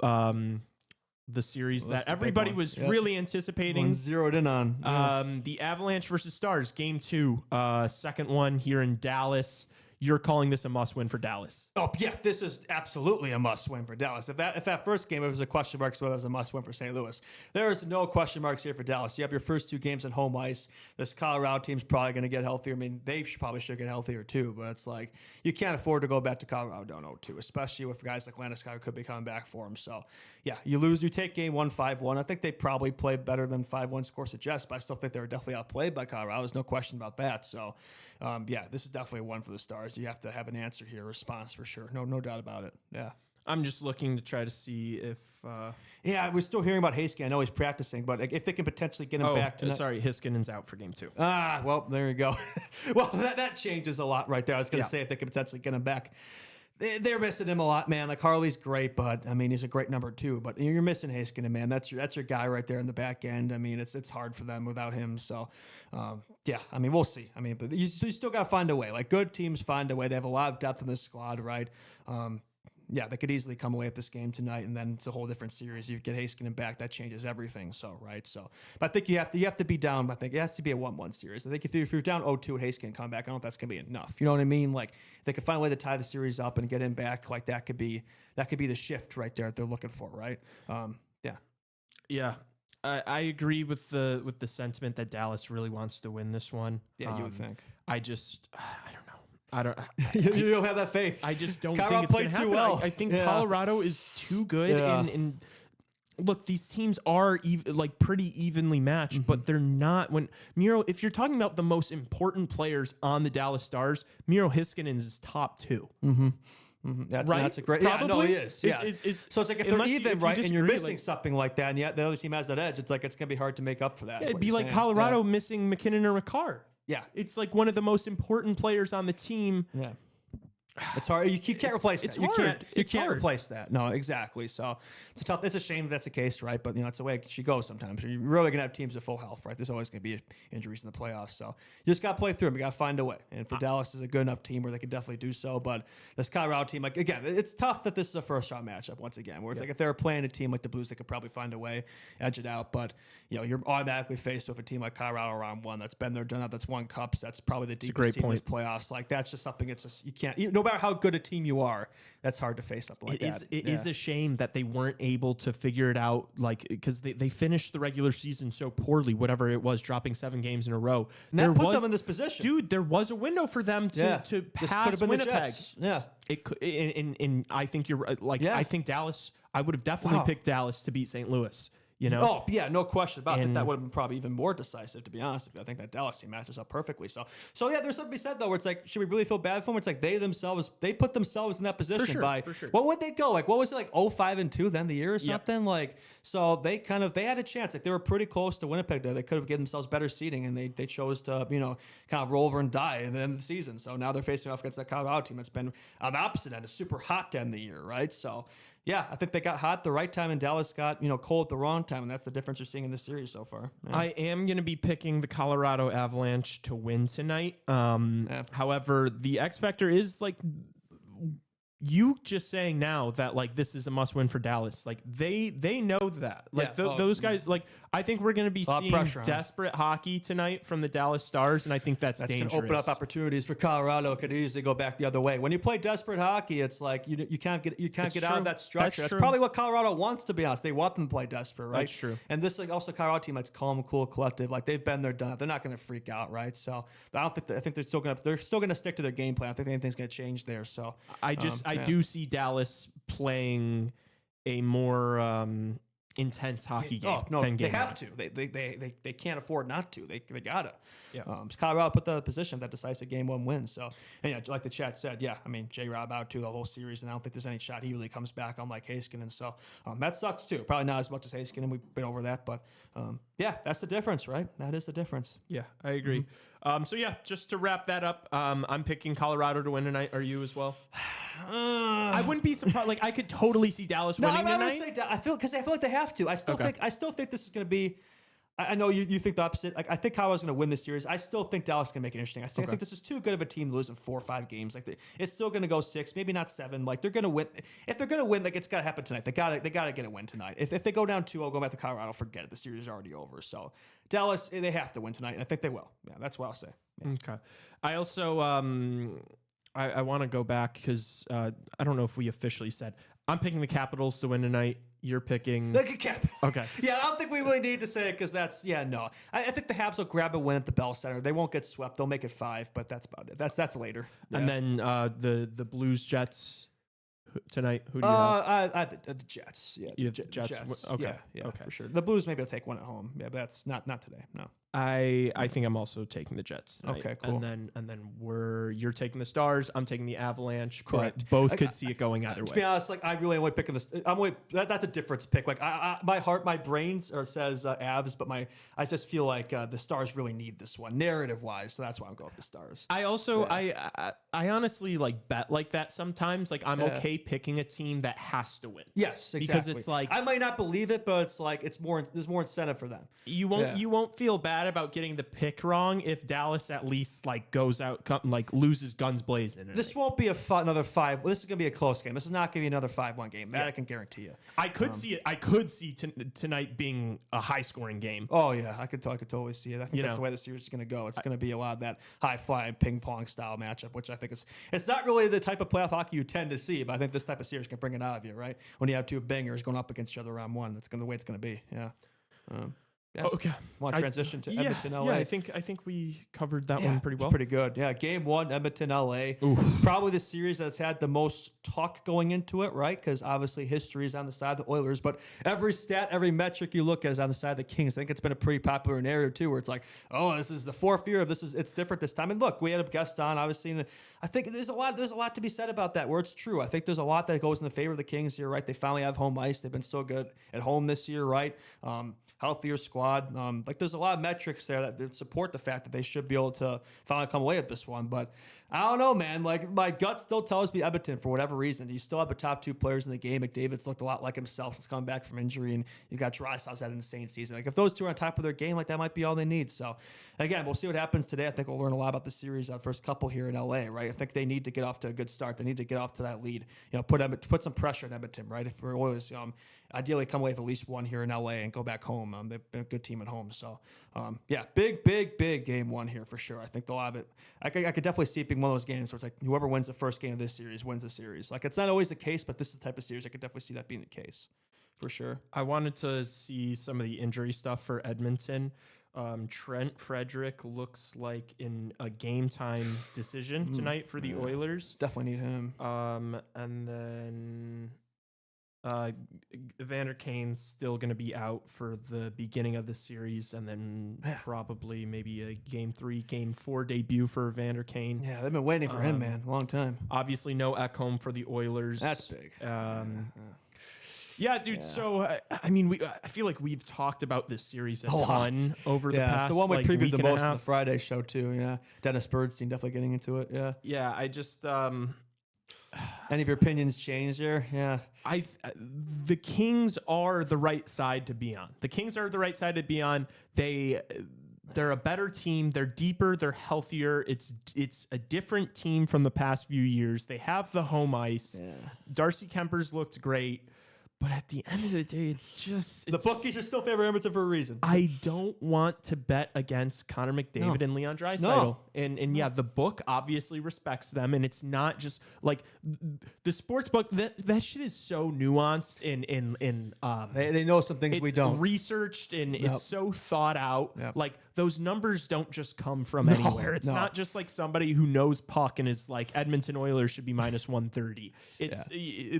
the series that everybody was really anticipating. One zeroed in on. The Avalanche versus Stars, game 2, second one here in Dallas. You're calling this a must-win for Dallas. Oh, yeah, this is absolutely a must-win for Dallas. If that first game, it was a question mark, so it was a must-win for St. Louis. There is no question marks here for Dallas. You have your first 2 games at home ice. This Colorado team's probably going to get healthier. I mean, they probably should get healthier too, but it's like you can't afford to go back to Colorado down 0-2, especially with guys like Landeskog could be coming back for him. So, yeah, you take game 1 5-1. I think they probably played better than 5-1 score suggests, but I still think they were definitely outplayed by Colorado. There's no question about that. So, this is definitely a one for the Stars. You have to have an answer here, a response for sure. No doubt about it. Yeah. I'm just looking to try to see if... we're still hearing about Haskin. I know he's practicing, but if they can potentially get him back tonight... Sorry, Hiskinen's out for game 2. Well, there you go. Well, that changes a lot right there. I was going to say if they could potentially get him back. They're missing him a lot, man. Like Harley's great, but I mean he's a great number 2. But you're missing Heiskanen, man. That's your guy right there in the back end. I mean it's hard for them without him. So I mean we'll see. I mean, but you still got to find a way. Like good teams find a way. They have a lot of depth in this squad, right? They could easily come away with this game tonight, and then it's a whole different series. You get Heiskanen back, that changes everything. So, right. So, but I think you have to be down. I think it has to be a 1-1 series. I think if you're down 0-2 and Heiskanen come back, I don't know if that's gonna be enough. You know what I mean? Like they could find a way to tie the series up and get him back. Like that could be the shift right there that they're looking for, right? Yeah. I agree with the sentiment that Dallas really wants to win this one. Yeah, you would think. I don't know. You don't have that faith. I just don't Colorado think it's going to played happen. too well. I think Colorado is too good. Yeah. And look, these teams are pretty evenly matched, but they're not. When Miro, if you're talking about the most important players on the Dallas Stars, Miro Heiskanen is top 2. That's a great. Probably. He is. Yeah. So it's like if they're even, right, and you're missing something like that, and yet the other team has that edge, it's like it's gonna be hard to make up for that. It'd be like Colorado missing McKinnon or McCarr. Yeah, it's like one of the most important players on the team. Yeah. It's hard. You can't replace that. You can't replace that. No, exactly. So it's a tough. It's a shame that's the case, right? But it's the way she goes sometimes. You're really gonna have teams at full health, right? There's always gonna be injuries in the playoffs. So you just gotta play through them. You gotta find a way. And for Dallas is a good enough team where they can definitely do so. But this Colorado team, like again, it's tough that this is a first round matchup once again. Where it's like if they were playing a team like the Blues, they could probably find a way, edge it out. But you're automatically faced with a team like Colorado round 1 that's been there, done that. That's won cups. That's probably the deepest team in this playoffs. Like that's just something. It's just you can't. No matter how good a team you are, that's hard to face something like that. It is a shame that they weren't able to figure it out, because they finished the regular season so poorly, whatever it was, dropping 7 games in a row. And that put them in this position. Dude, there was a window for them to pass Winnipeg. Yeah. It could, and I think you're right. I think Dallas, I would have definitely picked Dallas to beat St. Louis. Oh, yeah, no question about it. That would have been probably even more decisive, to be honest with you. I think that Dallas team matches up perfectly. So yeah, there's something to be said, though, where it's like, should we really feel bad for them? It's like they put themselves in that position for sure. What would they go? Like, what was it, like 0-5-2 then the year or something? Like, so they had a chance. Like, they were pretty close to Winnipeg there. They could have given themselves better seeding, and they chose to, kind of roll over and die at the end of the season. So now they're facing off against that Colorado team that's been on the opposite end, a super hot to end the year, right? So, yeah, I think they got hot the right time, and Dallas got cold at the wrong time, and that's the difference you're seeing in this series so far. Yeah. I am going to be picking the Colorado Avalanche to win tonight. However, the X factor is you just saying now that this is a must win for Dallas. Like they know that. Those guys. I think we're going to be seeing pressure on 'em. desperate hockey tonight from the Dallas Stars, and I think that's That's dangerous. going to open up opportunities for Colorado. It could easily go back the other way. When you play desperate hockey, it's like you can't get out true. of that structure. That's true. probably what Colorado wants, to be honest. They want them to play desperate, right? That's true. And this like also Colorado team that's calm, cool, collective. Like they've been there, done it. They're not going to freak out, right? So I think they're still going to stick to their game plan. I think anything's going to change there. So I do see Dallas playing a more intense hockey game. Oh no, than they game have one. to. They can't afford not to. They gotta. Yeah. Colorado put the position that decisive game one win. So and yeah, like the chat said, yeah. I mean, J-Rob out too the whole series, and I don't think there's any shot he really comes back on like Heiskanen. So that sucks too. Probably not as much as Heiskanen. We've been over that, but yeah, that's the difference, right? That is the difference. Yeah, I agree. So yeah, just to wrap that up, I'm picking Colorado to win tonight. Are you as well? I wouldn't be surprised. Like I could totally see Dallas winning I'm tonight. gonna say I feel like they have to. I still think this is going to be. I know you think the opposite. Like I think Colorado's going to win this series. I still think Dallas is going to make it interesting. I think this is too good of a team to lose in 4 or 5 games. Like it's still going to go 6, maybe not 7. Like they're going to win. If they're going to win, like it's got to happen tonight. They got to get a win tonight. If they go down 2-0, go back to Colorado, forget it. The series is already over. So Dallas, they have to win tonight, and I think they will. Yeah, that's what I'll say. Yeah. Okay. I also I want to go back because I don't know if we officially said I'm picking the Capitals to win tonight. You're picking. Look at Cap. Okay. Yeah, I don't think we really need to say it because that's no. I think the Habs will grab a win at the Bell Center. They won't get swept. They'll make it 5, but that's about it. That's later. Yeah. And then the Blues Jets tonight. Who do you have? I the Jets. Yeah, You have Jets? Okay. Yeah, Okay. for sure. The Blues maybe will take one at home. Yeah, but that's not today. No. I think I'm also taking the Jets tonight. Okay, cool. And then you're taking the Stars. I'm taking the Avalanche. Correct. But both could see it going either To way. be honest, like I really only picking this. That's a difference pick. Like my brains says Avs, but I just feel like the Stars really need this one narrative wise. So that's why I'm going with the Stars. I also I honestly like bet like that sometimes. Like I'm okay picking a team that has to win. Yes, exactly. Because it's like I might not believe it, but it's like there's more incentive for them. You won't feel bad about getting the pick wrong if Dallas at least like goes out like loses guns blazing. This won't be another 5. Well, this is gonna be a close game. This is not gonna be another 5-1 game. That I can guarantee you. I could see it. I could see tonight being a high scoring game. Oh yeah, I could totally see it. I think that's the way the series is gonna go. It's gonna be a lot of that high flying ping pong style matchup, which I think it's not really the type of playoff hockey you tend to see, but I think this type of series can bring it out of you, right? When you have 2 bangers going up against each other round 1, that's the way it's gonna be. Yeah. Yeah. Okay. Want to transition to Edmonton, LA? Yeah, I think we covered that one pretty well. Pretty good. Yeah, game 1, Edmonton, LA. Probably the series that's had the most talk going into it, right? Because obviously history is on the side of the Oilers, but every stat, every metric you look at is on the side of the Kings. I think it's been a pretty popular narrative too, where it's like, oh, this is the 4th year of it's different this time. And look, we had a guest on, obviously, and I think there's a lot to be said about that, where it's true. I think there's a lot that goes in the favor of the Kings here, right? They finally have home ice. They've been so good at home this year, right? Healthier squad. Like there's a lot of metrics there that support the fact that they should be able to finally come away with this one. But I don't know, man. Like my gut still tells me Edmonton for whatever reason. You still have the top 2 players in the game. McDavid's looked a lot like himself since coming back from injury, and you got Draisaitl had an insane season. Like if those 2 are on top of their game, like that might be all they need. So again, we'll see what happens today. I think we'll learn a lot about the series first couple here in LA, right? I think they need to get off to a good start. They need to get off to that lead. Put some pressure on Edmonton, right? If we're Oilers, ideally come away with at least 1 here in LA and go back home. They've been a good team at home. So, big game 1 here for sure. I think they'll have it. I could definitely see it being one of those games where it's like whoever wins the first game of this series wins the series. Like it's not always the case, but this is the type of series I could definitely see that being the case for sure. I wanted to see some of the injury stuff for Edmonton. Trent Frederick looks like in a game time decision tonight for the Oilers. Definitely need him. And then Evander Kane's still going to be out for the beginning of the series, and then probably maybe a game 3, game 4 debut for Evander Kane. Yeah, they've been waiting for him, man, long time. Obviously, no Ekholm for the Oilers. That's big. Yeah, dude. Yeah. So I mean, I feel like we've talked about this series a ton over the past. The one we previewed the most on the Friday show too. Yeah, Dennis Birdstein definitely getting into it. Yeah. Yeah, I just. Any of your opinions change there? Yeah. The Kings are the right side to be on. The Kings are the right side to be on. They're a better team. They're deeper. They're healthier. It's a different team from the past few years. They have the home ice. Yeah. Darcy Kemper's looked great, But at the end of the day, The bookies are still favoring Edmonton for a reason. I don't want to bet against Connor McDavid and Leon Draisaitl. No. And yeah, the book obviously respects them, and it's not just like the sports book. That shit is so nuanced and They know some things we don't. researched, and it's so thought out. Yep. Like those numbers don't just come from anywhere. It's not just like somebody who knows puck and is like Edmonton Oilers should be minus 130. It's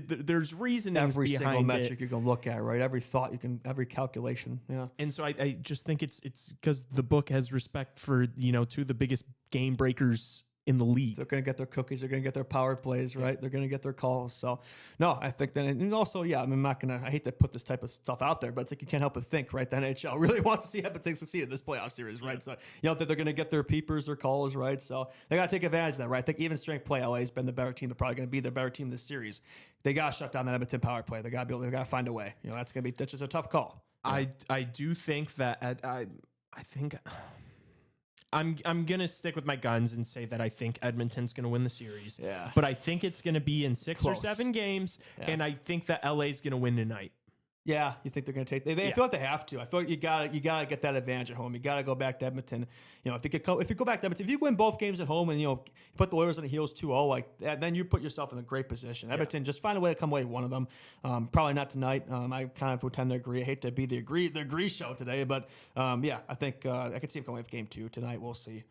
there's reasonings Every behind single it. metric you can look at, right? Every thought you can, every calculation. Yeah. And so I just think it's because the book has respect for, two of the biggest game breakers in the league. They're going to get their cookies. They're going to get their power plays, right? They're going to get their calls. So, no, I think that, and also, I mean, I'm not going to, I hate to put this type of stuff out there, but it's like you can't help but think, right? The NHL really wants to see Edmonton succeed in this playoff series, right? So, that they're going to get their peepers, their calls, right? So, they got to take advantage of that, right? I think even strength play, LA has been the better team. They're probably going to be the better team this series. They got to shut down that Edmonton power play. They got to find a way. That's just a tough call. I do think that I think I'm gonna stick with my guns and say that I think Edmonton's gonna win the series. Yeah. But I think it's gonna be in 6 or Close. 7 games, Yeah. and I think that LA's gonna win tonight. Yeah, you think they're going to take? They feel like they have to. I feel like you got to get that advantage at home. You got to go back to Edmonton. If you go back to Edmonton, if you win both games at home and you put the Oilers on the heels 2-0 like that, then you put yourself in a great position. Edmonton, just find a way to come away with one of them. Probably not tonight. I kind of would tend to agree. I hate to be the agree show today, but I think I could see him coming away with game 2 tonight. We'll see.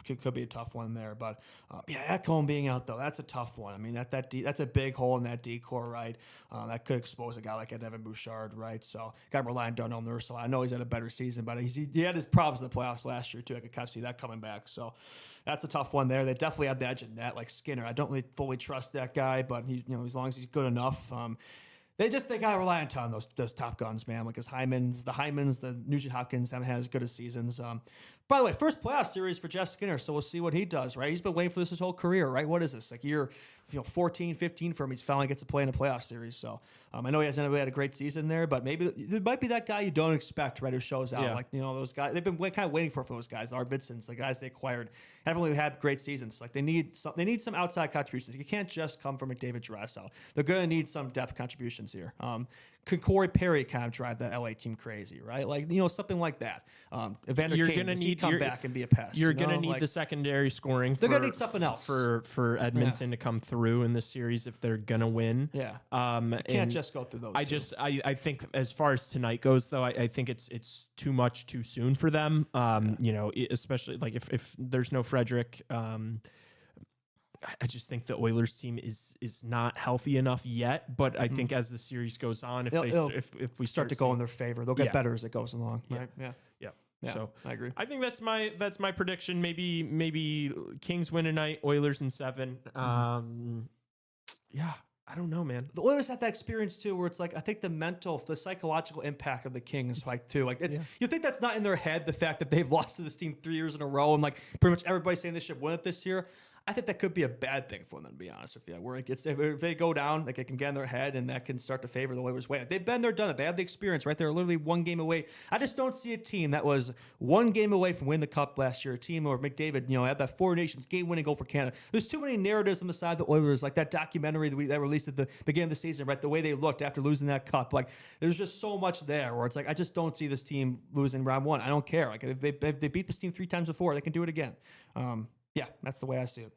Could be a tough one there, but Ekholm being out though, that's a tough one. I mean that's a big hole in that decor, right? That could expose a guy like Evan Bouchard, right? So got relying on Darnell Nurse a lot. I know he's had a better season, but he had his problems in the playoffs last year too. I could kind of see that coming back. So that's a tough one there. They definitely have the edge in net, like Skinner. I don't really fully trust that guy, but he, as long as he's good enough. They got to rely on those top guns, man. Like the Hymans, the Nugent Hopkins haven't had as good as seasons. By the way, first playoff series for Jeff Skinner, so we'll see what he does, right? He's been waiting for this his whole career, right? What is this? Like year 14, 15 for him. He's finally gets to play in a playoff series. So I know he hasn't really had a great season there, but maybe there might be that guy you don't expect, right, who shows out. Yeah. Like, those guys, they've been kind of waiting for those guys, the Arvidssons, the guys they acquired, haven't really had great seasons. Like they need some outside contributions. You can't just come from McDavid, Draisaitl. They're going to need some depth contributions here. Could Corey Perry kind of drive that LA team crazy, right? Like, something like that. Evander Kane, does he come back and be a pest? You're going to need the secondary scoring. They're going to need something else for Edmonton to come through in this series if they're going to win. Yeah. You can't just go through those. I think as far as tonight goes, though, I think it's too much too soon for them. Especially like if there's no Frederick. I just think the Oilers team is not healthy enough yet. But I think as the series goes on, if we start to go in their favor, they'll get better as it goes along. Right? Yeah. So I agree. I think that's my prediction. Maybe Kings win tonight, Oilers in 7. I don't know, man. The Oilers have that experience too, where it's like I think the psychological impact of the Kings, you think that's not in their head, the fact that they've lost to this team 3 years in a row, and like pretty much everybody's saying they should win it this year. I think that could be a bad thing for them, to be honest with you. Where if they go down, like it can get in their head, and that can start to favor the Oilers' way. They've been there, done it. They have the experience, right? They're literally 1 game away. I just don't see a team that was 1 game away from winning the Cup last year. A team where McDavid, had that Four Nations game-winning goal for Canada. There's too many narratives on the side of the Oilers, like that documentary that released at the beginning of the season, right? The way they looked after losing that Cup, like there's just so much there. Where it's like I just don't see this team losing round 1. I don't care. Like if they beat this team 3 times before, they can do it again. That's the way I see it.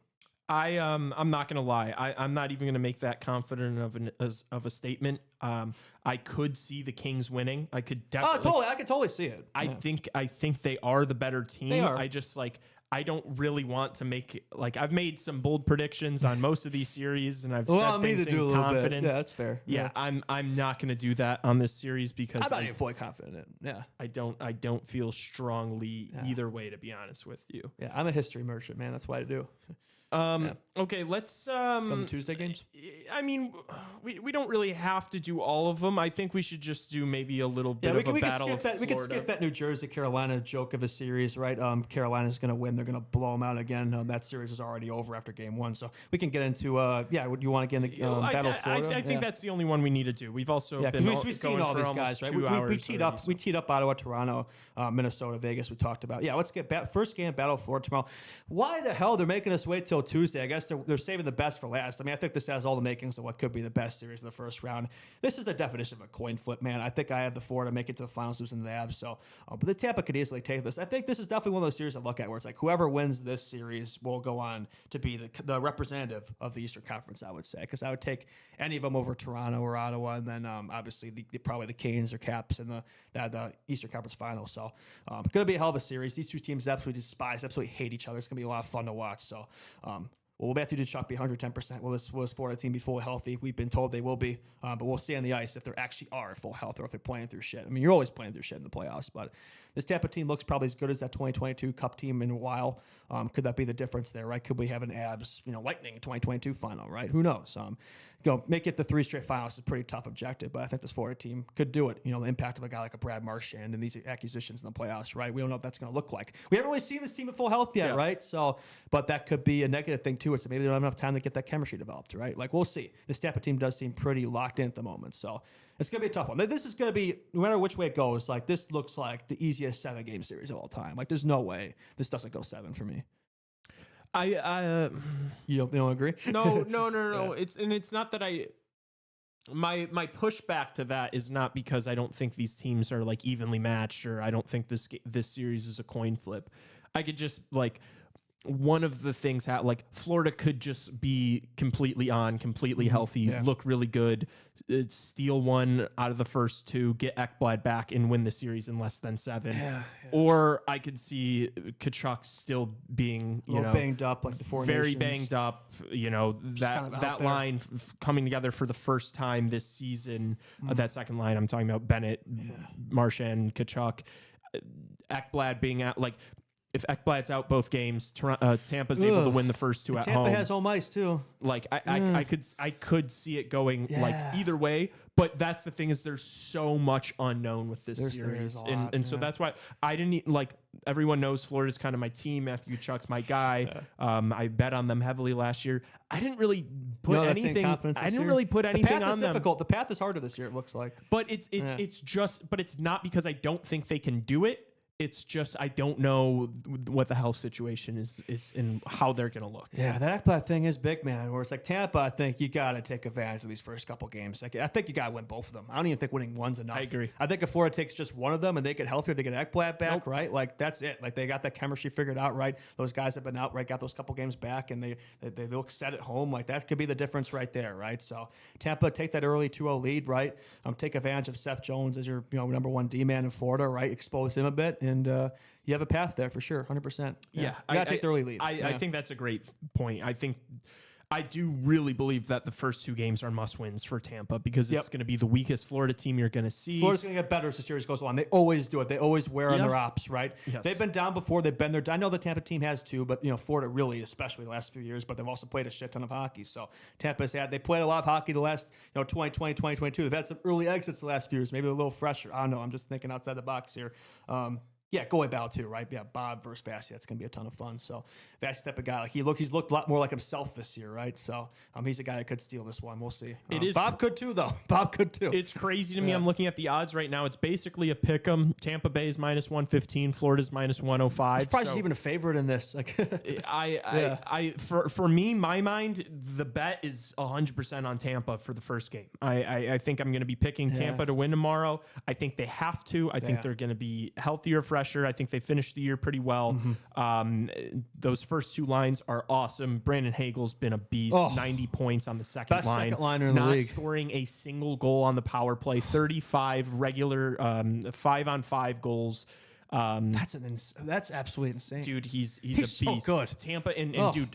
I'm not gonna lie. I'm not even gonna make that confident of a statement. I could see the Kings winning. I could definitely. Oh, totally. I could totally see it. I think they are the better team. They are. I just I don't really want to make I've made some bold predictions on most of these series, and I've said things in confidence. Yeah, that's fair. Yeah, I'm not gonna do that on this series because I'm not even fully confident in it. Yeah. I don't feel strongly either way, to be honest with you. Yeah, I'm a history merchant, man. That's what I do. Okay, let's the Tuesday games. I mean, we don't really have to do all of them. I think we should just do maybe a little bit of a battle of Florida. We can skip that New Jersey Carolina joke of a series, right? Carolina's going to win. They're going to blow them out again. That series is already over after game 1, so we can get into you want to get in the battle of Florida? I think that's the only one we need to do. We've also been we've seen all these guys, right? We teed up Ottawa, Toronto, Minnesota, Vegas. We talked about. Yeah, let's get first game battle of Florida tomorrow. Why the hell they're making us wait till until Tuesday. I guess they're saving the best for last. I mean, I think this has all the makings of what could be the best series in the first round. This is the definition of a coin flip, man. I think I have the Florida make it to the finals, losing the Avs. So, but the Tampa could easily take this. I think this is definitely one of those series I look at where it's like whoever wins this series will go on to be the representative of the Eastern Conference, I would say, because I would take any of them over Toronto or Ottawa, and then obviously probably the Canes or Caps in the Eastern Conference Finals. So, it's going to be a hell of a series. These two teams absolutely despise, absolutely hate each other. It's going to be a lot of fun to watch. So, will Matthew Tkachuk be 110%? Will this Florida team be fully healthy? We've been told they will be, but we'll see on the ice if they actually are at full health or if they're playing through shit. I mean, you're always playing through shit in the playoffs, but this Tampa team looks probably as good as that 2022 Cup team in a while. Could that be the difference there, right? Could we have an Abs, Lightning 2022 final, right? Who knows? Make it the 3 straight finals is a pretty tough objective, but I think this Florida team could do it. The impact of a guy like a Brad Marchand and these acquisitions in the playoffs, right? We don't know what that's going to look like. We haven't really seen this team at full health yet, right? So, but that could be a negative thing to it. So maybe they don't have enough time to get that chemistry developed, right? Like, we'll see. This Tampa team does seem pretty locked in at the moment. So it's going to be a tough one. This is going to be, no matter which way it goes, like, this looks like the easiest 7-game series of all time. Like, there's no way this doesn't go 7 for me. You don't agree? No. Yeah. It's not that my pushback to that is not because I don't think these teams are like evenly matched, or I don't think this series is a coin flip. I could just like, one of the things like Florida could just be completely healthy, look really good, steal one out of the first 2, get Ekblad back and win the series in less than 7. Or I could see Tkachuk still being, banged up, like the Four very Nations. Banged up, that line coming together for the first time this season. That second line, I'm talking about Bennett, Marchand, Tkachuk, Ekblad being out, like, if Ekblad's out both games, Tampa's able to win the first 2 at home. Tampa has home ice too. Like I could see it going like either way, but that's the thing, is there's so much unknown with this series, and so that's why I didn't like. Everyone knows Florida's kind of my team. Matthew Tkachuk's my guy. I bet on them heavily last year. I didn't really put anything. I didn't really put anything on them. Difficult. The path is harder this year. It looks like, but it's not because I don't think they can do it. It's just I don't know what the health situation is and how they're going to look. Yeah, that Ekblad thing is big, man. Where it's like Tampa, I think you got to take advantage of these first couple games. Like, I think you got to win both of them. I don't even think winning one's enough. I agree. I think if Florida takes just one of them and they get healthier, they get Ekblad back, right? Like, that's it. Like, they got that chemistry figured out, right? Those guys have been out, right? Got those couple games back, and they look set at home. Like, that could be the difference right there, right? So Tampa, take that early 2-0 lead, right? Take advantage of Seth Jones as your number 1 D-man in Florida, right? Expose him a bit, and you have a path there for sure, 100%. Yeah, you gotta take the early lead. I think that's a great point. I do really believe that the first 2 games are must-wins for Tampa, because it's going to be the weakest Florida team you're going to see. Florida's going to get better as the series goes on. They always do it. They always wear on their ops, right? Yes. They've been down before. They've been there. I know the Tampa team has too, but Florida really, especially the last few years. But they've also played a shit ton of hockey. So they played a lot of hockey the last 2020, 2022. They've had some early exits the last few years. Maybe a little fresher. I don't know. I'm just thinking outside the box here. Yeah, goalie battle too, right? Yeah, Bob versus Bassey. That's gonna be a ton of fun. So Bassey's type of guy, like he's looked a lot more like himself this year, right? So he's a guy that could steal this one. We'll see. Bob could too, though. Bob could too. It's crazy to me. I'm looking at the odds right now. It's basically a pick 'em. Tampa Bay is -115. Florida's -105. It's probably even a favorite in this. Like, for me, my mind, the bet is 100% on Tampa for the first game. I think I'm gonna be picking Tampa to win tomorrow. I think they have to. I think they're gonna be healthier, fresher. I think they finished the year pretty well. Those first 2 lines are awesome. Brandon Hagel's been a beast. 90 points on the second line. Second liner in the league. Not scoring a single goal on the power play. 35 regular 5-on-5 goals. That's absolutely insane, dude. He's a beast. So good. Tampa and dude,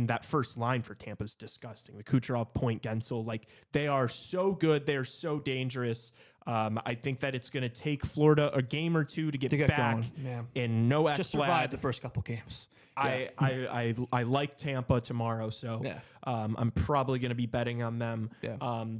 that first line for Tampa is disgusting. The Kucherov, Point, Gensel, like they are so good. They are so dangerous. I think that it's going to take Florida a game or 2 to get back going. Yeah. And no Ekblad. Just survive the first couple games. I like Tampa tomorrow, so I'm probably going to be betting on them.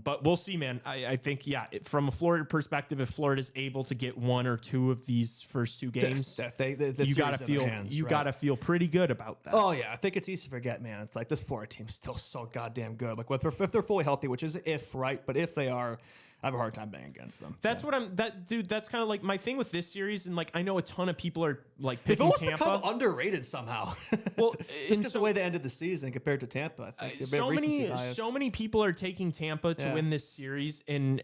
But we'll see, man. I think from a Florida perspective, if Florida's able to get 1 or 2 of these first 2 games, you gotta feel pretty good about that. Oh yeah, I think it's easy to forget, man. It's like this Florida team's still so goddamn good. Like if they're fully healthy, which is right, but if they are, I have a hard time betting against them. That's that's kind of like my thing with this series, and like I know a ton of people are like They've picking almost Tampa. become underrated somehow. Well, just because the way they ended the season compared to Tampa, I think so many people are taking Tampa to win this series, and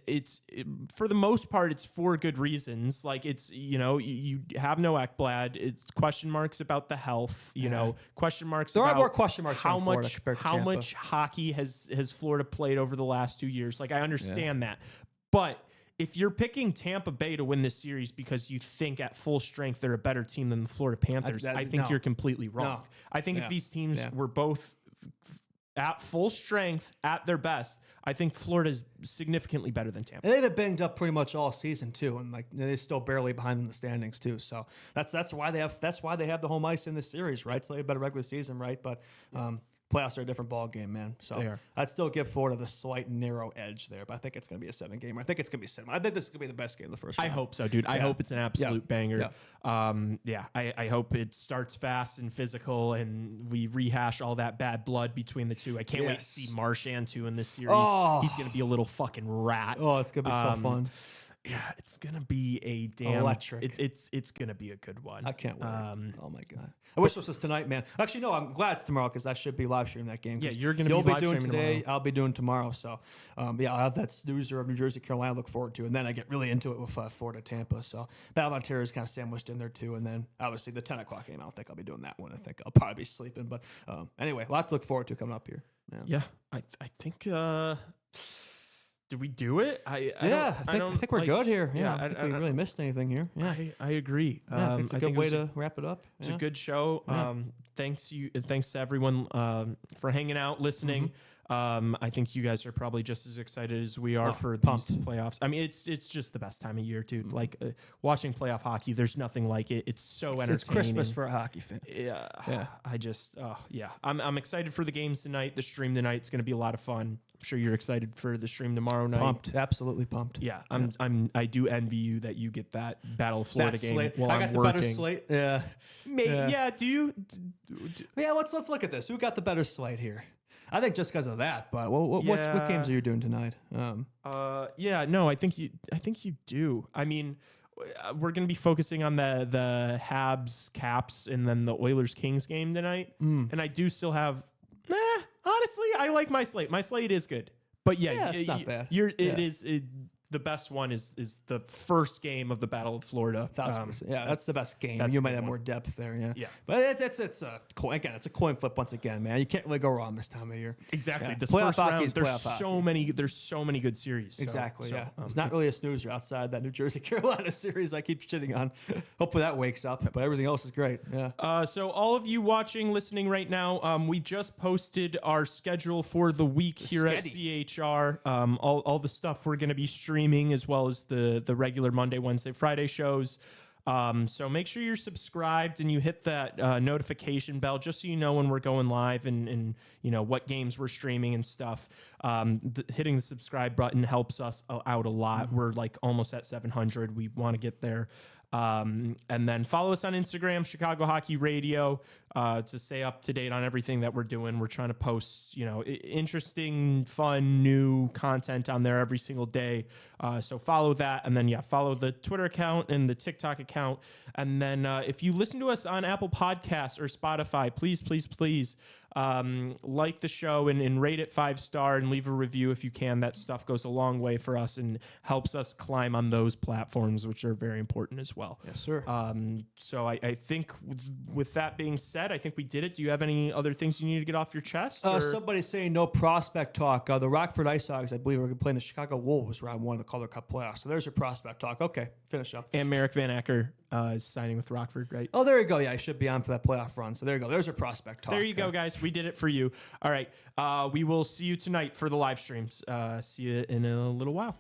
for the most part it's for good reasons. Like it's you have no Ekblad. It's question marks about the health. You know, question marks. There about are more question marks how on Florida much compared to how Tampa. much hockey has Florida played over the last 2 years. Like I understand that, but if you're picking Tampa Bay to win this series because you think at full strength they're a better team than the Florida Panthers, I think you're completely wrong. No. I think if these teams were both at full strength at their best, I think Florida is significantly better than Tampa. And they've been banged up pretty much all season too, and like they're still barely behind in the standings too. So that's why they have the home ice in this series, right? So they have a better regular season, right? But playoffs are a different ball game, man. So I'd still give Florida the slight narrow edge there, but I think it's going to be a 7-gamer. I think it's going to be 7. I think this is going to be the best game of the first round. I hope so, dude. I hope it's an absolute banger. I hope it starts fast and physical, and we rehash all that bad blood between the two. I can't wait to see Marchand too in this series. He's going to be a little fucking rat. Oh, it's going to be so fun. Yeah, it's gonna be a damn electric. It's gonna be a good one. I can't wait. Oh my god! I wish this was tonight, man. Actually, no. I'm glad it's tomorrow because I should be live streaming that game. Yeah, you'll be doing live today. streaming I'll be doing tomorrow. So, I'll have that snoozer of New Jersey, Carolina. Look forward to, and then I get really into it with Florida, Tampa. So, Battle on Terror is kind of sandwiched in there too, and then obviously the 10 o'clock game. I don't think I'll be doing that one. I think I'll probably be sleeping. But anyway, a lot to look forward to coming up here. Yeah, I think. Did we do it? I think we're good here. Yeah, I don't think we really missed anything here. Yeah, I agree. It's a good way to wrap it up. It's a good show. Thanks to everyone for hanging out, listening. I think you guys are probably just as excited as we are for these playoffs. I mean, it's just the best time of year, dude. Like watching playoff hockey, there's nothing like it. It's so entertaining. It's Christmas for a hockey fan. Yeah. I'm excited for the games tonight. The stream tonight's going to be a lot of fun. I'm sure you're excited for the stream tomorrow night. Pumped, absolutely pumped. Yeah, I do envy you that you get that Battle of Florida game while I got I'm the working. better slate. Yeah. Yeah. Do you? Yeah. Let's look at this. Who got the better slate here? I think just because of that. But what games are you doing tonight? I think you do. I mean, we're going to be focusing on the Habs Caps and then the Oilers Kings game tonight. And I do still have. Honestly, I like my slate. My slate is good, but it's not bad. The best one is the first game of the Battle of Florida. 1,000%. That's the best game. You might have more depth there. Yeah. But it's a coin. Again, it's a coin flip once again, man. You can't really go wrong this time of year. Exactly. Yeah. This Playoff first round, hockey is there's playoff so hockey. there's so many good series. Exactly. It's not really a snoozer outside that New Jersey Carolina series I keep shitting on. Hopefully that wakes up. But everything else is great. Yeah. So all of you watching, listening right now, we just posted our schedule for the week here at CHR. All the stuff we're going to be streaming, as well as the regular Monday, Wednesday, Friday shows. So make sure you're subscribed and you hit that notification bell just so you know when we're going live and you know what games we're streaming and stuff. Hitting the subscribe button helps us out a lot. We're like almost at 700. We want to get there. And then follow us on Instagram, Chicago Hockey Radio, to stay up to date on everything that we're doing. We're trying to post, interesting, fun, new content on there every single day. So follow that. And then, follow the Twitter account and the TikTok account. And then if you listen to us on Apple Podcasts or Spotify, please like the show and rate it 5-star and leave a review if you can. That stuff goes a long way for us and helps us climb on those platforms, which are very important as well. Yes, sir. So I think with that being said, I think we did it. Do you have any other things you need to get off your chest? Somebody's saying no prospect talk. The Rockford Ice Hogs, I believe, are playing the Chicago Wolves round 1 of the Calder Cup playoffs. So there's your prospect talk. Okay, finish up. And Merrick Van Acker is signing with Rockford, right? Oh, there you go. Yeah, I should be on for that playoff run. So there you go. There's your prospect talk. There you go, guys. We did it for you. All right. We will see you tonight for the live streams. See you in a little while.